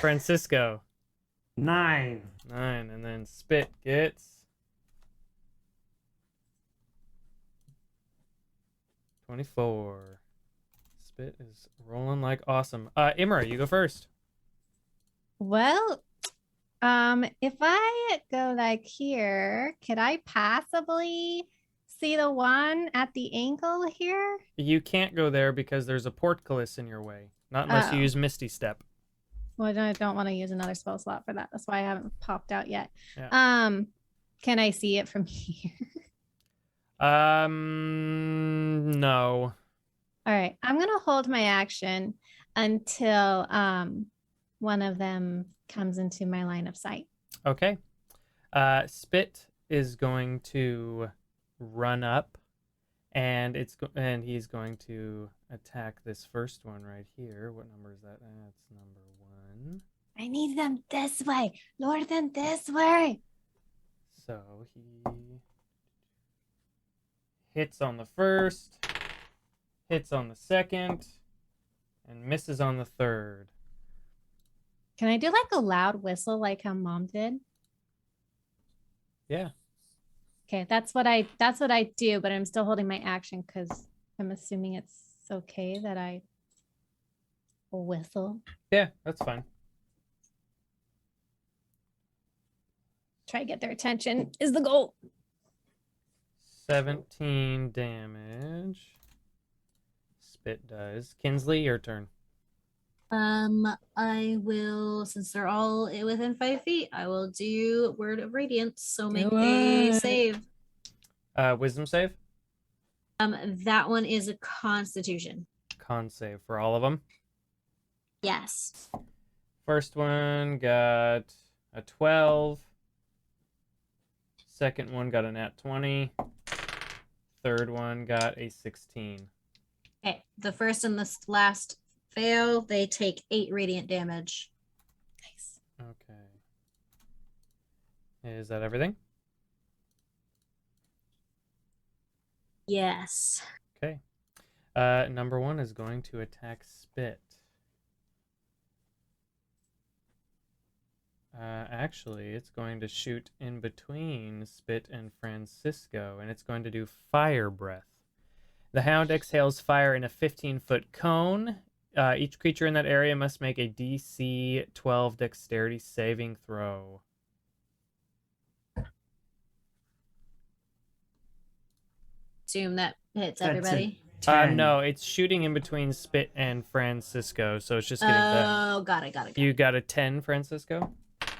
Francisco, 9. 9, and then Spit gets 24. Spit is rolling like awesome. Imra, you go first. Well, if I go like here, could I possibly see the one at the angle here? You can't go there because there's a portcullis in your way. Not unless you Oh. use Misty Step. Well, I don't want to use another spell slot for that. That's why I haven't popped out yet. Yeah. Can I see it from here? No. All right. I'm gonna hold my action until one of them comes into my line of sight. Okay. Spit is going to run up, and he's going to attack this first one right here. What number is that? That's number 1. I need them this way. Lure them this way. So he hits on the first, hits on the second, and misses on the third. Can I do like a loud whistle like how Mom did? Yeah. Okay, that's what I do, but I'm still holding my action because I'm assuming it's okay that I whistle. Yeah, that's fine. Try to get their attention is the goal. 17 damage. Spit does. Kinsley, your turn. I will, since they're all within 5 feet, I will do Word of Radiance. So make a save. Wisdom save? That one is a Constitution. Con save for all of them. Yes. First one got a 12. Second one got a nat 20. Third one got a 16. Okay. The first and the last fail. They take 8 radiant damage. Nice. Okay. Is that everything? Yes. Okay. Number 1 is going to attack Spit. Actually, it's going to shoot in between Spit and Francisco, and it's going to do Fire Breath. The hound exhales fire in a 15-foot cone. Each creature in that area must make a DC 12 dexterity saving throw. Assume that hits That's everybody. 10. No, it's shooting in between Spit and Francisco, so it's just getting them. Oh, got it. You got a 10, Francisco?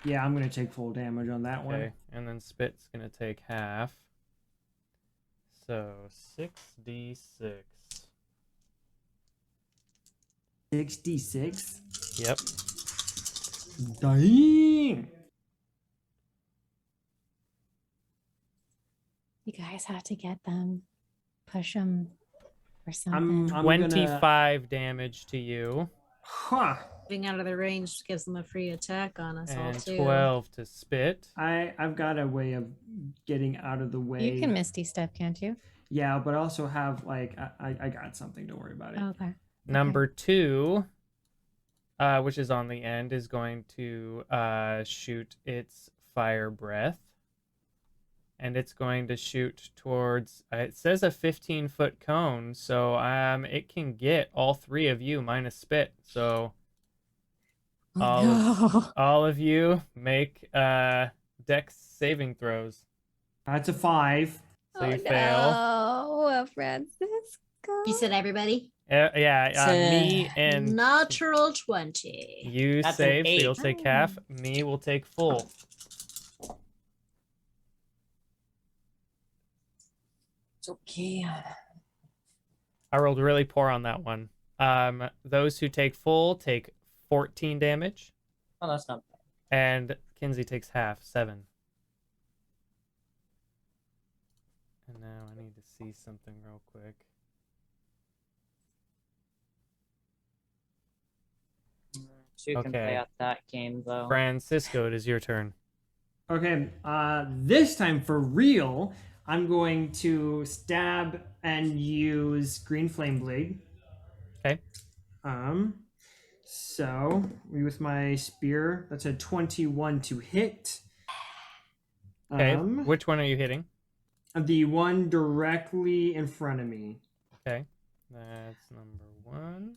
Yeah, I'm gonna take full damage on that one. Okay, and then Spit's gonna take half. So 6d6. 66. Yep. Dang. You guys have to get them. Push them or something. I'm 25 damage to you. Huh. Being out of their range gives them a free attack on us all And too. 12 to Spit. I've got a way of getting out of the way. You can Misty Step, can't you? Yeah, but I also have like I got something. Don't worry about it. Okay. Number 2, which is on the end, is going to shoot its Fire Breath. And it's going to shoot towards, it says a 15-foot cone, so it can get all 3 of you minus Spit. So all of you make dex saving throws. That's a 5. So you fail. Oh, Francisco. You said everybody? Me and Natural 20. you That's save, an so you'll 8. take half. Me will take full. It's okay. I rolled really poor on that one. Those who take full take 14 damage, Oh, that's not bad. and Kinsey takes half, 7. And now I need to see something real quick. Two can Okay. play out that game though. Francisco, it is your turn. Okay. This time for real, I'm going to stab and use green flame blade. Okay. So with my spear, that's a 21 to hit. Okay. Which one are you hitting? The one directly in front of me. Okay. That's number 1.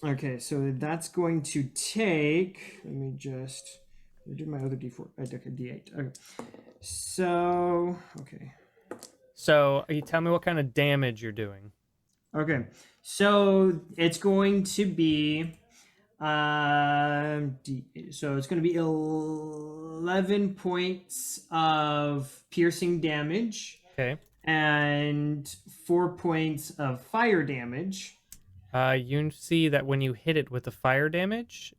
Okay, so that's going to take. Let me just do my other D4. D8. Okay. So So you tell me what kind of damage you're doing. Okay, so it's going to be. So it's going to be 11 points of piercing damage. Okay. And 4 points of fire damage. You see that when you hit it with the fire damage,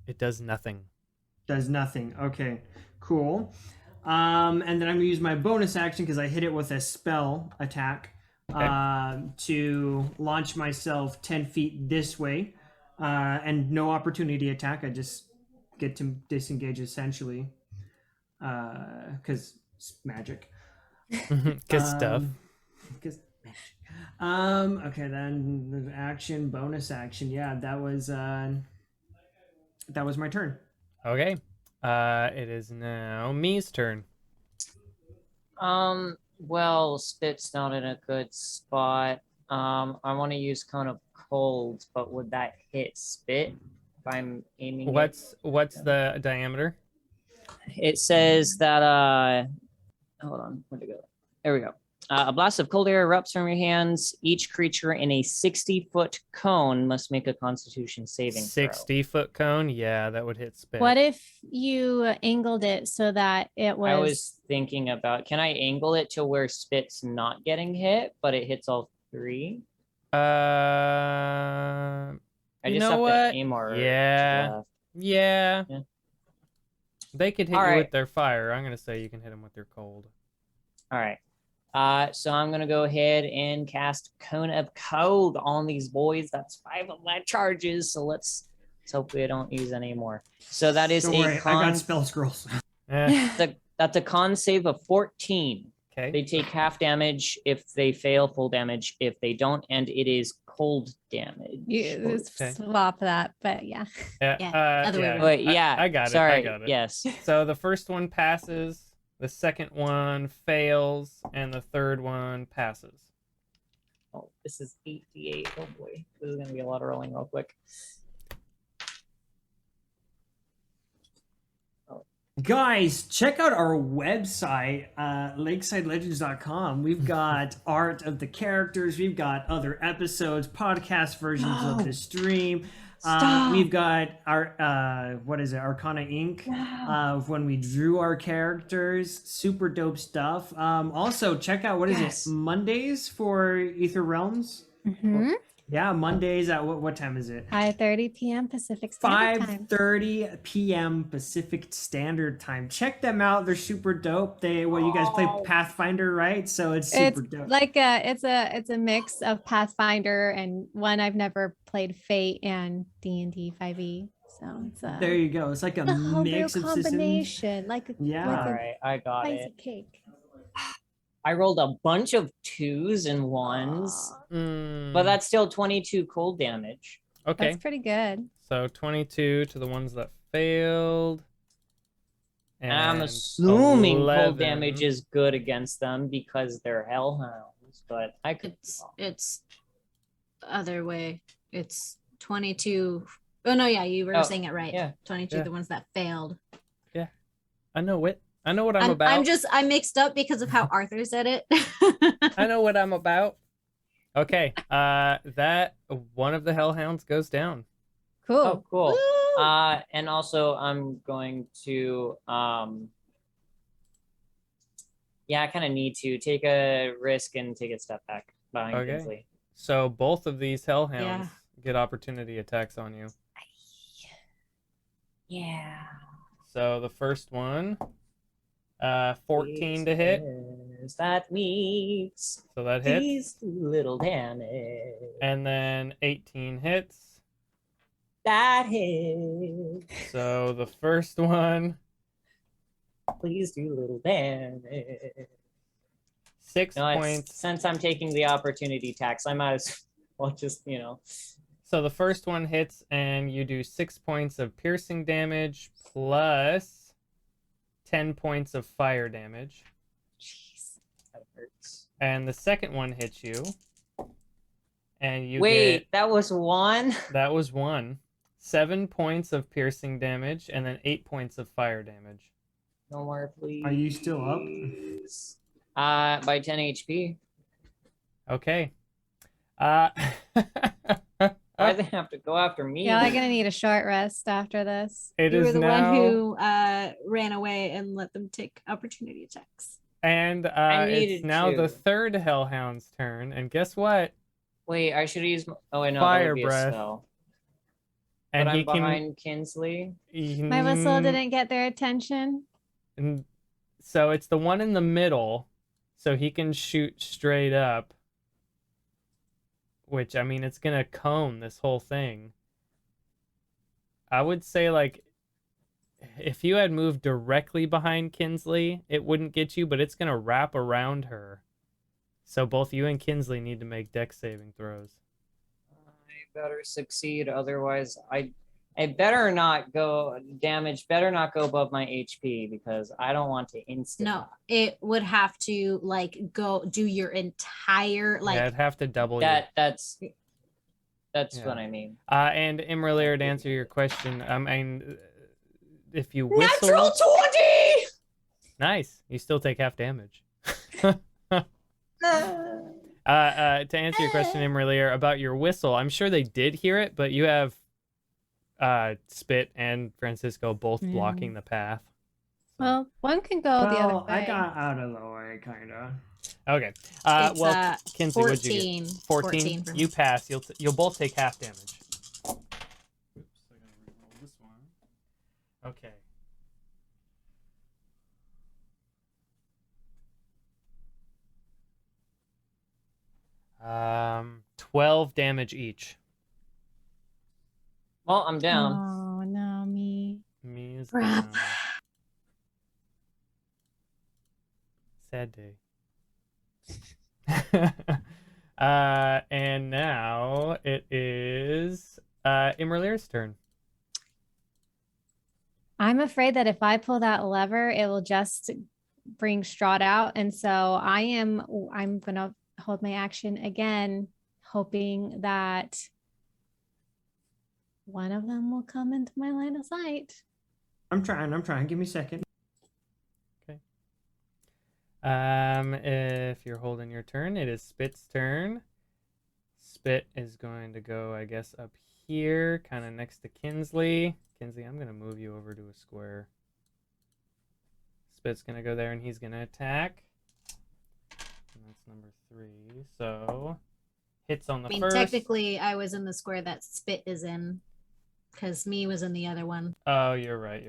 it does nothing. Does nothing. Okay, cool. And then I'm gonna use my bonus action because I hit it with a spell attack to launch myself 10 feet this way, and no opportunity attack. I just get to disengage essentially because it's magic. Good stuff. Because okay, then the action, bonus action. Yeah, that was my turn. Okay. It is now me's turn. Well, Spit's not in a good spot. I want to use Cone of Cold, but would that hit Spit if I'm aiming? What's the diameter? It says that hold on, where'd it go? There we go. A blast of cold air erupts from your hands. Each creature in a 60-foot cone must make a Constitution saving throw. 60-foot cone? Yeah, that would hit Spit. What if you angled it so that it was... I was thinking about, can I angle it to where Spit's not getting hit, but it hits all three? I just have to aim our yeah. Yeah. They could hit you with their fire. I'm going to say you can hit them with their cold. All right. So I'm going to go ahead and cast Cone of Cold on these boys. That's 5 of my charges. So let's hopefully I don't use any more. So that is I got spell scrolls. That's a con save of 14. Okay. They take half damage if they fail, full damage if they don't, and it is cold damage. You swap that, but yeah. Other way around. Wait, yeah. I got it. Sorry. I got it. Yes. So the first one passes, the second one fails, and the third one passes. Oh, this is 8d8. Oh boy. This is going to be a lot of rolling real quick. Guys, check out our website, lakesidelegends.com. We've got art of the characters. We've got other episodes, podcast versions of the stream. We've got our, Arcana Inc. Of when we drew our characters. Super dope stuff. Also, check out, Mondays for Ether Realms? Mm-hmm. Yeah, Mondays at what time is it? 5:30 p.m. Pacific Standard Time. 5:30 p.m. Pacific Standard Time. Check them out. They're super dope. You guys play Pathfinder, right? So it's super dope. Like it's a mix of Pathfinder and one I've never played, Fate and D&D 5e. So it's there you go. It's like a mix of combination, systems. All right, I got it. Cake. I rolled a bunch of 2s and 1s, but that's still 22 cold damage. Okay. That's pretty good. So 22 to the ones that failed. And I'm assuming 11. cold damage is good against them because they're hellhounds, but I could. It's the other way. It's 22. Oh no, yeah, you were saying it right. Yeah. 22, the ones that failed. Yeah, I know it. I know what I'm about. I'm mixed up because of how Arthur said it. I know what I'm about. Okay, that one of the hellhounds goes down. Cool. Oh, cool. Woo! And also I'm going to I kind of need to take a risk and take a step back behind Kinsley. So both of these hellhounds get opportunity attacks on you. Yeah. So the first one, 14 to hit. That means so that hits. Please do little damage. And then 18 hits. That hits. So the first one. Please do little damage. 6 points. Since I'm taking the opportunity tax, I might as well just, So the first one hits and you do 6 points of piercing damage plus 10 points of fire damage. Jeez, that hurts. And the second one hits you. And you that was one? That was one. 7 points of piercing damage and then 8 points of fire damage. No more, please. Are you still up? By 10 HP. Okay. Why do they have to go after me? Yeah, I'm gonna need a short rest after this. You were the one who ran away and let them take opportunity attacks. And it's now the third hellhound's turn. And guess what? Wait, I should use. Oh, wait, no, that Fire would be breath. a spell. And But he I'm behind Kinsley. My whistle didn't get their attention. So it's the one in the middle, so he can shoot straight up. Which, I mean, it's gonna cone this whole thing. I would say, like, if you had moved directly behind Kinsley, it wouldn't get you, but it's gonna wrap around her. So both you and Kinsley need to make dex saving throws. I better succeed, otherwise I better not go damage. Better not go above my HP because I don't want to instant. No, it would have to like go do your entire like. Yeah, I'd have to double that. you. That's Yeah. what I mean. And imra'lyr, to answer your question, I mean, if you whistle, Natural 20. nice, you still take half damage. To answer your question, imra'lyr, about your whistle, I'm sure they did hear it, but you have Spit and Francisco both blocking the path. Well, one can go the other way. I got out of the way, kind of. Okay. It's, Well, Kinsley, what'd you 14. get? 14. for me. You pass. You'll both take half damage. Oops, I gotta reroll this one. Okay. 12 damage each. Well, I'm down. Oh no, me. Me is Crap. down. Sad day. And now it is imra'lyr's turn. I'm afraid that if I pull that lever, it will just bring Strahd out. And so I'm gonna hold my action again, hoping that one of them will come into my line of sight. I'm trying. Give me a second. Okay. If you're holding your turn, it is Spit's turn. Spit is going to go, I guess, up here, kind of next to Kinsley. Kinsley, I'm going to move you over to a square. Spit's going to go there, and he's going to attack. And that's number 3. So, hits on the I mean, first. technically, I was in the square that Spit is in, because me was in the other one. Oh, you're right.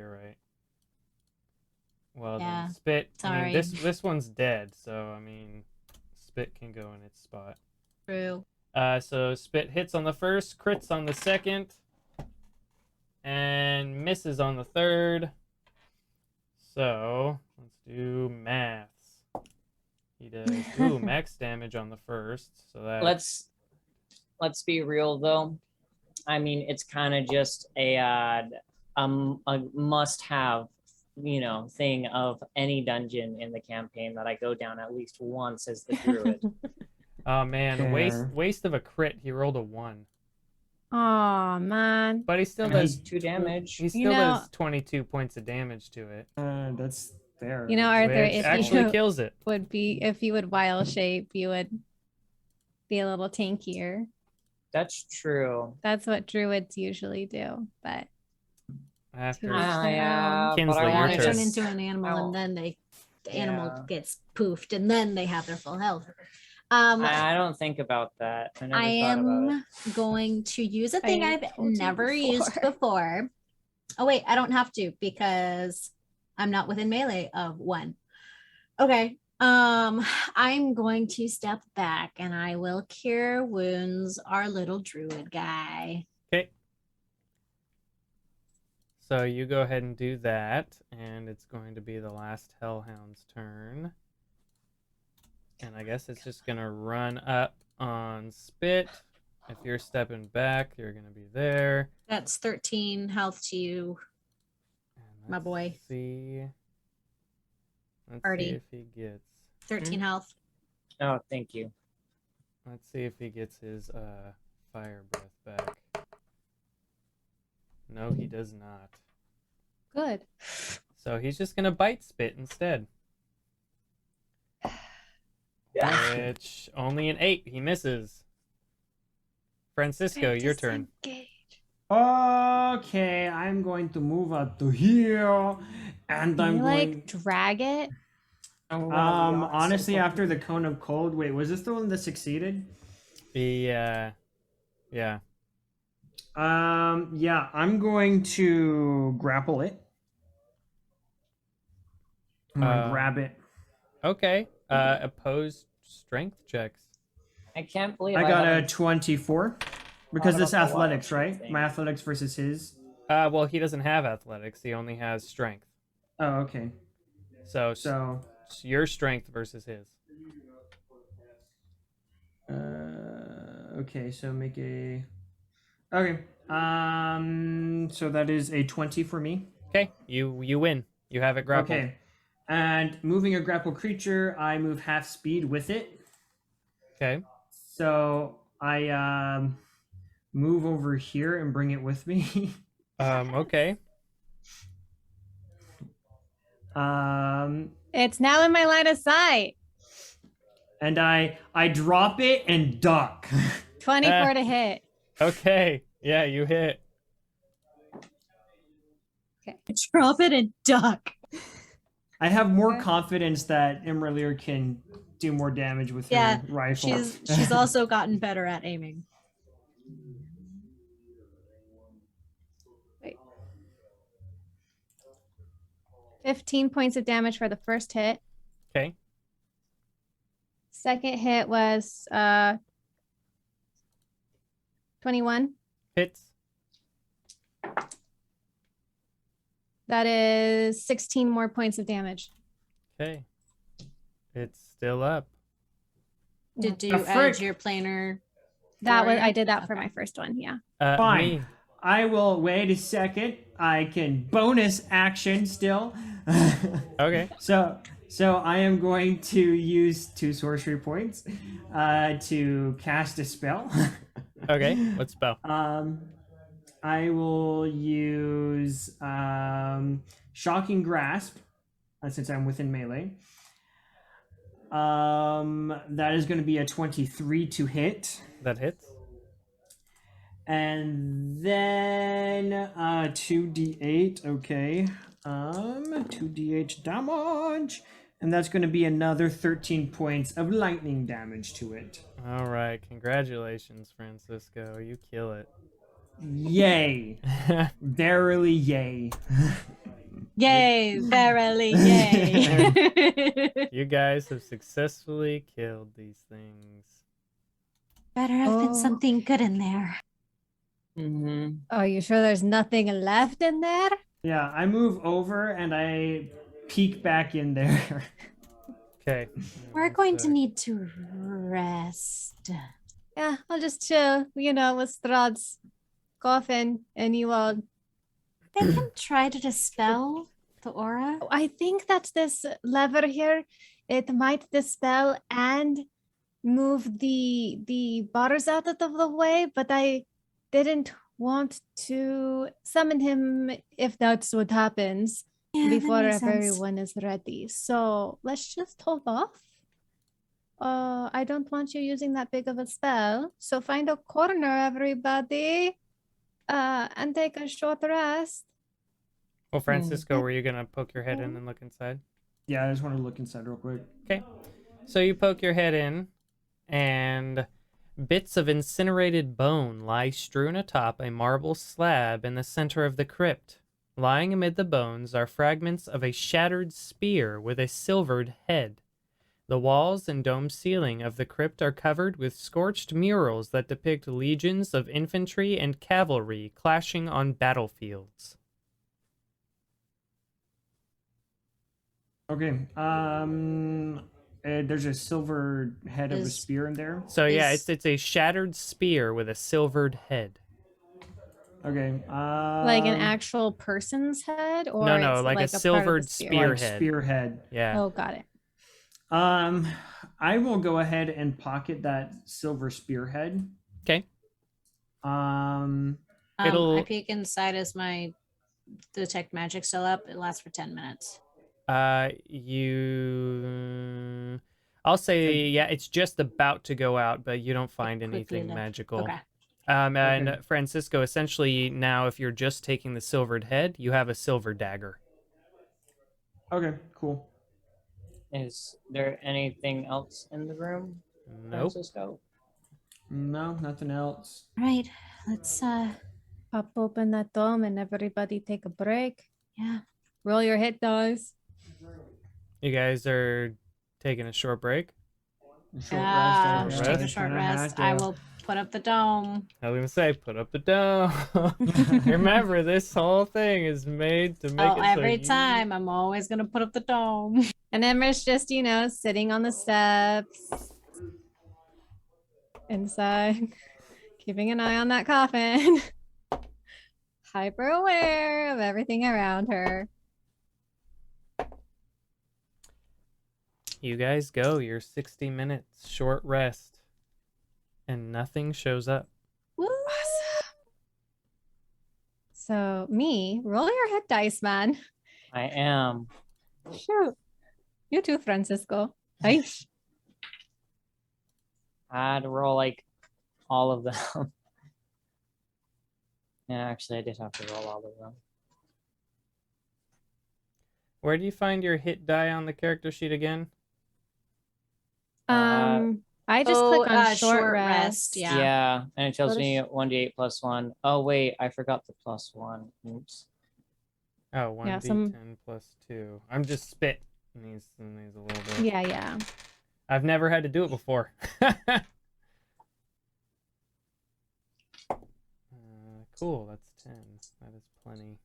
Well, Yeah, then Spit. I sorry. mean, this one's dead, so I mean, Spit can go in its spot. True. So Spit hits on the first, crits on the second, and misses on the third. So let's do maths. He does max damage on the first. So that Let's be real though. I mean, it's kind of just a must-have, thing of any dungeon in the campaign that I go down at least once as the druid. Oh man, Fair. waste of a crit. He rolled a 1, Oh man. but he still I mean, does 2 damage. He still know- does 22 points of damage to it, That's fair. Arthur, which if actually you kills it. if you would wild shape, you would be a little tankier. That's true. That's what druids usually do. But After Yeah, Kinsley, but I your want to turn. Turn just into an animal, Ow. and then the Yeah. animal gets poofed, and then they have their full health. I don't think about that. I never I thought about it. am going to use a thing I I've told you never used before. Oh wait, I don't have to because I'm not within melee of 1. Okay. I'm going to step back and I will cure wounds our little druid guy. Okay. So you go ahead and do that, and it's going to be the last Hellhound's turn. And I guess it's just going to run up on Spit. If you're stepping back, you're going to be there. That's 13 health to you. And My boy. Let's see Artie. if he gets. 13 health. Oh, thank you. Let's see if he gets his fire breath back. No, he does not. good. So he's just gonna bite Spit instead. Which only an 8. He misses. Francisco, your turn. Okay, I'm going to move up to here, and Can I'm you going. drag it? I'm Honestly, after the cone of cold, wait, was this the one that succeeded? Yeah. Yeah, I'm going to grapple it. I'm gonna grab it. Okay. Opposed strength checks. I can't believe I got a haven't 24 because thought it's of the wild athletics, shape right? thing. My athletics versus his. Well, he doesn't have athletics. He only has strength. Oh, okay. So So, your strength versus his. okay, so make a. Okay. So that is a 20 for me. Okay, you win. You have it grappled. Okay. And moving a grapple creature, I move half speed with it. Okay. So I move over here and bring it with me. Okay. It's now in my line of sight. And I drop it and duck. 24 to hit. Okay. Yeah, you hit. Drop it and duck. I have more confidence that imra'lyr can do more damage with Yeah, her rifle. she's also gotten better at aiming. Wait. 15 points of damage for the first hit. Okay. Second hit was 21. Hits. That is 16 more points of damage. Okay. It's still up. Did The you add frick? your planar? That was warrior? I did that for my first one. Yeah. Fine. Me. I will wait a second. I can bonus action still. Okay. So I am going to use 2 sorcery points to cast a spell. Okay. What spell? I will use Shocking Grasp since I'm within melee. That is going to be a 23 to hit. That hits. And then 2d8, okay. 2d8 damage. And that's going to be another 13 points of lightning damage to it. All right. Congratulations, Francisco. You kill it. Yay. Verily yay. Yay! Verily, yay! You guys have successfully killed these things. Better have been something good in there. Mm-hmm. Are you sure there's nothing left in there? Yeah, I move over and I peek back in there. Okay. We're going to need to rest. Yeah, I'll just chill, with Strahd's coffin and you all. They can try to dispel the aura. I think that this lever here, it might dispel and move the bars out of the way, but I didn't want to summon him if that's what happens before everyone is ready. So let's just hold off. I don't want you using that big of a spell. So find a corner, everybody, and take a short rest. Well, Francisco, were you going to poke your head in and look inside? Yeah, I just want to look inside real quick. Okay. So you poke your head in, and bits of incinerated bone lie strewn atop a marble slab in the center of the crypt. Lying amid the bones are fragments of a shattered spear with a silvered head. The walls and dome ceiling of the crypt are covered with scorched murals that depict legions of infantry and cavalry clashing on battlefields. Okay. There's a silver head of a spear in there. So yeah, it's a shattered spear with a silvered head. Okay. Like an actual person's head, or No, it's like a part of the silvered spear? spearhead. Like spearhead. Yeah. Oh, got it. I will go ahead and pocket that silver spearhead. Okay. I peek inside. Is my detect magic still up? It lasts for 10 minutes. I'll say, yeah, it's just about to go out, but you don't find anything magical. Okay. And Francisco, essentially now, if you're just taking the silvered head, you have a silver dagger. Okay, cool. Is there anything else in the room, Nope. Francisco? No, nothing else. Right. Let's Pop open that dome and everybody take a break. yeah. Roll your hit dice. You guys are taking a short break. Short rest. I Short guess. rest. Take a short rest. I will put up the dome. I was gonna say, put up the dome. Remember, this whole thing is made to make it so Every you- time I'm always gonna put up the dome. And Emra's just, sitting on the steps inside, keeping an eye on that coffin. Hyper aware of everything around her. You guys go your 60 minutes short rest, and nothing shows up. Woo! So roll your hit dice, man. I am. Shoot. You too, Francisco. Nice. I had to roll like all of them. Yeah, actually, I did have to roll all of them. Where do you find your hit die on the character sheet again? I just click on short rest. Yeah. Yeah, and it tells What me is- 1d8 plus 1. Oh, wait, I forgot the plus 1. Oops. Oh, 1d10 Yeah, some- plus 2. I'm just spit in these a little bit. Yeah. I've never had to do it before. Cool, that's 10. That is plenty.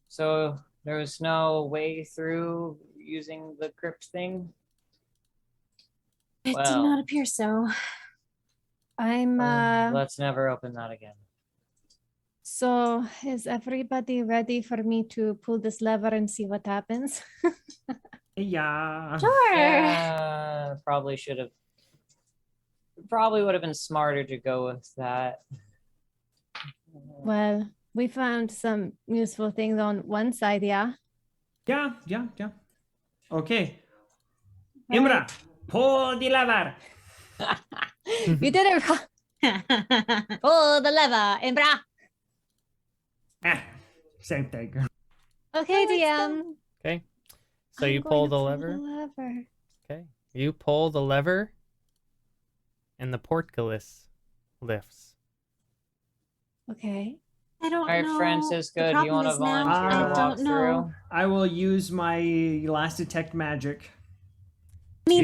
So there was no way through using the crypt thing? It Well. did not appear so. I'm Let's never open that again. So is everybody ready for me to pull this lever and see what happens? Yeah. Sure. Yeah, probably would have been smarter to go with that. Well, we found some useful things on one side, yeah. Yeah. Okay. Imra, pull the lever. You did it wrong. Pull the lever, Imbra. Same thing. Okay, let's DM. Okay. So I'm you going pull to the lever. lever. Okay. You pull the lever, and the portcullis lifts. Okay. I don't All right, know. Francisco, The do you problem want to is now volunteer I to walk don't know. through? I will use my last detect magic. I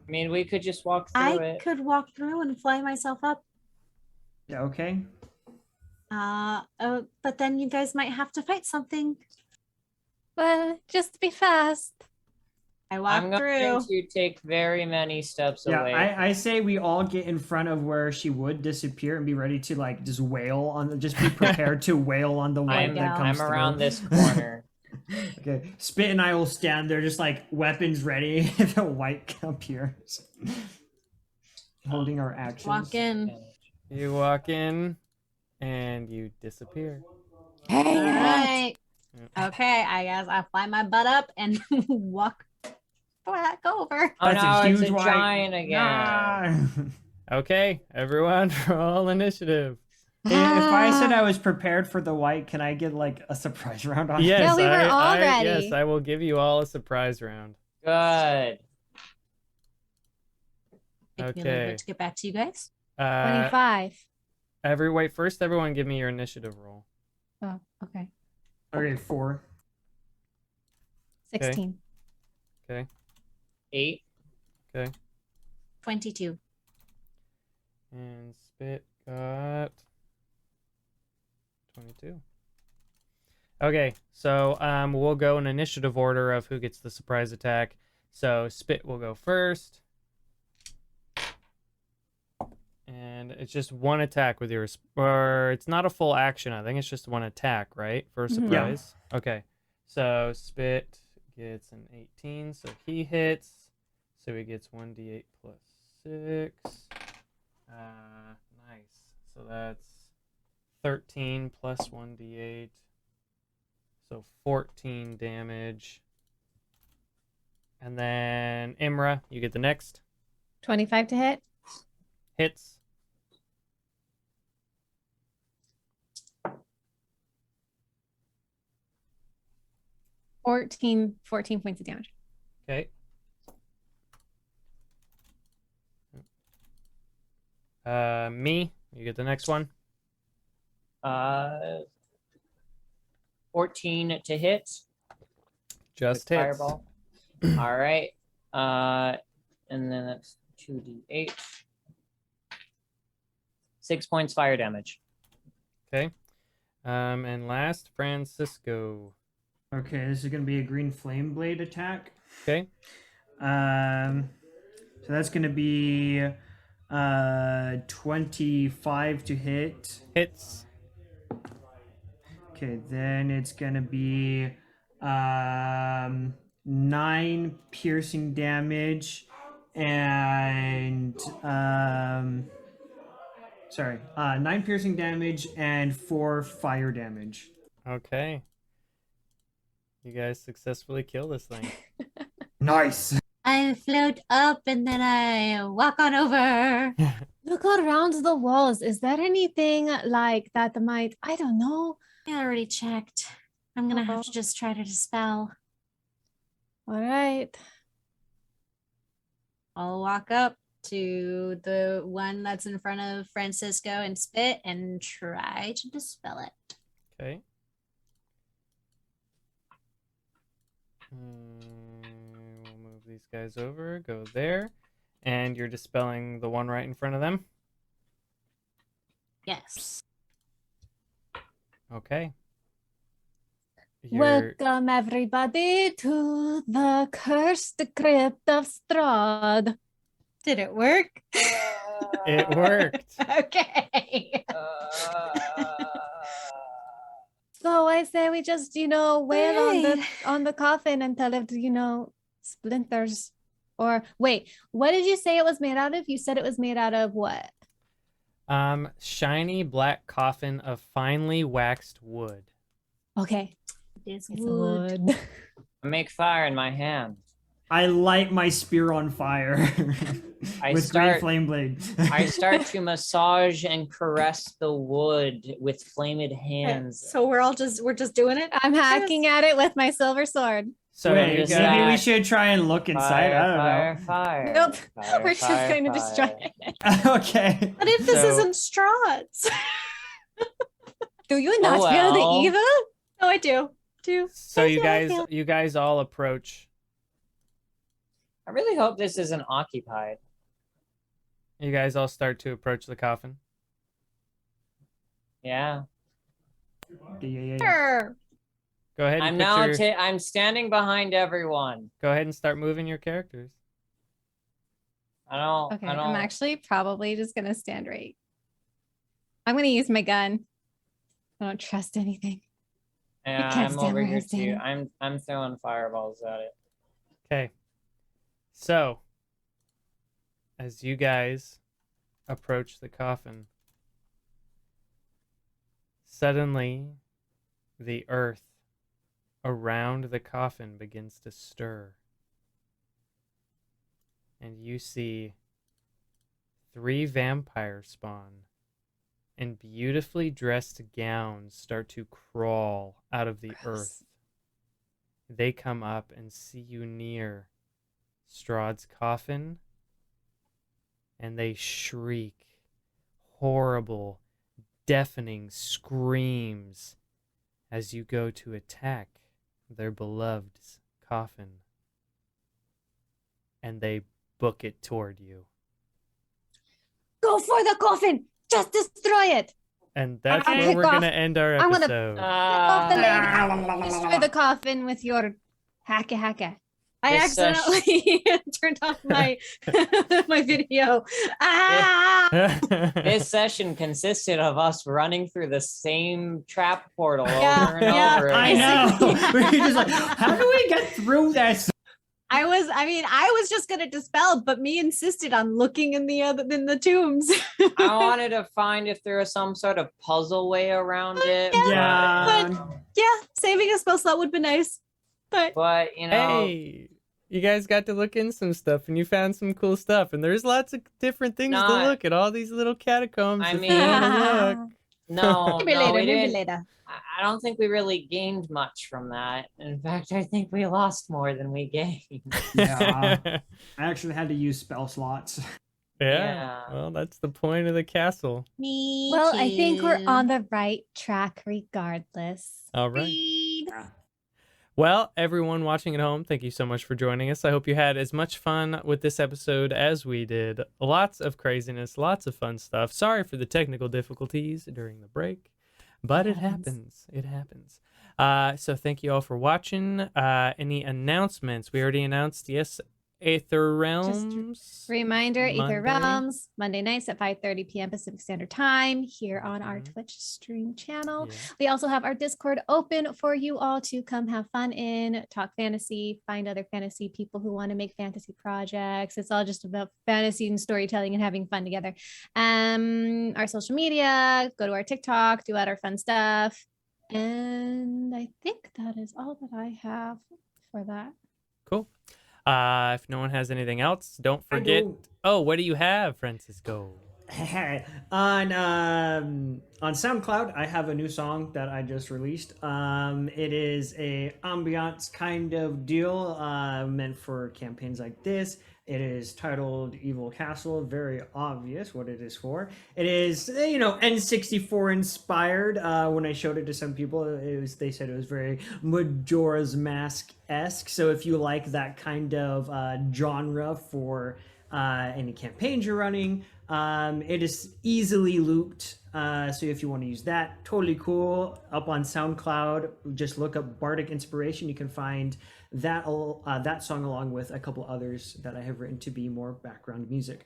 I mean, we could just walk through I it. could walk through and fly myself up. Yeah, okay. But then you guys might have to fight something. Well, just be fast. I I'm walk going through. to take very many steps Yeah, away. I say we all get in front of where she would disappear and be ready to like just wail on just be prepared to wail on the white I'm, that comes I'm around through. this corner. Okay. Spit and I will stand there just like weapons ready if the white appears. Holding our actions. Walk in. You walk in, and you disappear. All right. Yeah. Okay, I guess I fly my butt up and walk back over. Oh That's a no, it's huge a white- giant again. Ah. Okay, everyone, roll initiative. Hey, if I said I was prepared for the white, can I get like a surprise round on Yes, Yeah, we were all ready. Yes, I will give you all a surprise round. Good. Take me a little Okay. bit to get back to you guys. 25. Wait, first everyone give me your initiative roll. Oh, okay. Okay, 4. 16. Okay. 8. Okay. 22. And Spit got 22. Okay, so we'll go in initiative order of who gets the surprise attack. So Spit will go first. And it's just one attack with your, or it's not a full action. I think it's just one attack, right? For a Mhm. surprise. Yeah. Okay. So Spit gets an 18, so he hits. So he gets 1d8 plus 6. Nice. So that's 13 plus 1d8. So 14 damage. And then Imra, you get the next. 25 to hit. Hits. Fourteen points of damage. Okay. Me, you get the next one. 14 to hit. Just with hits. Fireball. All right. And then that's 2d8. 6 points fire damage. Okay. And last, Francisco. Okay, this is gonna be a green flame blade attack. Okay. So that's gonna be 25 to hit. Hits. Okay, then it's gonna be 9 piercing damage and 9 piercing damage and 4 fire damage. Okay. You guys successfully kill this thing. Nice. I float up and then I walk on over. Look around the walls. Is there anything like that might, I don't know. I already checked. I'm gonna have to just try to dispel. All right. I'll walk up to the one that's in front of Francisco and spit and try to dispel it. Okay. We'll move these guys over. Go there. And you're dispelling the one right in front of them? Yes. Okay. Welcome everybody to the cursed crypt of Strahd. Did it work? It worked. Okay. So I say we just, wail Right. on the coffin until it, splinters. Or wait, what did you say it was made out of? You said it was made out of what? Shiny black coffin of finely waxed wood. Okay. It's It's wood. wood. I make fire in my hand. I light my spear on fire with green flame blade. I start to massage and caress the wood with flamed hands. So we're just doing it. I'm hacking at it with my silver sword. So Wait, you just maybe we guys, should try and look inside. I don't know. Fire. Nope. Fire, We're just fire, going to fire. destroy it. Okay. What if this So- isn't Strahd's? Do you not Oh, feel the well. evil? Oh, I do. so you Yeah, guys, yeah. you guys all approach. I really hope this isn't occupied. You guys all start to approach the coffin. Yeah. Yeah. Sure. Go ahead. And I'm put now. your- I'm standing behind everyone. Go ahead and start moving your characters. I don't. Okay, I don't. I'm actually probably just gonna stand right. I'm gonna use my gun. I don't trust anything. Yeah, can't I'm stand over where here I'm too. standing. I'm throwing fireballs at it. Okay. So, as you guys approach the coffin, suddenly the earth around the coffin begins to stir. And you see 3 vampires spawn in beautifully dressed gowns start to crawl out of the earth. They come up and see you near Strahd's coffin, and they shriek horrible, deafening screams as you go to attack their beloved's coffin. And they book it toward you. Go for the coffin! Just destroy it! And that's I'll where pick we're going to end our I'm gonna- episode. Pick off the lady. Destroy the coffin with your hacka. I This, accidentally turned off my my video. Ah! This session consisted of us running through the same trap portal Yeah, over and yeah. over. I again. know. We're just like, how do we get through this? I was just gonna dispel, but me insisted on looking in the tombs. I wanted to find if there was some sort of puzzle way around it. Yeah. Yeah, saving a spell slot would be nice. But you know, Hey, you guys got to look in some stuff and you found some cool stuff. And there's lots of different things to Not- look at. All these little catacombs. I if mean- you wanna look. no, Maybe no, later, we maybe didn't. later. I don't think we really gained much from that. In fact, I think we lost more than we gained. Yeah. I actually had to use spell slots. Yeah. Well, that's the point of the castle. Me Well, too. I think we're on the right track regardless. All right. Agreed. Well, everyone watching at home, thank you so much for joining us. I hope you had as much fun with this episode as we did. Lots of craziness, lots of fun stuff. Sorry for the technical difficulties during the break, but it happens. It happens. So thank you all for watching. Any announcements? We already announced, yes, Aether Realms. Reminder, Ether Monday. Realms, Monday nights at 5:30 p.m. Pacific Standard Time here on our Twitch stream channel. Yeah. We also have our Discord open for you all to come have fun in, talk fantasy, find other fantasy people who want to make fantasy projects. It's all just about fantasy and storytelling and having fun together. Our social media, go to our TikTok, do all our fun stuff. And I think that is all that I have for that. Cool. If no one has anything else, don't forget. Oh, what do you have, Francisco? on SoundCloud, I have a new song that I just released. It is a ambiance kind of deal, meant for campaigns like this. It is titled Evil Castle. Very obvious what it is for. It is, N64 inspired. When I showed it to some people, they said it was very Majora's Mask-esque. So if you like that kind of genre for any campaigns you're running, it is easily looped. So if you want to use that, totally cool. Up on SoundCloud, just look up Bardic Inspiration. You can find that song along with a couple others that I have written to be more background music.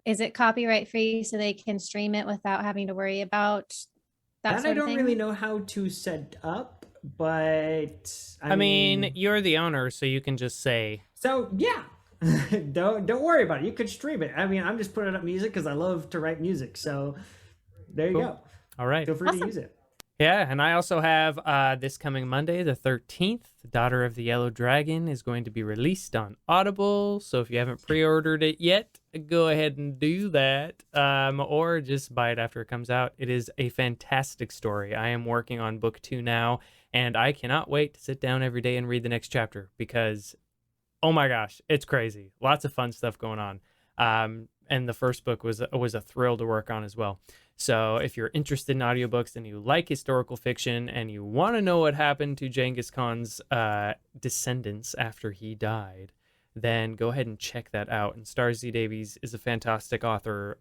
Is it copyright free so they can stream it without having to worry about that sort I of don't thing? really know how to set up, but I mean, you're the owner, so you can just say. So yeah. don't worry about it. You could stream it. I mean, I'm just putting up music because I love to write music. So there you go. All right. Feel free to use it. Yeah, and I also have this coming Monday, the 13th, Daughter of the Yellow Dragon is going to be released on Audible. So if you haven't pre-ordered it yet, go ahead and do that, or just buy it after it comes out. It is a fantastic story. I am working on book 2 now, and I cannot wait to sit down every day and read the next chapter because, oh my gosh, it's crazy. Lots of fun stuff going on. And the first book was a thrill to work on as well. So if you're interested in audiobooks and you like historical fiction and you want to know what happened to Genghis Khan's descendants after he died, then go ahead and check that out. And Star Z Davies is a fantastic author.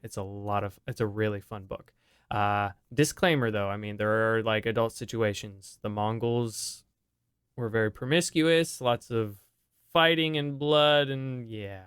It's a really fun book. Disclaimer though, I mean, there are like adult situations. The Mongols were very promiscuous, lots of fighting and blood, and yeah.